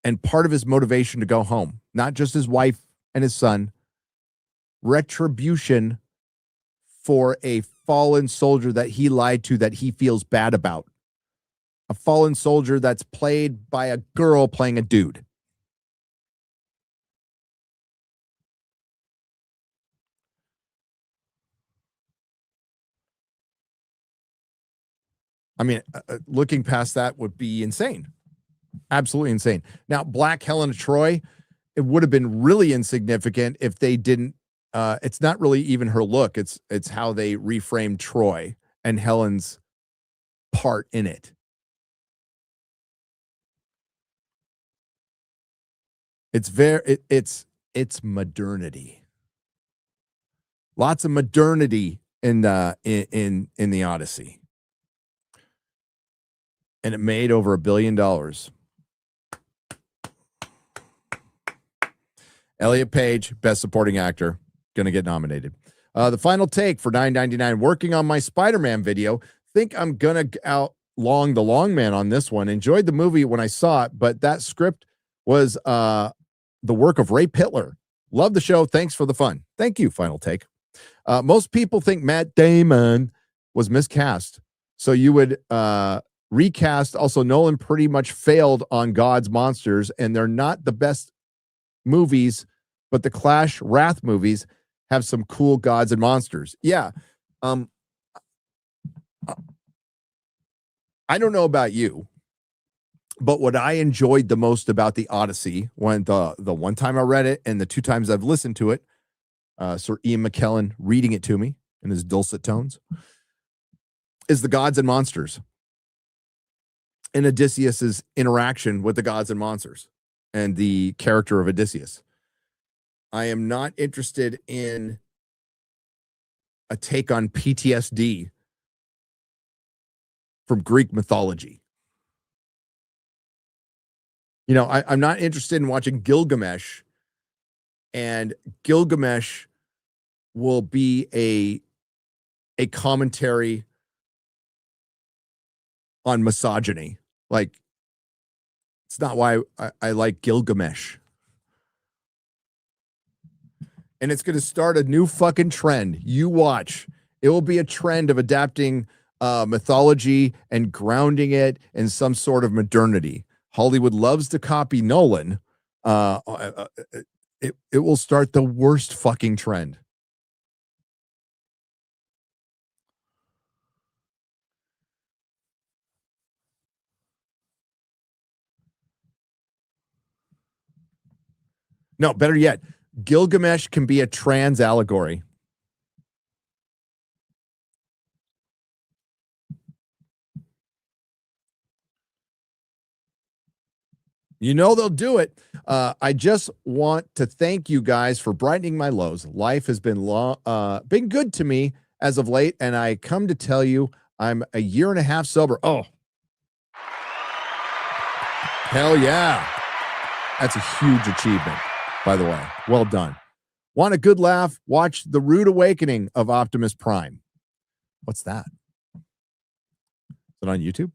And part of his motivation to go home, not just his wife and his son, retribution for a fallen soldier that he lied to that he feels bad about. A fallen soldier that's played by a girl playing a dude. I mean, looking past that would be insane. Absolutely insane. Now, Black Helena Troy, it would have been really insignificant if they didn't. It's not really even her look. It's how they reframed Troy and Helen's part in it. It's modernity. Lots of modernity in the Odyssey. And it made over $1 billion. Elliot Page, Best Supporting Actor, gonna get nominated. The Final Take for $9.99. Working on my Spider-Man video. Think I'm gonna outlong the long man on this one. Enjoyed the movie when I saw it, but that script was the work of Ray Pittler. Love the show. Thanks for the fun. Thank you, Final Take. Most people think Matt Damon was miscast. So you would recast. Also, Nolan pretty much failed on God's Monsters, and they're not the best movies, but the Clash Wrath movies have some cool gods and monsters. Yeah. I don't know about you, but what I enjoyed the most about the Odyssey, when the one time I read it and the 2 times I've listened to it, Sir Ian McKellen reading it to me in his dulcet tones, is the gods and monsters and Odysseus's interaction with the gods and monsters and the character of Odysseus. I am not interested in a take on PTSD from Greek mythology. You know, I'm not interested in watching Gilgamesh, and Gilgamesh will be a commentary on misogyny. Like, it's not why I like Gilgamesh. And it's going to start a new fucking trend. You watch. It will be a trend of adapting mythology and grounding it in some sort of modernity. Hollywood loves to copy Nolan. It will start the worst fucking trend. No, better yet, Gilgamesh can be a trans allegory. You know they'll do it. I just want to thank you guys for brightening my lows. Life has been been good to me as of late, and I come to tell you I'm a year and a half sober. Oh, hell yeah. That's a huge achievement, by the way. Well done. Want a good laugh? Watch The Rude Awakening of Optimus Prime. What's that? Is it on YouTube?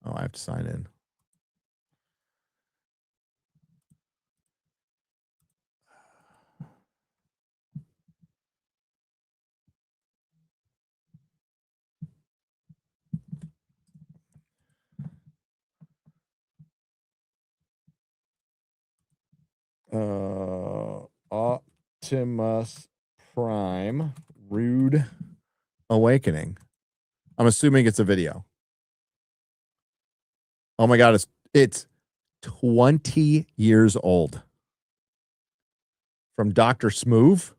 Oh, I have to sign in. Optimus Prime Rude Awakening. I'm assuming it's a video. Oh my God, it's 20 years old. From Dr. Smoove,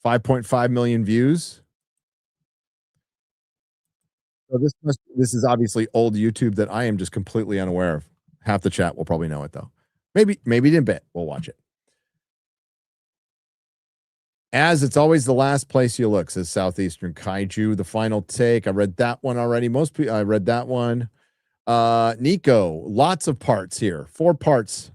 5.5 million views. So this is obviously old YouTube that I am just completely unaware of. Half the chat will probably know it though. Maybe in a bit we'll watch it. As it's always the last place you look, says Southeastern Kaiju. The Final Take. I read that one already. Most people, I read that one. Nico, lots of parts here. 4 parts.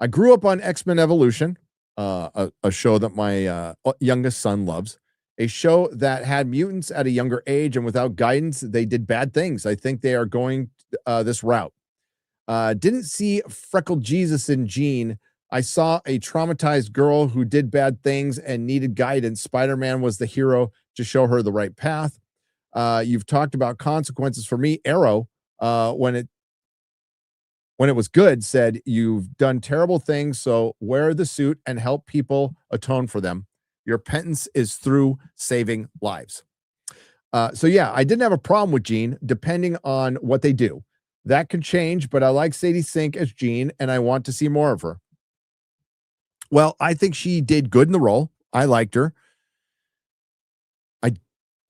I grew up on X-Men Evolution, a show that my youngest son loves. A show that had mutants at a younger age, and without guidance, they did bad things. I think they are going this route. Didn't see Freckled Jesus in Gene, I saw a traumatized girl who did bad things and needed guidance. Spider-Man was the hero to show her the right path. You've talked about consequences for me. Arrow, when it was good, said you've done terrible things, so wear the suit and help people atone for them. Your penance is through saving lives. So yeah, I didn't have a problem with Jean, depending on what they do. That could change, but I like Sadie Sink as Jean, and I want to see more of her. Well, I think she did good in the role. I liked her.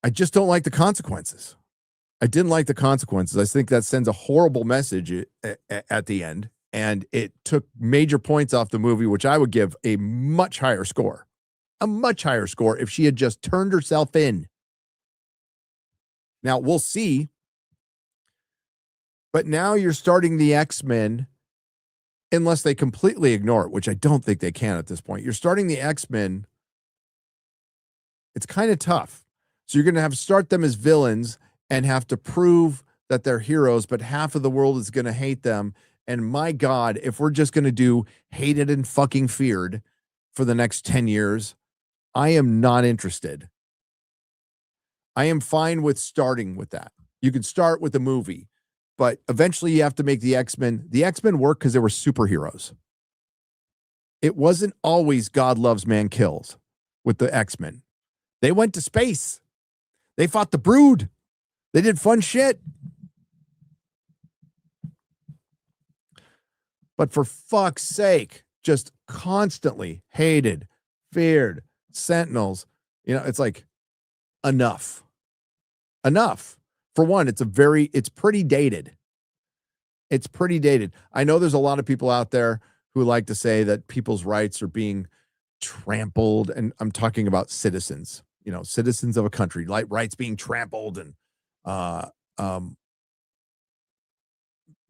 I just don't like the consequences. I didn't like the consequences. I think that sends a horrible message at the end, and it took major points off the movie, which I would give a much higher score. A much higher score if she had just turned herself in. Now, we'll see. But now you're starting the X-Men, unless they completely ignore it, which I don't think they can at this point. You're starting the X-Men. It's kind of tough. So you're going to have to start them as villains and have to prove that they're heroes, but half of the world is going to hate them. And my God, if we're just going to do hated and fucking feared for the next 10 years, I am not interested. I am fine with starting with that. You can start with the movie, but eventually you have to make the X-Men. The X-Men work because they were superheroes. It wasn't always God loves, man kills with the X-Men. They went to space. They fought the Brood. They did fun shit. But for fuck's sake, just constantly hated, feared, Sentinels. You know, it's like enough. Enough. For one, it's pretty dated. It's pretty dated. I know there's a lot of people out there who like to say that people's rights are being trampled, and I'm talking about citizens, you know, citizens of a country, like rights being trampled, and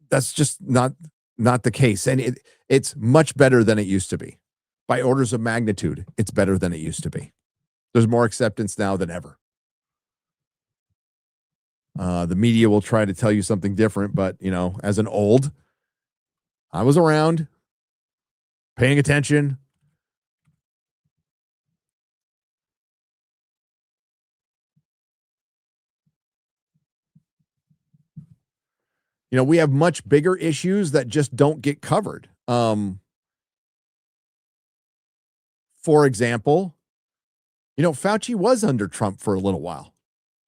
that's just not the case. And it's much better than it used to be. By orders of magnitude, it's better than it used to be. There's more acceptance now than ever. The media will try to tell you something different, but, you know, as an old, I was around, paying attention. You know, we have much bigger issues that just don't get covered. For example, you know, Fauci was under Trump for a little while.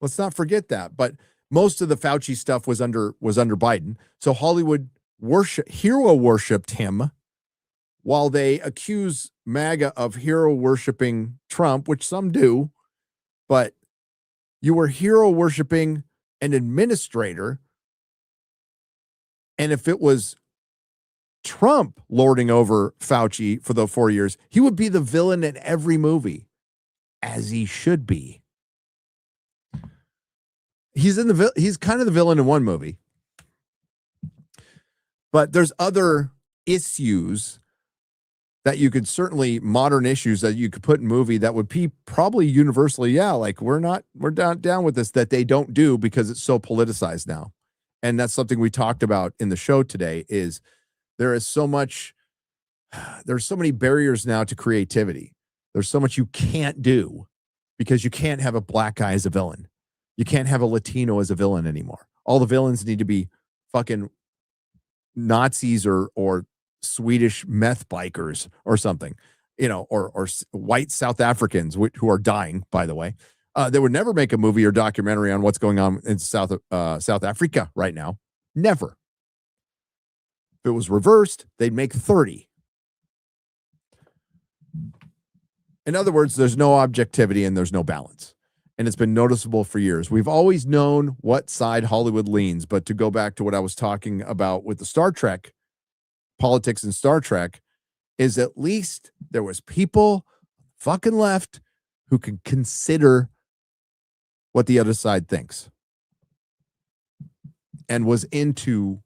Let's not forget that. But most of the Fauci stuff was under Biden. So Hollywood hero worshipped him, while they accuse MAGA of hero worshiping Trump, which some do. But you were hero worshiping an administrator. And if it was Trump lording over Fauci for the 4 years, he would be the villain in every movie, as he should be. He's kind of the villain in one movie. But there's other issues that you could certainly, modern issues that you could put in movie that would be probably universally, yeah, like we're down with this, that they don't do because it's so politicized now. And that's something we talked about in the show today, is there's so many barriers now to creativity. There's so much you can't do because you can't have a black guy as a villain. You can't have a Latino as a villain anymore. All the villains need to be fucking Nazis or Swedish meth bikers or something, you know, or white South Africans who are dying, by the way. They would never make a movie or documentary on what's going on in South Africa right now. Never. If it was reversed, they'd make 30. In other words, there's no objectivity and there's no balance. And it's been noticeable for years. We've always known what side Hollywood leans, but to go back to what I was talking about with the Star Trek, politics in Star Trek, is at least there was people fucking left who could consider what the other side thinks and was into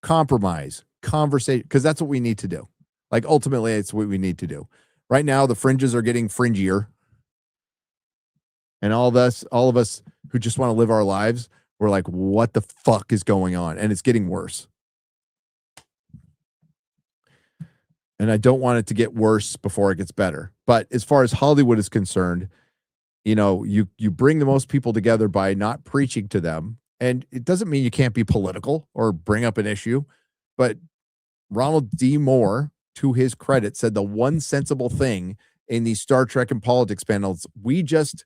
compromise, conversation, because that's what we need to do. Like, ultimately, it's what we need to do. Right now, the fringes are getting fringier. And all of us who just want to live our lives, we're like, what the fuck is going on? And it's getting worse. And I don't want it to get worse before it gets better. But as far as Hollywood is concerned, you know, you bring the most people together by not preaching to them. And it doesn't mean you can't be political or bring up an issue. But Ronald D. Moore, to his credit, said the one sensible thing in these Star Trek and politics panels, we just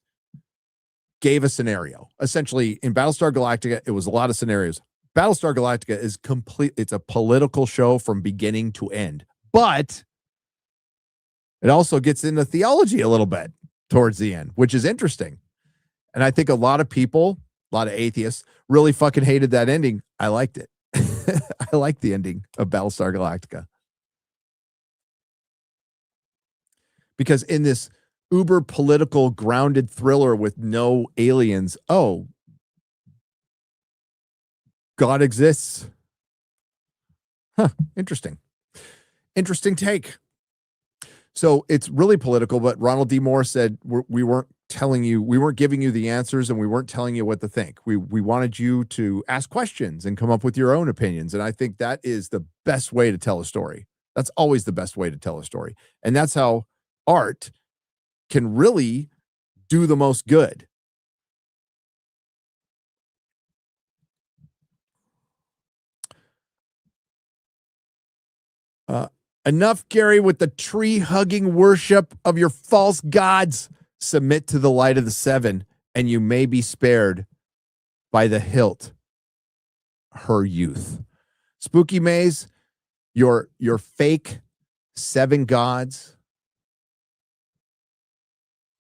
gave a scenario. Essentially, in Battlestar Galactica, it was a lot of scenarios. Battlestar Galactica is complete. It's a political show from beginning to end. But it also gets into theology a little bit towards the end, which is interesting. And I think a lot of people, a lot of atheists, really fucking hated that ending. I liked it. I liked the ending of Battlestar Galactica. Because in this uber political grounded thriller with no aliens, oh, God exists. Huh, interesting. Interesting take. So it's really political, but Ronald D. Moore said we weren't giving you the answers, and we weren't telling you what to think. We wanted you to ask questions and come up with your own opinions. And I think that is the best way to tell a story. That's always the best way to tell a story. And that's how art can really do the most good. Enough, Gary, with the tree-hugging worship of your false gods. Submit to the light of the seven, and you may be spared by the hilt, her youth. Spooky Maze, your fake seven gods.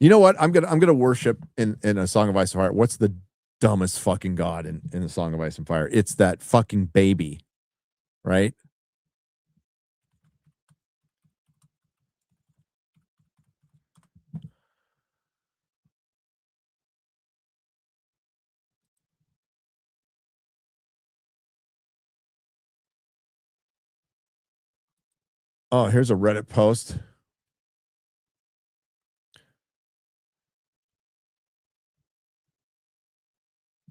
You know what? I'm gonna worship in a Song of Ice and Fire. What's the dumbest fucking god in a Song of Ice and Fire? It's that fucking baby, right? Oh, here's a Reddit post.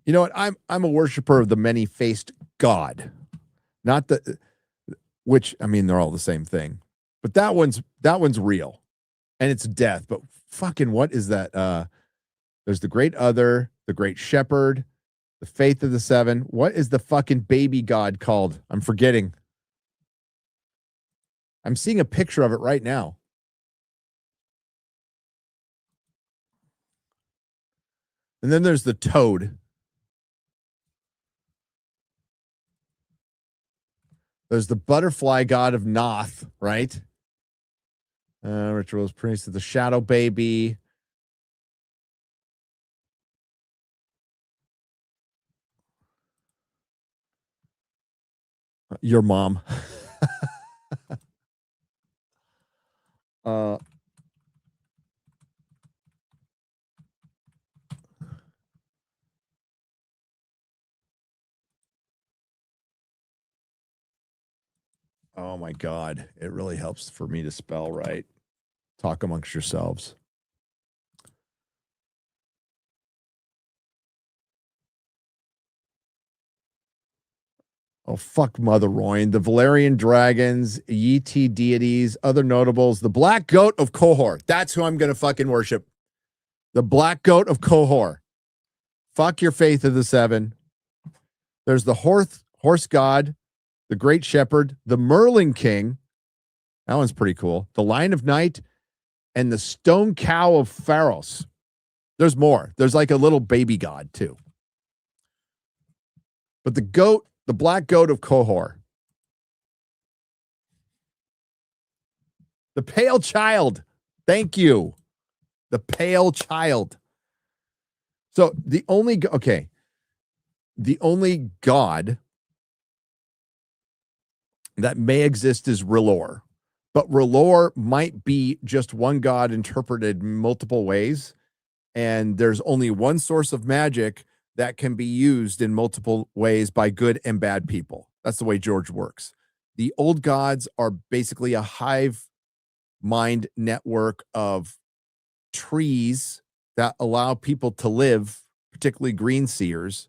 You know what? I'm a worshiper of the many-faced God. Not the, which, I mean, they're all the same thing. But that one's real. And it's death. But fucking what is that? There's the great other, the great shepherd, the faith of the seven. What is the fucking baby god called? I'm forgetting. I'm seeing a picture of it right now. And then there's the toad. There's the butterfly god of Noth, right? Rituals, priest of the shadow baby. Your mom. Oh my God. It really helps for me to spell right. Talk amongst yourselves. Oh, fuck Mother Royan. The Valerian dragons, Yeti deities, other notables. The Black Goat of Kohor. That's who I'm going to fucking worship. The Black Goat of Kohor. Fuck your faith of the seven. There's the horse god, the Great Shepherd, the Merlin King. That one's pretty cool. The Lion of Night and the Stone Cow of Pharos. There's more. There's like a little baby god too. But the goat, the Black Goat of Kohor. The Pale Child. Thank you. The Pale Child. So the only god that may exist is R'hllor. But R'hllor might be just one god interpreted multiple ways. And there's only one source of magic that can be used in multiple ways by good and bad people. That's the way George works. The old gods are basically a hive mind network of trees that allow people to live, particularly green seers,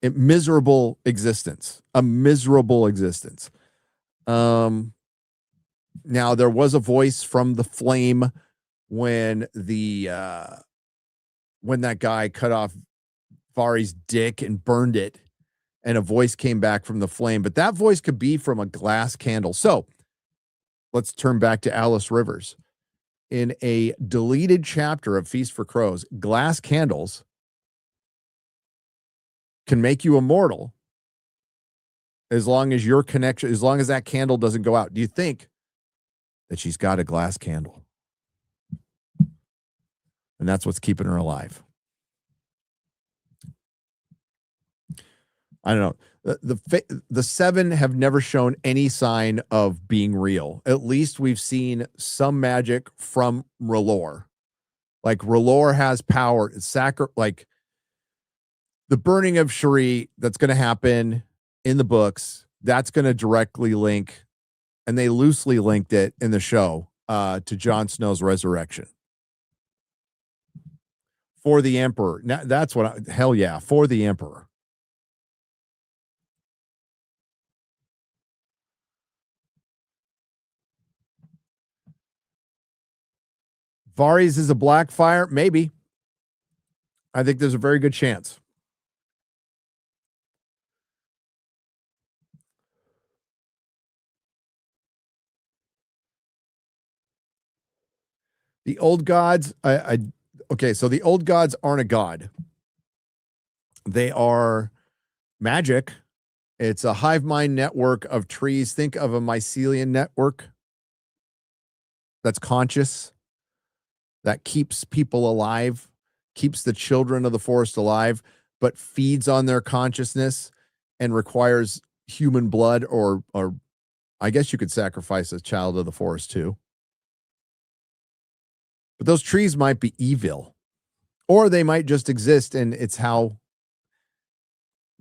a miserable existence. Now there was a voice from the flame when when that guy cut off Vari's dick and burned it, and a voice came back from the flame, but that voice could be from a glass candle. So let's turn back to Alice Rivers. In a deleted chapter of Feast for Crows, glass candles can make you immortal as long as your connection, as long as that candle doesn't go out. Do you think that she's got a glass candle? And that's what's keeping her alive. I don't know. The seven have never shown any sign of being real. At least we've seen some magic from R'hllor. Like R'hllor has power. Like the burning of Shuri that's going to happen in the books. That's going to directly link, and they loosely linked it in the show to Jon Snow's resurrection. For the Emperor. Now, that's what. Hell yeah, for the Emperor. Varys is a black fire? Maybe. I think there's a very good chance. The old gods, okay, so the old gods aren't a god. They are magic. It's a hive mind network of trees. Think of a mycelium network that's conscious, that keeps people alive, keeps the children of the forest alive, but feeds on their consciousness and requires human blood, or I guess you could sacrifice a child of the forest too. But those trees might be evil, or they might just exist, and it's how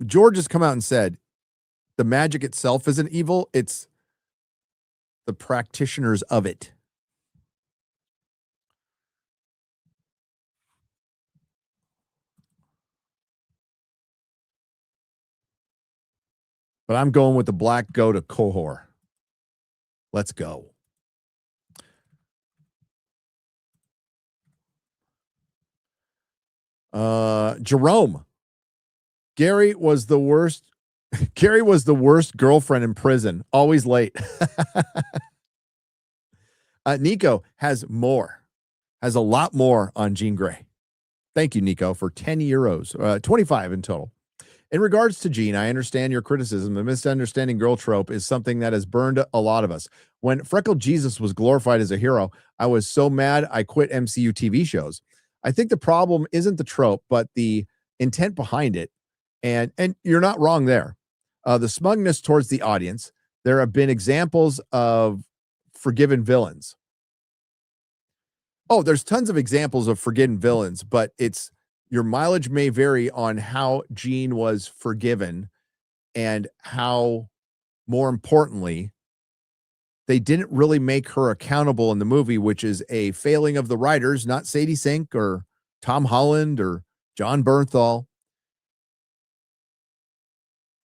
George has come out and said the magic itself isn't evil, it's the practitioners of it. But I'm going with the black goat of Qohor. Let's go. Jerome. Gary was the worst. Gary was the worst girlfriend in prison. Always late. Nico has a lot more on Jean Grey. Thank you, Nico, for 10 euros, 25 in total. In regards to Jean, I understand your criticism. The misunderstanding girl trope is something that has burned a lot of us. When Freckled Jesus was glorified as a hero, I was so mad I quit MCU TV shows. I think the problem isn't the trope, but the intent behind it. And you're not wrong there. The smugness towards the audience. There have been examples of forgiven villains. Oh, there's tons of examples of forgiven villains, but your mileage may vary on how Jean was forgiven and how, more importantly, they didn't really make her accountable in the movie, which is a failing of the writers, not Sadie Sink or Tom Holland or John Bernthal.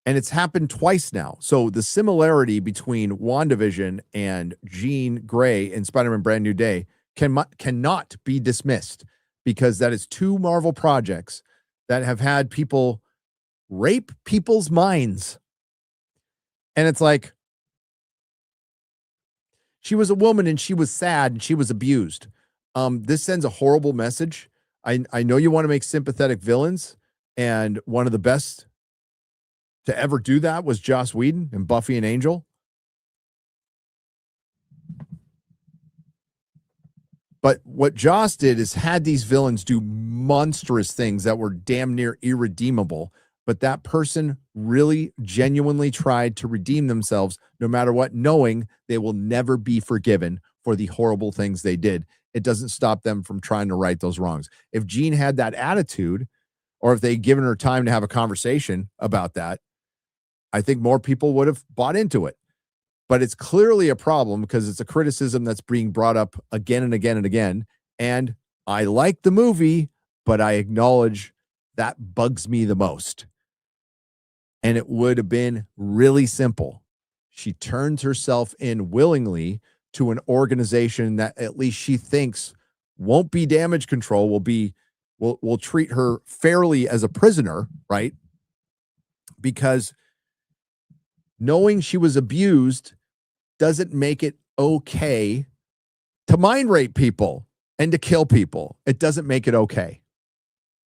And it's happened twice now. So the similarity between WandaVision and Jean Grey in Spider-Man Brand New Day cannot be dismissed, because that is two Marvel projects that have had people rape people's minds. And it's like, she was a woman and she was sad and she was abused. This sends a horrible message. I know you want to make sympathetic villains, and one of the best to ever do that was Joss Whedon and Buffy and Angel. But what Joss did is had these villains do monstrous things that were damn near irredeemable, but that person really genuinely tried to redeem themselves no matter what, knowing they will never be forgiven for the horrible things they did. It doesn't stop them from trying to right those wrongs. If Jean had that attitude, or if they'd given her time to have a conversation about that, I think more people would have bought into it. But it's clearly a problem because it's a criticism that's being brought up again and again and again. And I like the movie, but I acknowledge that bugs me the most. And it would have been really simple. She turns herself in willingly to an organization that at least she thinks won't be damage control, will treat her fairly as a prisoner, right? Because knowing she was abused doesn't make it okay to mind rape people and to kill people. It doesn't make it okay.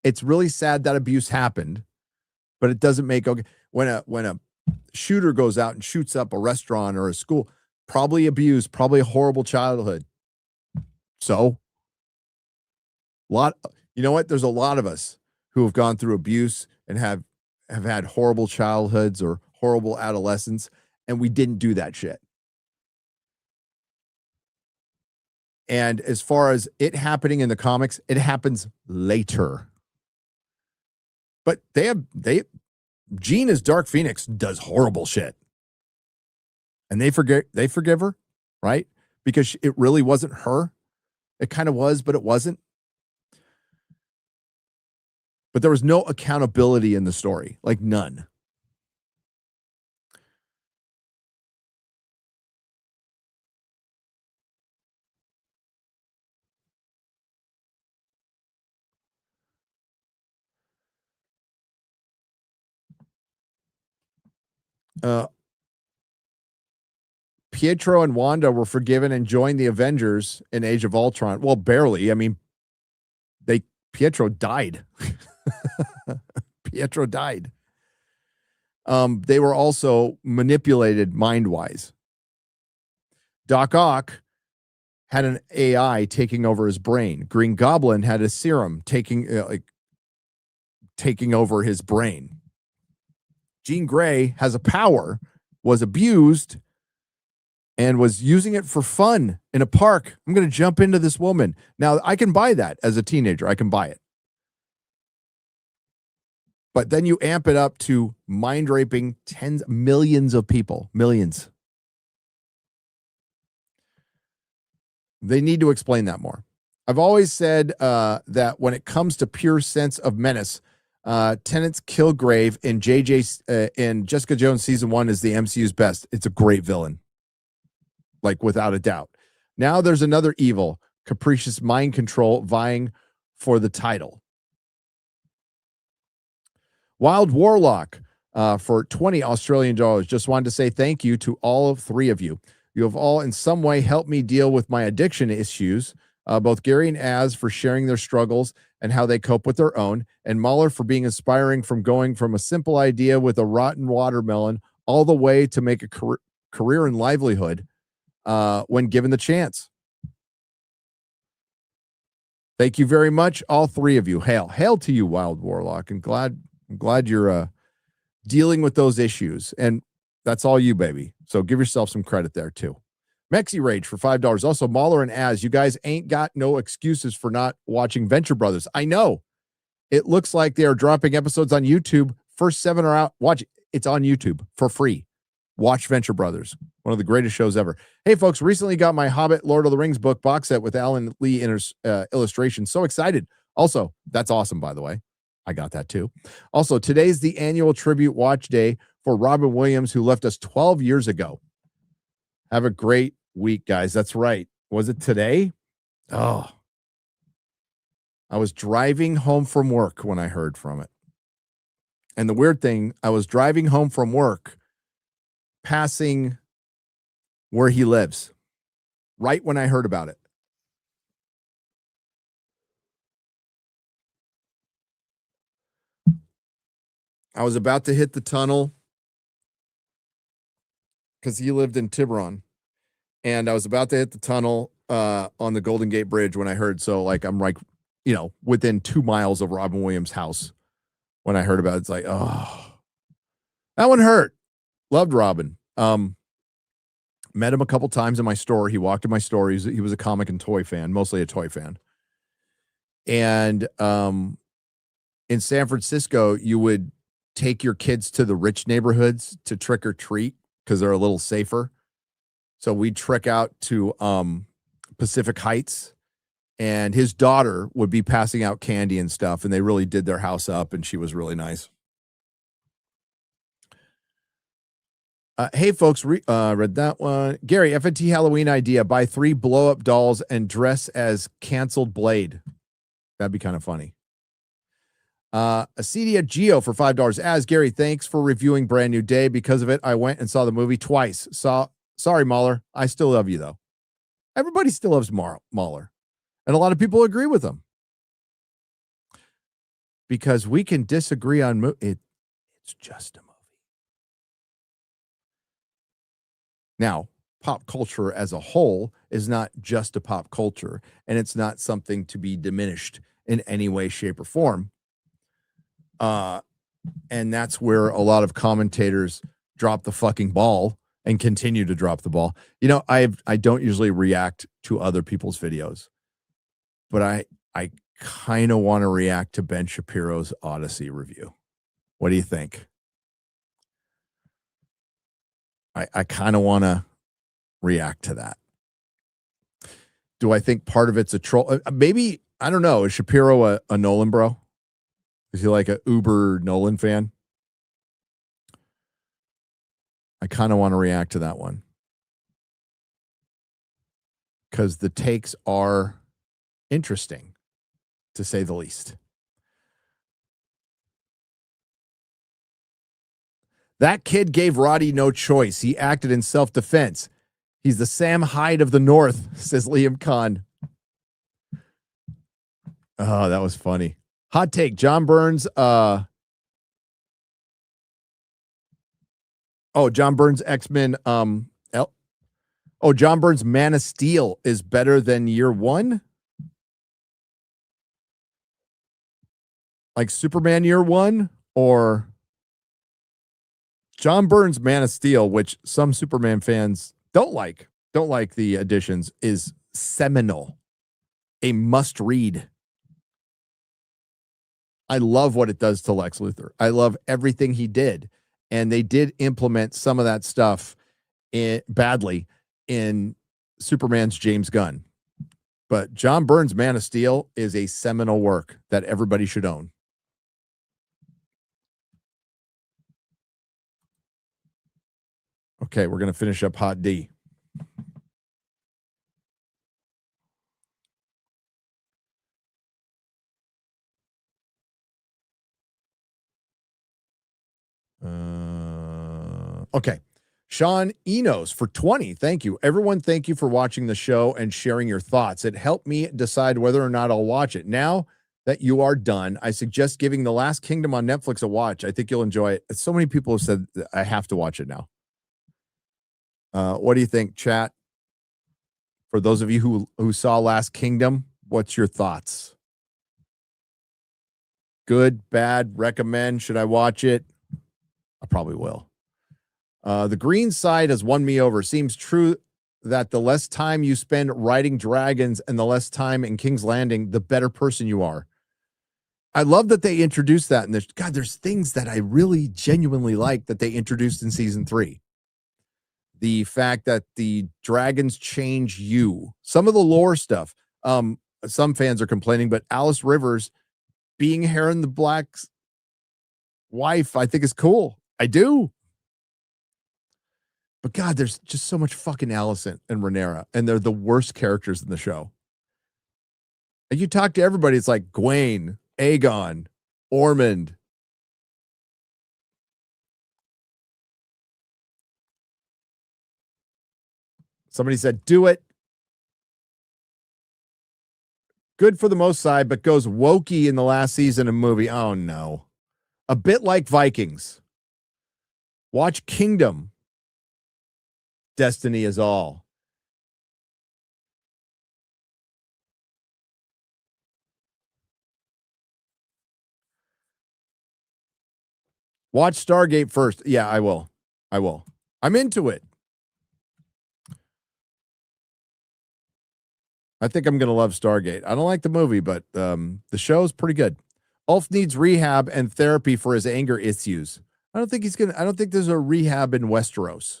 It's really sad that abuse happened, but it doesn't make okay. When a shooter goes out and shoots up a restaurant or a school, probably abused, probably a horrible childhood. So, you know what? There's a lot of us who have gone through abuse and have had horrible childhoods or horrible adolescence, and we didn't do that shit. And as far as it happening in the comics, it happens later. But Jean as Dark Phoenix does horrible shit. And they forgive her, right? Because it really wasn't her. It kind of was, but it wasn't. But there was no accountability in the story, like none. Pietro and Wanda were forgiven and joined the Avengers in Age of Ultron. Well, barely. I mean, Pietro died. Pietro died. They were also manipulated mind-wise. Doc Ock had an AI taking over his brain. Green Goblin had a serum taking over his brain. Jean Grey has a power, was abused, and was using it for fun in a park. I'm going to jump into this woman. Now, I can buy that as a teenager. I can buy it. But then you amp it up to mind raping millions of people. Millions. They need to explain that more. I've always said that when it comes to pure sense of menace, Tennant's Kilgrave in in Jessica Jones season 1 is the MCU's best. It's a great villain. Like, without a doubt. Now there's another evil, capricious mind control vying for the title. Wild Warlock for 20 Australian dollars. Just wanted to say thank you to all 3 of you. You have all in some way helped me deal with my addiction issues. Both Gary and Az for sharing their struggles and how they cope with their own, and Mahler for being inspiring from going from a simple idea with a rotten watermelon all the way to make a career and livelihood when given the chance. Thank you very much, all 3 of you. Hail to you, Wild Warlock, and I'm glad you're dealing with those issues, and that's all you, baby. So give yourself some credit there too. Mexi Rage for $5. Also, Mahler and Az, you guys ain't got no excuses for not watching Venture Brothers. I know it looks like they are dropping episodes on YouTube. First 7 are out. Watch it. It's on YouTube for free. Watch Venture Brothers, one of the greatest shows ever. Hey, folks, recently got my Hobbit Lord of the Rings book box set with Alan Lee illustrations. So excited. Also, that's awesome, by the way. I got that too. Also, today's the annual tribute watch day for Robin Williams, who left us 12 years ago. Have a great week, guys. That's right. Was it today? Oh, I was driving home from work when I heard from it. And the weird thing, I was driving home from work, passing where he lives, right when I heard about it. I was about to hit the tunnel because he lived in Tiburon, and I was about to hit the tunnel on the Golden Gate Bridge when I heard. So, like, I'm like, within 2 miles of Robin Williams' house when I heard about it. It's like, oh, that one hurt. Loved Robin. Met him a couple times in my store. He walked in my store. He was a comic and toy fan, mostly a toy fan. And in San Francisco, you would take your kids to the rich neighborhoods to trick or treat because they're a little safer. So we'd trek out to Pacific Heights, and his daughter would be passing out candy and stuff, and they really did their house up, and she was really nice. Hey, folks, read that one. Gary, FNT Halloween idea. Buy 3 blow-up dolls and dress as canceled Blade. That'd be kind of funny. Acedia Geo for $5. As Gary, thanks for reviewing Brand New Day. Because of it, I went and saw the movie twice. Sorry, Mahler. I still love you, though. Everybody still loves Mahler. And a lot of people agree with him. Because we can disagree on it's just a movie. Now, pop culture as a whole is not just a pop culture, and it's not something to be diminished in any way, shape, or form. And that's where a lot of commentators drop the fucking ball and continue to drop the ball. You know, I don't usually react to other people's videos, but I kind of want to react to Ben Shapiro's Odyssey review. What do you think? I kind of want to react to that. Do I think part of it's a troll? Maybe, I don't know. Is Shapiro a Nolan bro? Is he like a uber Nolan fan? I kind of want to react to that one. Because the takes are interesting, to say the least. That kid gave Roddy no choice. He acted in self-defense. He's the Sam Hyde of the North, says Liam Kahn. Oh, that was funny. Hot take. John Burns. John Burns X-Men. John Burns Man of Steel is better than Year One. Like Superman Year One, or John Burns Man of Steel, which some Superman fans don't like the additions, is seminal, a must read. I love what it does to Lex Luthor. I love everything he did. And they did implement some of that stuff badly in Superman's James Gunn. But John Burns' Man of Steel is a seminal work that everybody should own. Okay, we're going to finish up Hot D. Okay. Sean Enos for 20. Thank you. Everyone, thank you for watching the show and sharing your thoughts. It helped me decide whether or not I'll watch it. Now that you are done, I suggest giving The Last Kingdom on Netflix a watch. I think you'll enjoy it. So many people have said I have to watch it now. What do you think, chat? For those of you who saw Last Kingdom, what's your thoughts? Good, bad, recommend? Should I watch it? I probably will. The green side has won me over. Seems true that the less time you spend riding dragons and the less time in King's Landing, the better person you are. I love that they introduced that. And there's things that I really genuinely like that they introduced in season 3. The fact that the dragons change you. Some of the lore stuff. Some fans are complaining, but Alice Rivers being Heron the Black's wife, I think is cool. I do. But God, there's just so much fucking Alicent and Rhaenyra, and they're the worst characters in the show. And you talk to everybody, it's like Gwaine, Aegon, Ormond. Somebody said, do it. Good for the most side, but goes wokey in the last season of movie. Oh, no. A bit like Vikings. Watch Kingdom. Destiny is all. Watch Stargate first. Yeah, I will. I'm into it. I think I'm going to love Stargate. I don't like the movie, but the show's pretty good. Ulf needs rehab and therapy for his anger issues. I don't think there's a rehab in Westeros.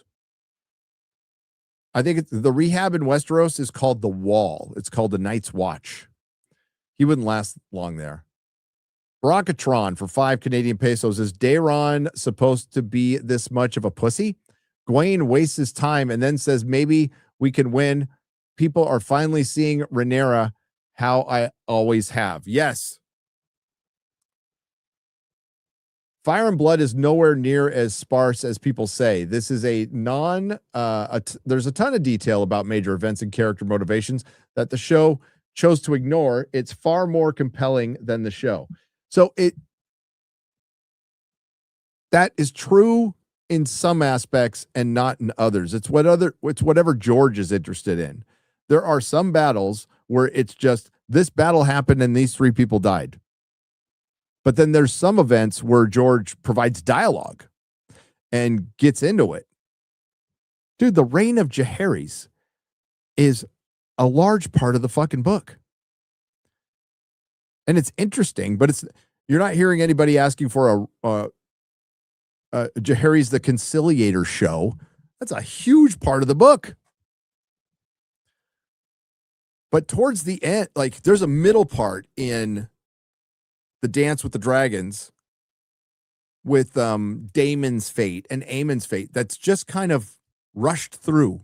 I think the rehab in Westeros is called the Wall. It's called the Night's Watch. He wouldn't last long there. Brockatron for 5 Canadian pesos. Is Daeron supposed to be this much of a pussy? Gawain wastes his time and then says, maybe we can win. People are finally seeing Rhaenyra how I always have. Yes. Fire and Blood is nowhere near as sparse as people say. This is a there's a ton of detail about major events and character motivations that the show chose to ignore. It's far more compelling than the show. So that is true in some aspects and not in others. It's whatever George is interested in. There are some battles where it's just this battle happened and these three people died. But then there's some events where George provides dialogue and gets into it. Dude, the reign of Jaehaerys is a large part of the fucking book. And it's interesting, but you're not hearing anybody asking for a Jaehaerys the Conciliator show. That's a huge part of the book. But towards the end, like there's a middle part in the Dance with the Dragons with Daemon's fate and Aemon's fate that's just kind of rushed through.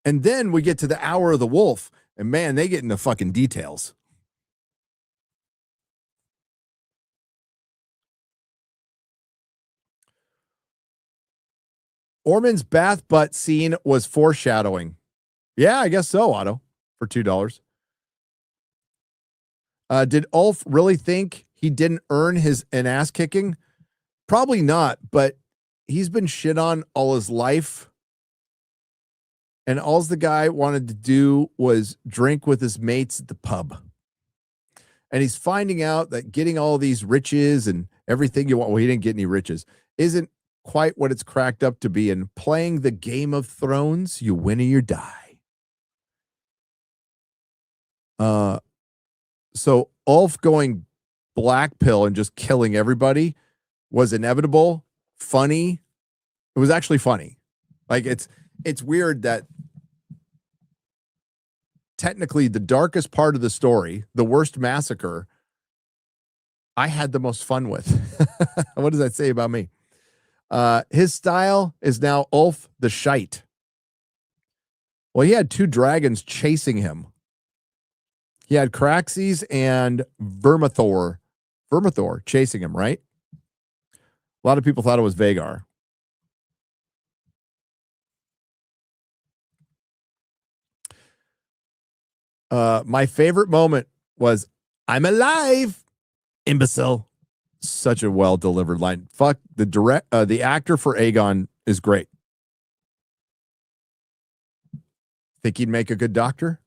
And then we get to the Hour of the Wolf, and man, they get into fucking details. Ormond's bath butt scene was foreshadowing. Yeah, I guess so, Otto, for $2. Did Ulf really think he didn't earn an ass kicking? Probably not, but he's been shit on all his life. And all the guy wanted to do was drink with his mates at the pub. And he's finding out that getting all these riches and everything you want, well, he didn't get any riches, isn't quite what it's cracked up to be. And playing the Game of Thrones, you win or you die. So Ulf going black pill and just killing everybody was inevitable, funny. It was actually funny. Like it's weird that technically the darkest part of the story, the worst massacre, I had the most fun with. What does that say about me? His style is now Ulf the Shite. Well, he had two dragons chasing him. He had Caraxes and Vermithor chasing him, right? A lot of people thought it was Vagar. My favorite moment was, I'm alive, imbecile. Such a well-delivered line. Fuck, the actor for Aegon is great. Think he'd make a good doctor?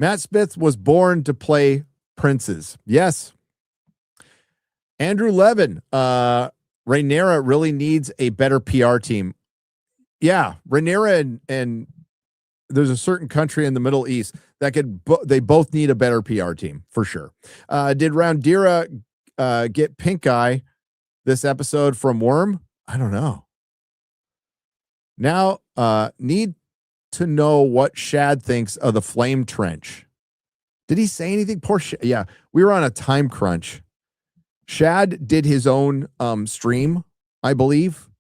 Matt Smith was born to play princes. Yes. Andrew Levin, Rhaenyra really needs a better PR team. Yeah, Rhaenyra and there's a certain country in the Middle East that they both need a better PR team for sure. Did Rhaenyra get pink eye this episode from Worm? I don't know. Now, need to know what Shad thinks of the flame trench. Did he say anything? Poor Shad. Yeah, we were on a time crunch. Shad did his own stream, I believe.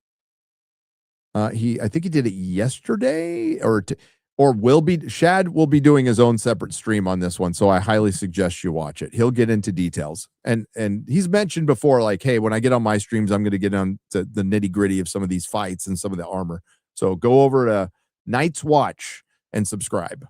I think he did it yesterday Shad will be doing his own separate stream on this one. So I highly suggest you watch it. He'll get into details. And he's mentioned before, like, hey, when I get on my streams, I'm going to get on to the nitty gritty of some of these fights and some of the armor. So go over to Night's Watch and subscribe.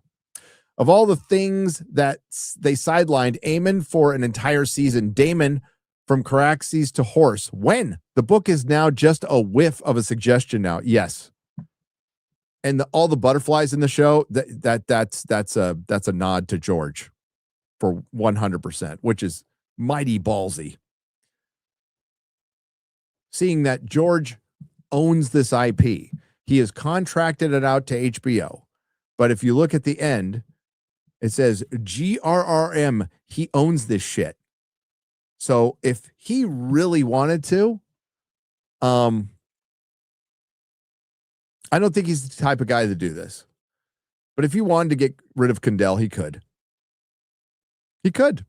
Of all the things that they sidelined, Aemon for an entire season, Daemon from Caraxes to Horse. When? The book is now just a whiff of a suggestion now. Yes. And all the butterflies in the show, that's a nod to George for 100%, which is mighty ballsy. Seeing that George owns this IP. He has contracted it out to HBO. But if you look at the end, it says GRRM, he owns this shit. So if he really wanted to, I don't think he's the type of guy to do this. But if he wanted to get rid of Condell, he could. He could.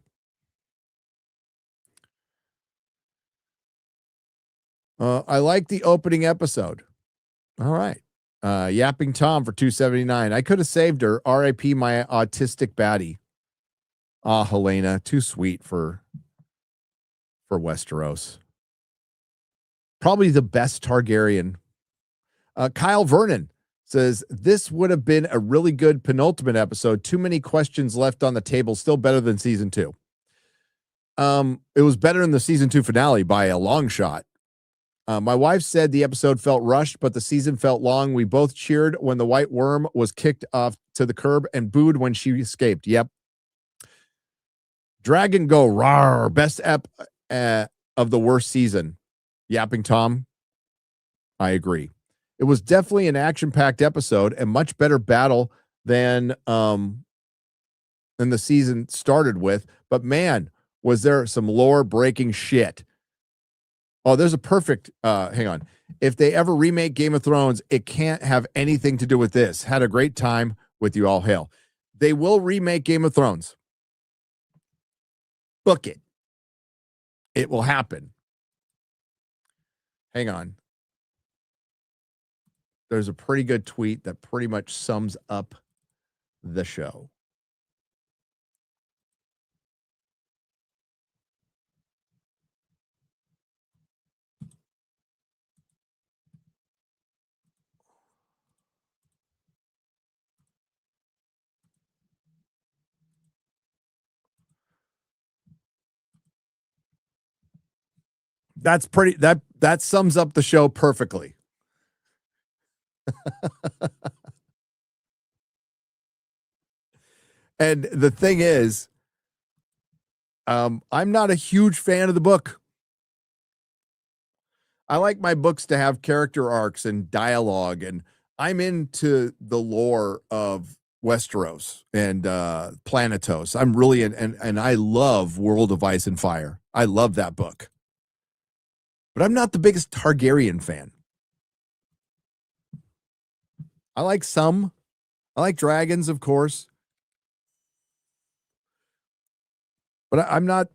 I like the opening episode. All right. Yapping Tom for $2.79. I could have saved her. R.I.P. my autistic baddie. Ah, Helena, too sweet for Westeros. Probably the best Targaryen. Kyle Vernon says, this would have been a really good penultimate episode. Too many questions left on the table. Still better than season 2. It was better in the season 2 finale by a long shot. My wife said the episode felt rushed, but the season felt long. We both cheered when the white worm was kicked off to the curb and booed when she escaped. Yep. Dragon Go rawr, best ep of the worst season. Yapping Tom, I agree. It was definitely an action-packed episode and much better battle than the season started with. But man, was there some lore-breaking shit. Oh, there's a perfect, hang on. If they ever remake Game of Thrones, it can't have anything to do with this. Had a great time with you all. Hail. They will remake Game of Thrones. Book it. It will happen. Hang on. There's a pretty good tweet that pretty much sums up the show. That's pretty, that sums up the show perfectly. And the thing is, I'm not a huge fan of the book. I like my books to have character arcs and dialogue, and I'm into the lore of Westeros and Planetos. I'm really and I love World of Ice and Fire. I love that book. But I'm not the biggest Targaryen fan. I like some. I like dragons, of course. But I'm not,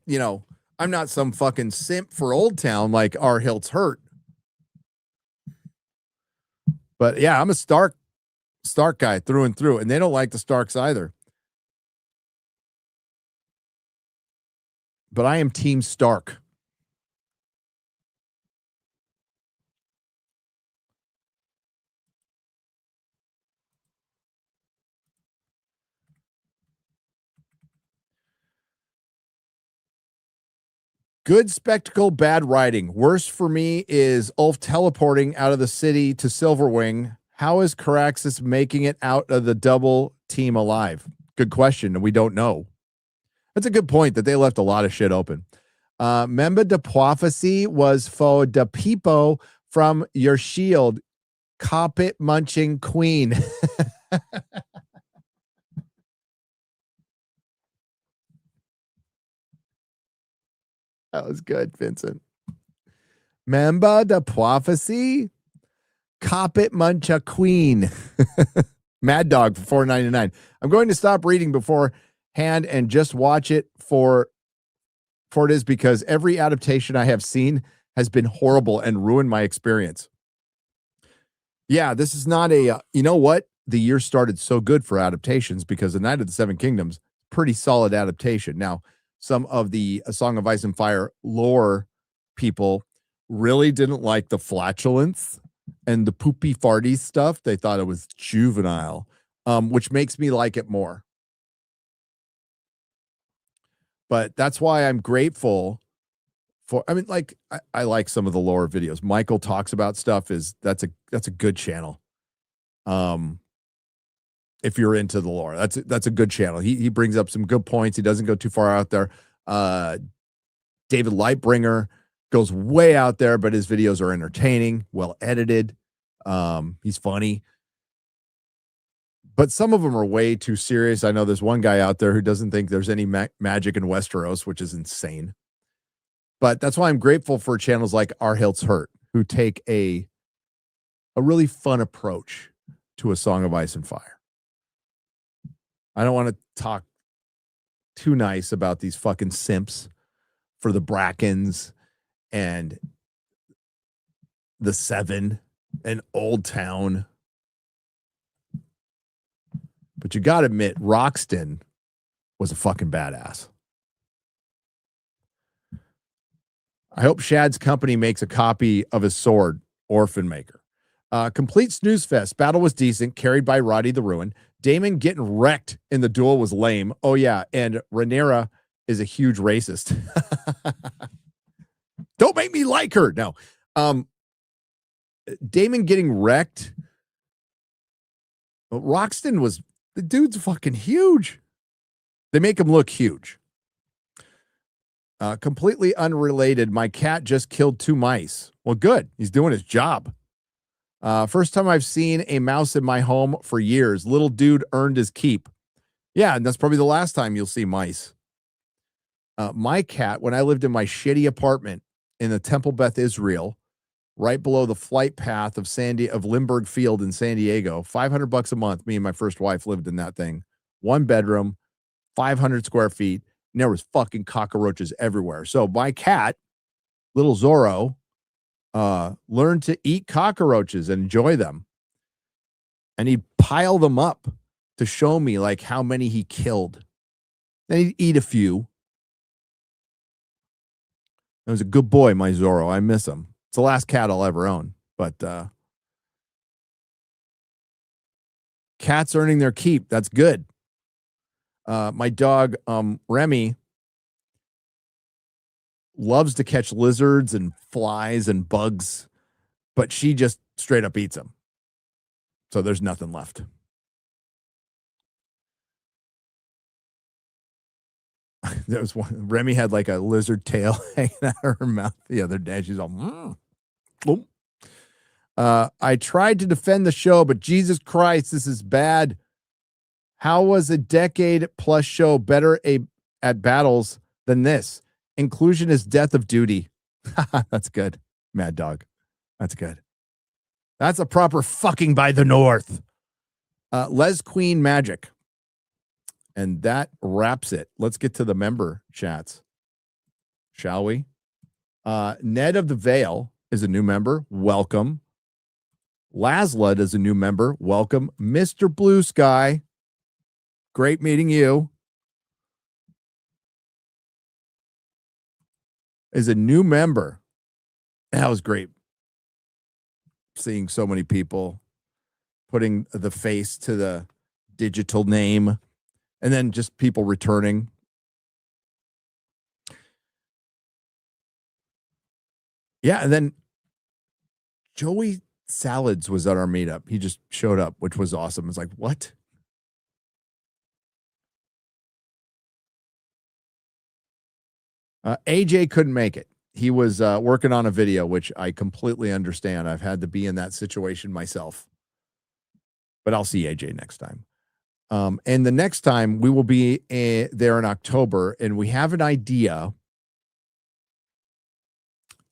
I'm not some fucking simp for Old Town like our Hilt's Hurt. But yeah, I'm a Stark guy through and through, and they don't like the Starks either. But I am Team Stark. Good spectacle, bad writing. Worst for me is Ulf teleporting out of the city to Silverwing. How is Caraxes making it out of the double team alive? Good question, and we don't know. That's a good point that they left a lot of shit open. Member de prophecy was for the people from your shield. Carpet munching queen. That was good, Vincent. Remember the prophecy? Carpet Muncha Queen. Mad Dog for $4.99. I'm going to stop reading beforehand and just watch it for it is because every adaptation I have seen has been horrible and ruined my experience. Yeah, this is not a, you know what? The year started so good for adaptations because The Night of the Seven Kingdoms, pretty solid adaptation. Now, some of the A Song of Ice and Fire lore people really didn't like the flatulence and the poopy farty stuff. They thought it was juvenile, which makes me like it more. But that's why I'm grateful for, I mean, like, I like some of the lore videos. Michael talks about stuff that's a good channel. If you're into the lore, that's a good channel. He brings up some good points. He doesn't go too far out there. David Lightbringer goes way out there, but his videos are entertaining, well edited. He's funny, but some of them are way too serious. I know there's one guy out there who doesn't think there's any magic in Westeros, which is insane. But that's why I'm grateful for channels like Our Hilt's Hurt, who take a really fun approach to A Song of Ice and Fire. I don't want to talk too nice about these fucking simps for the Brackens and the 7 and Old Town. But you got to admit, Roxton was a fucking badass. I hope Shad's company makes a copy of his sword, Orphan Maker. Complete snooze fest. Battle was decent, carried by Roddy the Ruin. Damon getting wrecked in the duel was lame. Oh, yeah. And Rhaenyra is a huge racist. Don't make me like her. No. Damon getting wrecked. Roxton was, the dude's fucking huge. They make him look huge. Completely unrelated. My cat just killed 2 mice. Well, good. He's doing his job. First time I've seen a mouse in my home for years. Little dude earned his keep. Yeah, and that's probably the last time you'll see mice. My cat, when I lived in my shitty apartment in the Temple Beth Israel, right below the flight path of Lindbergh Field in San Diego, $500 a month. Me and my first wife lived in that thing. 1 bedroom, 500 square feet. And there was fucking cockroaches everywhere. So my cat, little Zorro, learned to eat cockroaches and enjoy them. And he'd pile them up to show me like how many he killed. Then he'd eat a few. He was a good boy, my Zorro. I miss him. It's the last cat I'll ever own. But cats earning their keep. That's good. My dog, Remy, loves to catch lizards and flies and bugs, but she just straight up eats them. So there's nothing left. There was one. Remy had like a lizard tail hanging out of her mouth the other day. She's all, I tried to defend the show, but Jesus Christ, this is bad. How was a decade plus show better at battles than this? Inclusion is death of duty. That's good. Mad Dog. That's good. That's a proper fucking by the North. Les Queen Magic. And that wraps it. Let's get to the member chats. Shall we? Ned of the Vale is a new member. Welcome. Laszlud is a new member. Welcome. Mr. Blue Sky. Great meeting you. Is a new member. That was great. Seeing so many people putting the face to the digital name and then just people returning. Yeah, and then Joey Salads was at our meetup. He just showed up, which was awesome. It's like, what? AJ couldn't make it. He was working on a video, which I completely understand. I've had to be in that situation myself. But I'll see AJ next time. And the next time we will be there in October, and we have an idea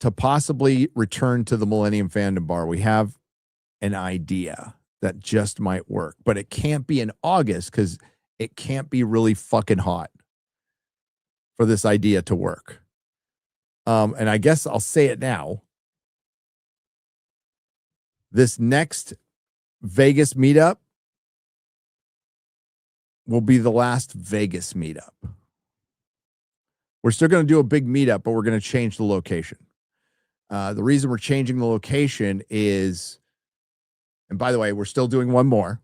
to possibly return to the Millennium Fandom Bar. We have an idea that just might work, but it can't be in August because it can't be really fucking hot for this idea to work. And I guess I'll say it now. This next Vegas meetup will be the last Vegas meetup. We're still going to do a big meetup, but we're going to change the location. The reason we're changing the location is, and by the way, we're still doing one more.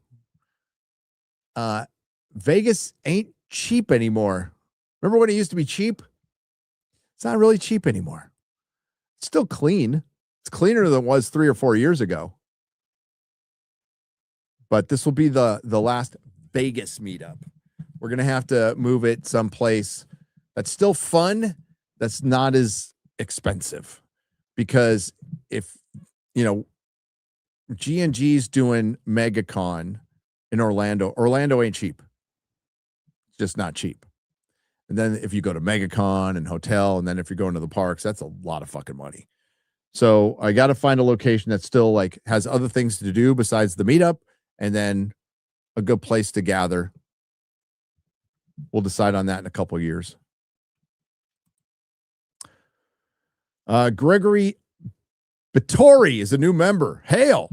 Vegas ain't cheap anymore. Remember when it used to be cheap? It's not really cheap anymore. It's still clean. It's cleaner than it was 3 or 4 years ago. But this will be the last Vegas meetup. We're going to have to move it someplace that's still fun, that's not as expensive. Because if, G&G's doing MegaCon in Orlando, Orlando ain't cheap. It's just not cheap. And then if you go to MegaCon and hotel, and then if you're going to the parks, that's a lot of fucking money. So I got to find a location that still like has other things to do besides the meetup, and then a good place to gather. We'll decide on that in a couple of years. Gregory Vittori is a new member. Hail.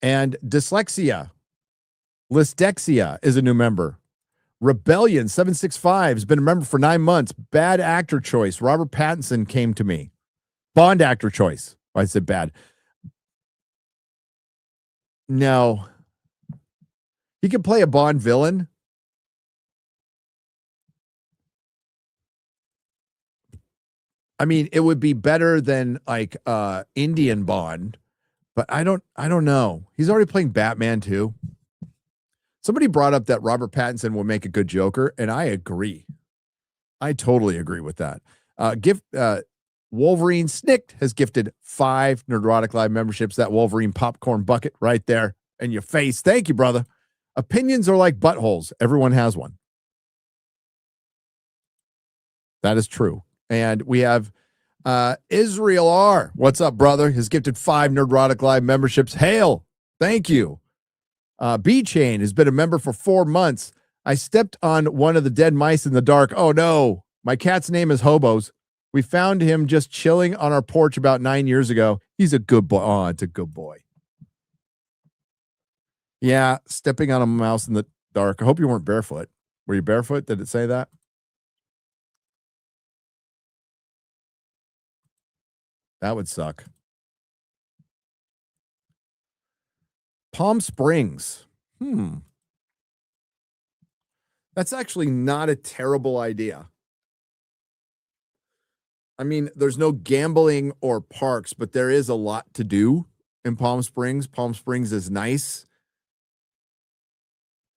And Dyslexia, Lysdexia is a new member. Rebellion 765 has been a member for 9 months. Bad actor choice. Robert Pattinson came to me. Bond actor choice. I said bad. No. He can play a Bond villain. I mean, it would be better than like Indian Bond, but I don't know. He's already playing Batman too. Somebody brought up that Robert Pattinson will make a good Joker, and I agree. I totally agree with that. Wolverine Snicked has gifted 5 Nerdrotic Live memberships. That Wolverine popcorn bucket right there in your face. Thank you, brother. Opinions are like buttholes. Everyone has one. That is true. And we have Israel R. What's up, brother? Has gifted 5 Nerdrotic Live memberships. Hail. Thank you. B-Chain has been a member for 4 months. I stepped on one of the dead mice in the dark. Oh, no. My cat's name is Hobos. We found him just chilling on our porch about 9 years ago. He's a good boy. Oh, it's a good boy. Yeah, stepping on a mouse in the dark. I hope you weren't barefoot. Were you barefoot? Did it say that? That would suck. Palm Springs. That's actually not a terrible idea. I mean, there's no gambling or parks, but there is a lot to do in Palm Springs. Palm Springs is nice.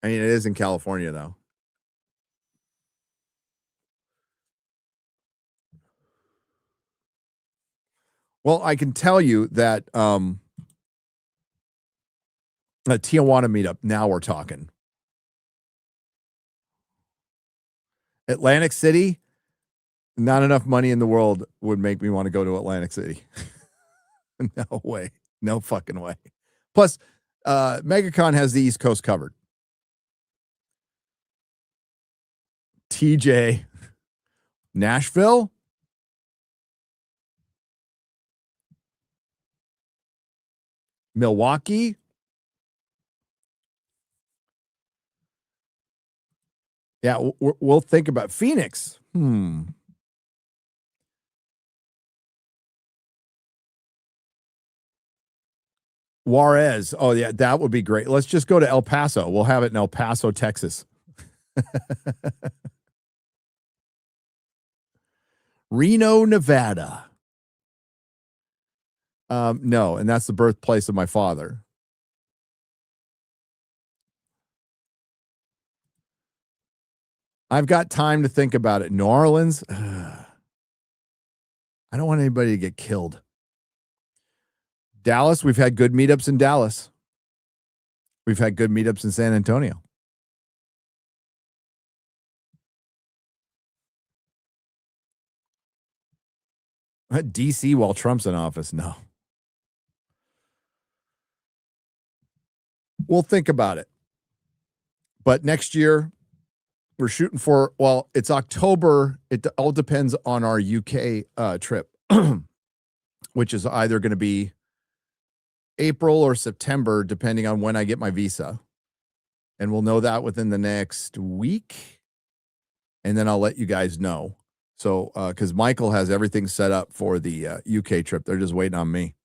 I mean, it is in California, though. Well, I can tell you that a Tijuana meetup, now we're talking. Atlantic City, not enough money in the world would make me want to go to Atlantic City. No way. No fucking way. Plus, MegaCon has the East Coast covered. TJ, Nashville? Milwaukee? Yeah, we'll think about Phoenix. Juarez. Oh, yeah, that would be great. Let's just go to El Paso. We'll have it in El Paso, Texas. Reno, Nevada. No, and that's the birthplace of my father. I've got time to think about it. New Orleans. I don't want anybody to get killed. Dallas. We've had good meetups in Dallas. We've had good meetups in San Antonio. DC while Trump's in office. No. We'll think about it. But next year, we're shooting for, well, it's October. It all depends on our UK trip, which is either going to be April or September, depending on when I get my visa. And we'll know that within the next week. And then I'll let you guys know. So, because Michael has everything set up for the UK trip. They're just waiting on me.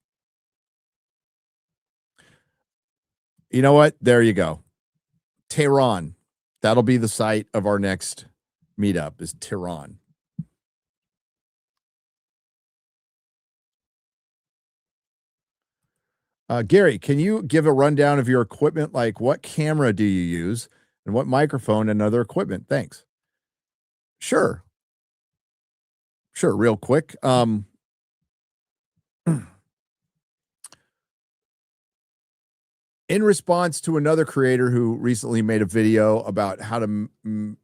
You know what? There you go. Tehran. That'll be the site of our next meetup is Tehran. Gary, can you give a rundown of your equipment? Like what camera do you use and what microphone and other equipment? Thanks. Sure. Real quick. In response to another creator who recently made a video about how to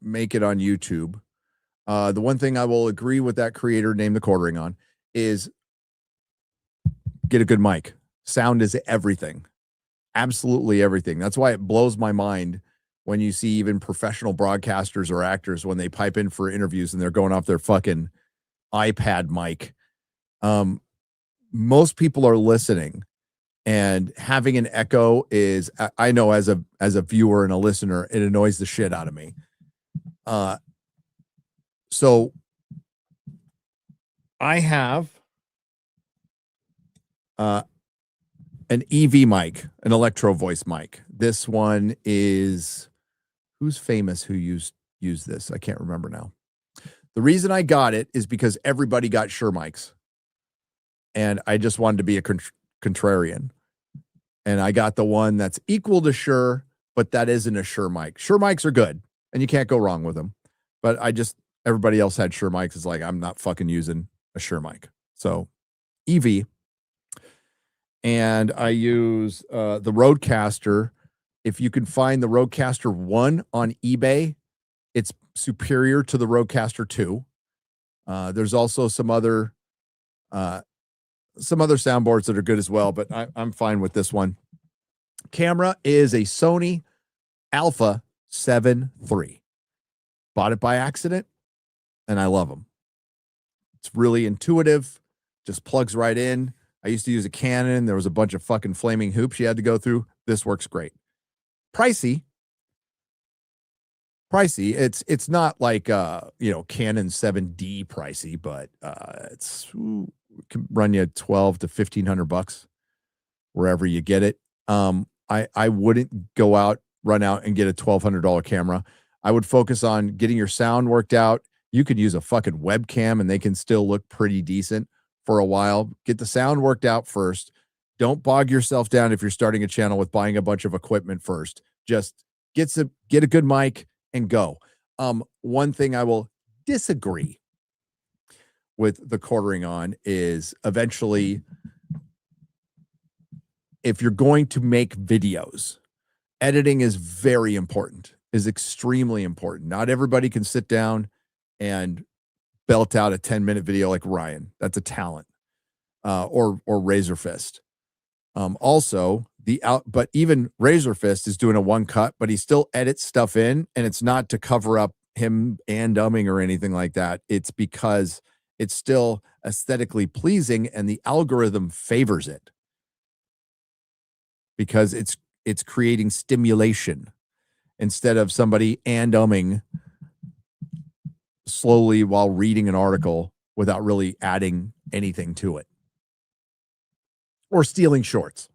make it on YouTube, the one thing I will agree with that creator, name the quartering on, is get a good mic. Sound is everything. Absolutely everything. That's why it blows my mind when you see even professional broadcasters or actors when they pipe in for interviews and they're going off their fucking iPad mic. Most people are listening, and having an echo is, I know as a viewer and a listener, it annoys the shit out of me. So I have an EV mic, an electro voice mic. This one is, who's famous who used this? I can't remember now. The reason I got it is because everybody got Shure mics, and I just wanted to be a contrarian. And I got the one that's equal to Shure, but that isn't a Shure mic. Shure mics are good, and you can't go wrong with them. But everybody else had Shure mics. It's like, I'm not fucking using a Shure mic. So EV. And I use the Rodecaster. If you can find the Rodecaster 1 on eBay, it's superior to the Rodecaster 2. There's also some other soundboards that are good as well, but I'm fine with this one. Camera is a Sony Alpha 7 III. Bought it by accident, and I love them. It's really intuitive, just plugs right in. I used to use a Canon. There was a bunch of fucking flaming hoops you had to go through. This works great. Pricey. It's not like Canon 7D pricey, but it can run you $1,200 to $1,500 wherever you get it. I wouldn't run out and get a $1,200 camera. I would focus on getting your sound worked out. You could use a fucking webcam and they can still look pretty decent for a while. Get the sound worked out first. Don't bog yourself down if you're starting a channel with buying a bunch of equipment first. Just get a good mic and go. One thing I will disagree with the quartering on is eventually, if you're going to make videos, editing is very important, is extremely important. Not everybody can sit down and belt out a 10-minute video like Ryan. That's a talent. Or Razor Fist. But even Razor Fist is doing a one cut, but he still edits stuff in, and it's not to cover up him and dumbing or anything like that. It's because it's still aesthetically pleasing and the algorithm favors it because it's creating stimulation instead of somebody and umming slowly while reading an article without really adding anything to it, or stealing shorts.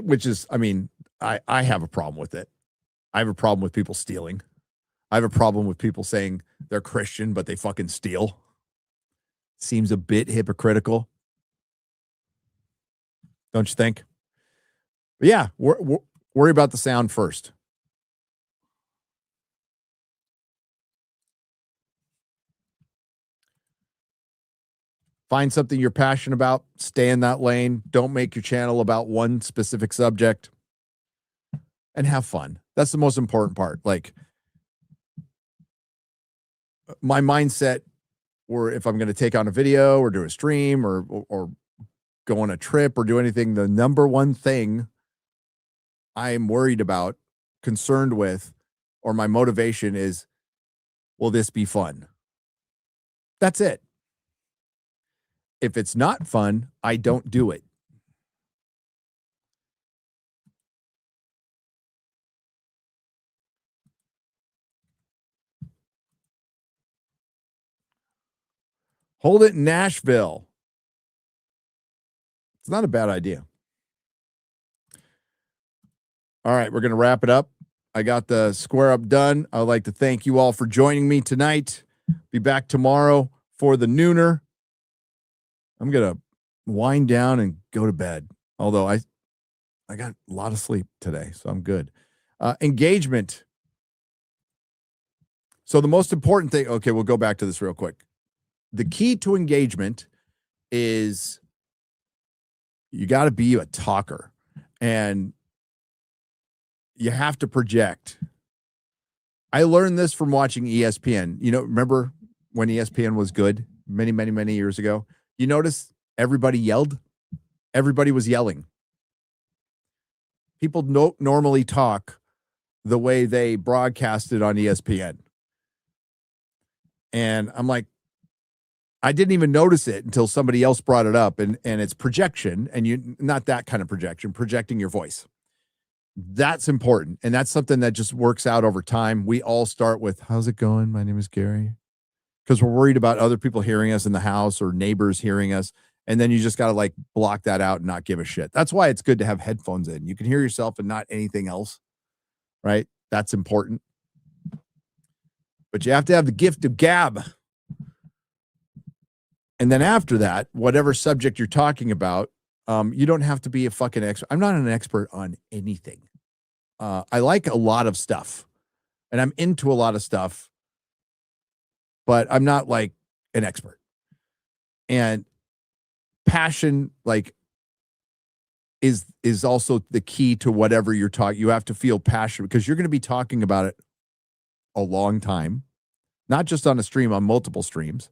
Which is, I mean, I have a problem with it. I have a problem with people stealing. I have a problem with people saying they're Christian, but they fucking steal. Seems a bit hypocritical. Don't you think? But yeah, worry about the sound first. Find something you're passionate about. Stay in that lane. Don't make your channel about one specific subject. And have fun. That's the most important part. Like, my mindset, or if I'm going to take on a video or do a stream or go on a trip or do anything, the number one thing I'm worried about, concerned with, or my motivation is, will this be fun? That's it. If it's not fun, I don't do it. Hold it in Nashville. It's not a bad idea. All right, we're going to wrap it up. I got the square up done. I'd like to thank you all for joining me tonight. Be back tomorrow for the nooner. I'm going to wind down and go to bed. Although I got a lot of sleep today, so I'm good. Engagement. So the most important thing, okay, we'll go back to this real quick. The key to engagement is you got to be a talker, and you have to project. I learned this from watching ESPN. You know, remember when ESPN was good many, many, many years ago? You notice everybody yelled? Everybody was yelling. People don't normally talk the way they broadcasted on ESPN. And I'm like, I didn't even notice it until somebody else brought it up, and it's projection, and you not that kind of projection, projecting your voice. That's important, and that's something that just works out over time. We all start with, how's it going? My name is Gary. Because we're worried about other people hearing us in the house or neighbors hearing us, and then you just got to like block that out and not give a shit. That's why it's good to have headphones in. You can hear yourself and not anything else, right? That's important. But you have to have the gift of gab. And then after that, whatever subject you're talking about, you don't have to be a fucking expert. I'm not an expert on anything. I like a lot of stuff, and I'm into a lot of stuff, but I'm not like an expert. And passion, like, is also the key to whatever you're talking. You have to feel passionate because you're going to be talking about it a long time, not just on a stream, on multiple streams.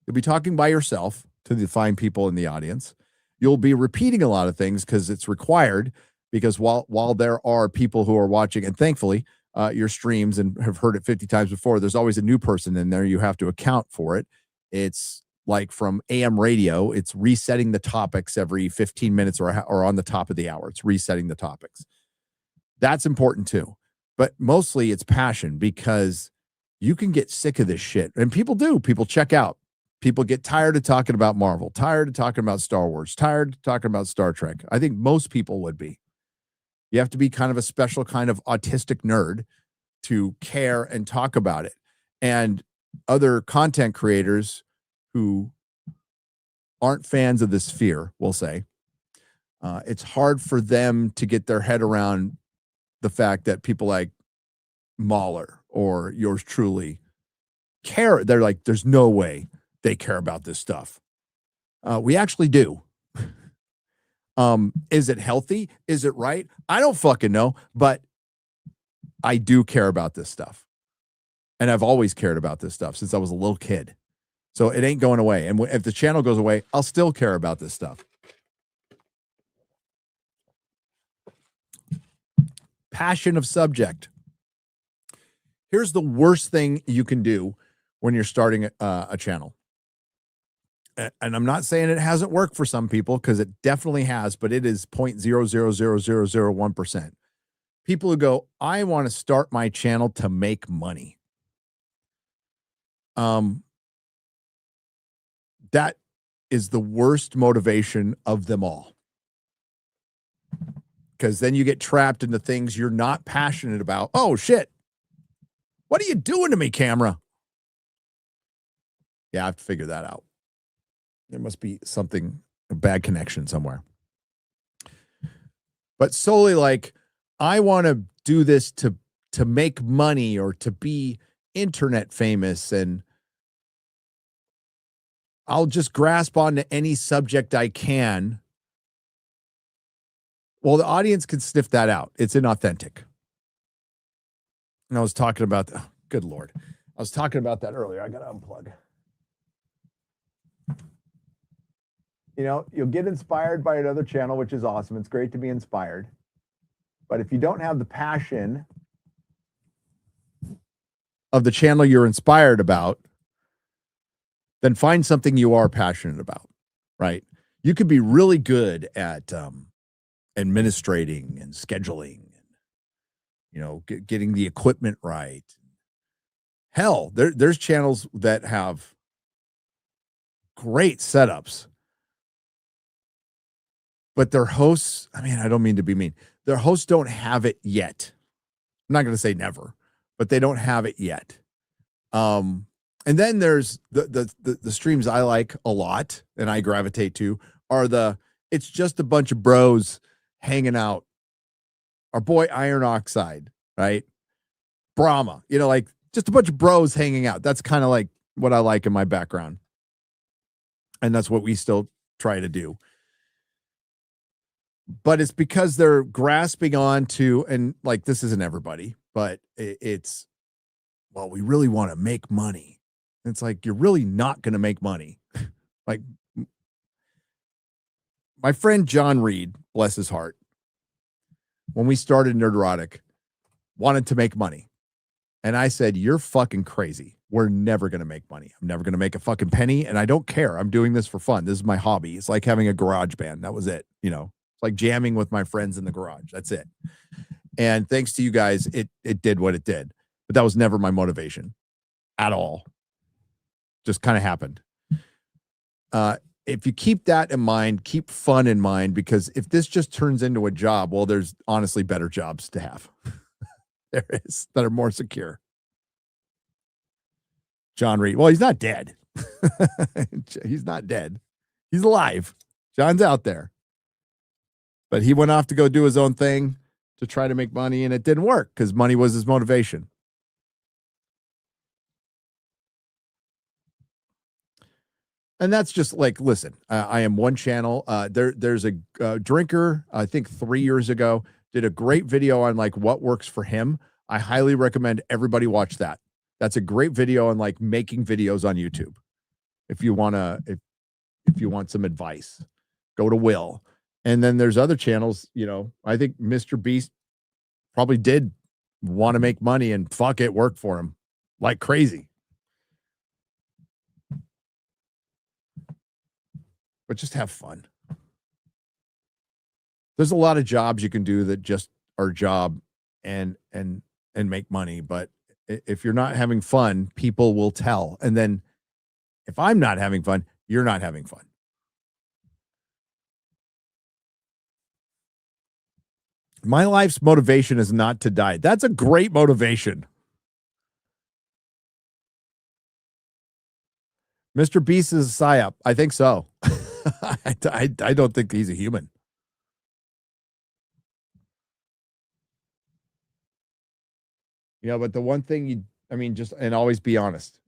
You'll be talking by yourself to the fine people in the audience. You'll be repeating a lot of things because it's required, because while there are people who are watching, and thankfully your streams and have heard it 50 times before, there's always a new person in there. You have to account for it. It's like from AM radio, it's resetting the topics every 15 minutes or on the top of the hour. It's resetting the topics. That's important too. But mostly it's passion, because you can get sick of this shit. And people do. People check out. People get tired of talking about Marvel, tired of talking about Star Wars, tired of talking about Star Trek. I think most people would be. You have to be kind of a special kind of autistic nerd to care and talk about it. And other content creators who aren't fans of this sphere will say, it's hard for them to get their head around the fact that people like Mahler or yours truly care. They're like, there's no way they care about this stuff. We actually do. Is it healthy? Is it right? I don't fucking know, but I do care about this stuff. And I've always cared about this stuff since I was a little kid. So it ain't going away. And if the channel goes away, I'll still care about this stuff. Passion of subject. Here's the worst thing you can do when you're starting a channel. And I'm not saying it hasn't worked for some people, because it definitely has, but it is 0.0000001%. People who go, I want to start my channel to make money. That is the worst motivation of them all. Because then you get trapped into things you're not passionate about. Oh, shit. What are you doing to me, camera? Yeah, I have to figure that out. There must be something, a bad connection somewhere. But solely like, I want to do this to make money or to be internet famous, and I'll just grasp onto any subject I can. Well, the audience can sniff that out. It's inauthentic. And I was talking about, oh, good Lord. I was talking about that earlier. I got to unplug. You know, you'll get inspired by another channel, which is awesome. It's great to be inspired. But if you don't have the passion of the channel you're inspired about, then find something you are passionate about, right? You could be really good at administrating and scheduling, and, you know, getting the equipment right. Hell, there's channels that have great setups, but their hosts, I mean, I don't mean to be mean, their hosts don't have it yet. I'm not going to say never, but they don't have it yet. And then there's the streams I like a lot and I gravitate to are it's just a bunch of bros hanging out. Our boy Iron Oxide, right? Brahma, you know, like just a bunch of bros hanging out. That's kind of like what I like in my background. And that's what we still try to do. But it's because they're grasping on to, and like, this isn't everybody, but it's, well, we really want to make money. It's like, you're really not going to make money. Like my friend John Reed, bless his heart, when we started Nerdrotic, wanted to make money. And I said, you're fucking crazy. We're never going to make money. I'm never going to make a fucking penny. And I don't care. I'm doing this for fun. This is my hobby. It's like having a garage band. That was it. You know, it's like jamming with my friends in the garage. That's it. And thanks to you guys, it did what it did. But that was never my motivation at all. Just kind of happened. If you keep that in mind, keep fun in mind, because if this just turns into a job, well, there's honestly better jobs to have. There is, that are more secure. John Reed. Well, he's not dead. He's not dead. He's alive. John's out there. But he went off to go do his own thing to try to make money, and it didn't work because money was his motivation. And that's just like, listen, I am one channel. There's a drinker, I think 3 years ago, did a great video on like what works for him. I highly recommend everybody watch that. That's a great video on like making videos on YouTube. If you want to, if you want some advice, go to Will. And then there's other channels, you know, I think Mr. Beast probably did want to make money, and fuck, it worked for him like crazy. But just have fun. There's a lot of jobs you can do that just are job and make money. But if you're not having fun, people will tell. And then if I'm not having fun, you're not having fun. My life's motivation is not to die. That's a great motivation. Mr. Beast is a psyop. I think so. I don't think he's a human. You know, but the one thing just, and always be honest,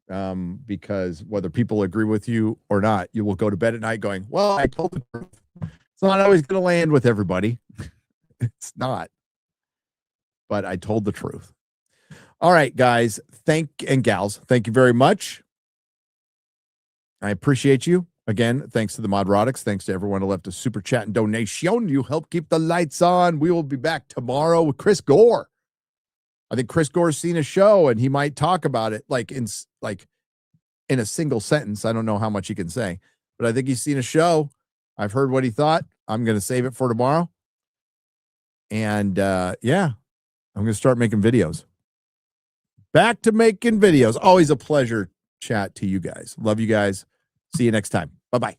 because whether people agree with you or not, you will go to bed at night going, well, I told the truth. It's not always going to land with everybody. It's not. But I told the truth. All right, guys, and gals, thank you very much. I appreciate you. Again, thanks to the Modrotics. Thanks to everyone who left a super chat and donation. You help keep the lights on. We will be back tomorrow with Chris Gore. I think Chris Gore's seen a show, and he might talk about it in a single sentence. I don't know how much he can say, but I think he's seen a show. I've heard what he thought. I'm going to save it for tomorrow. And yeah, I'm going to start making videos. Back to making videos. Always a pleasure chat to you guys. Love you guys. See you next time. Bye-bye.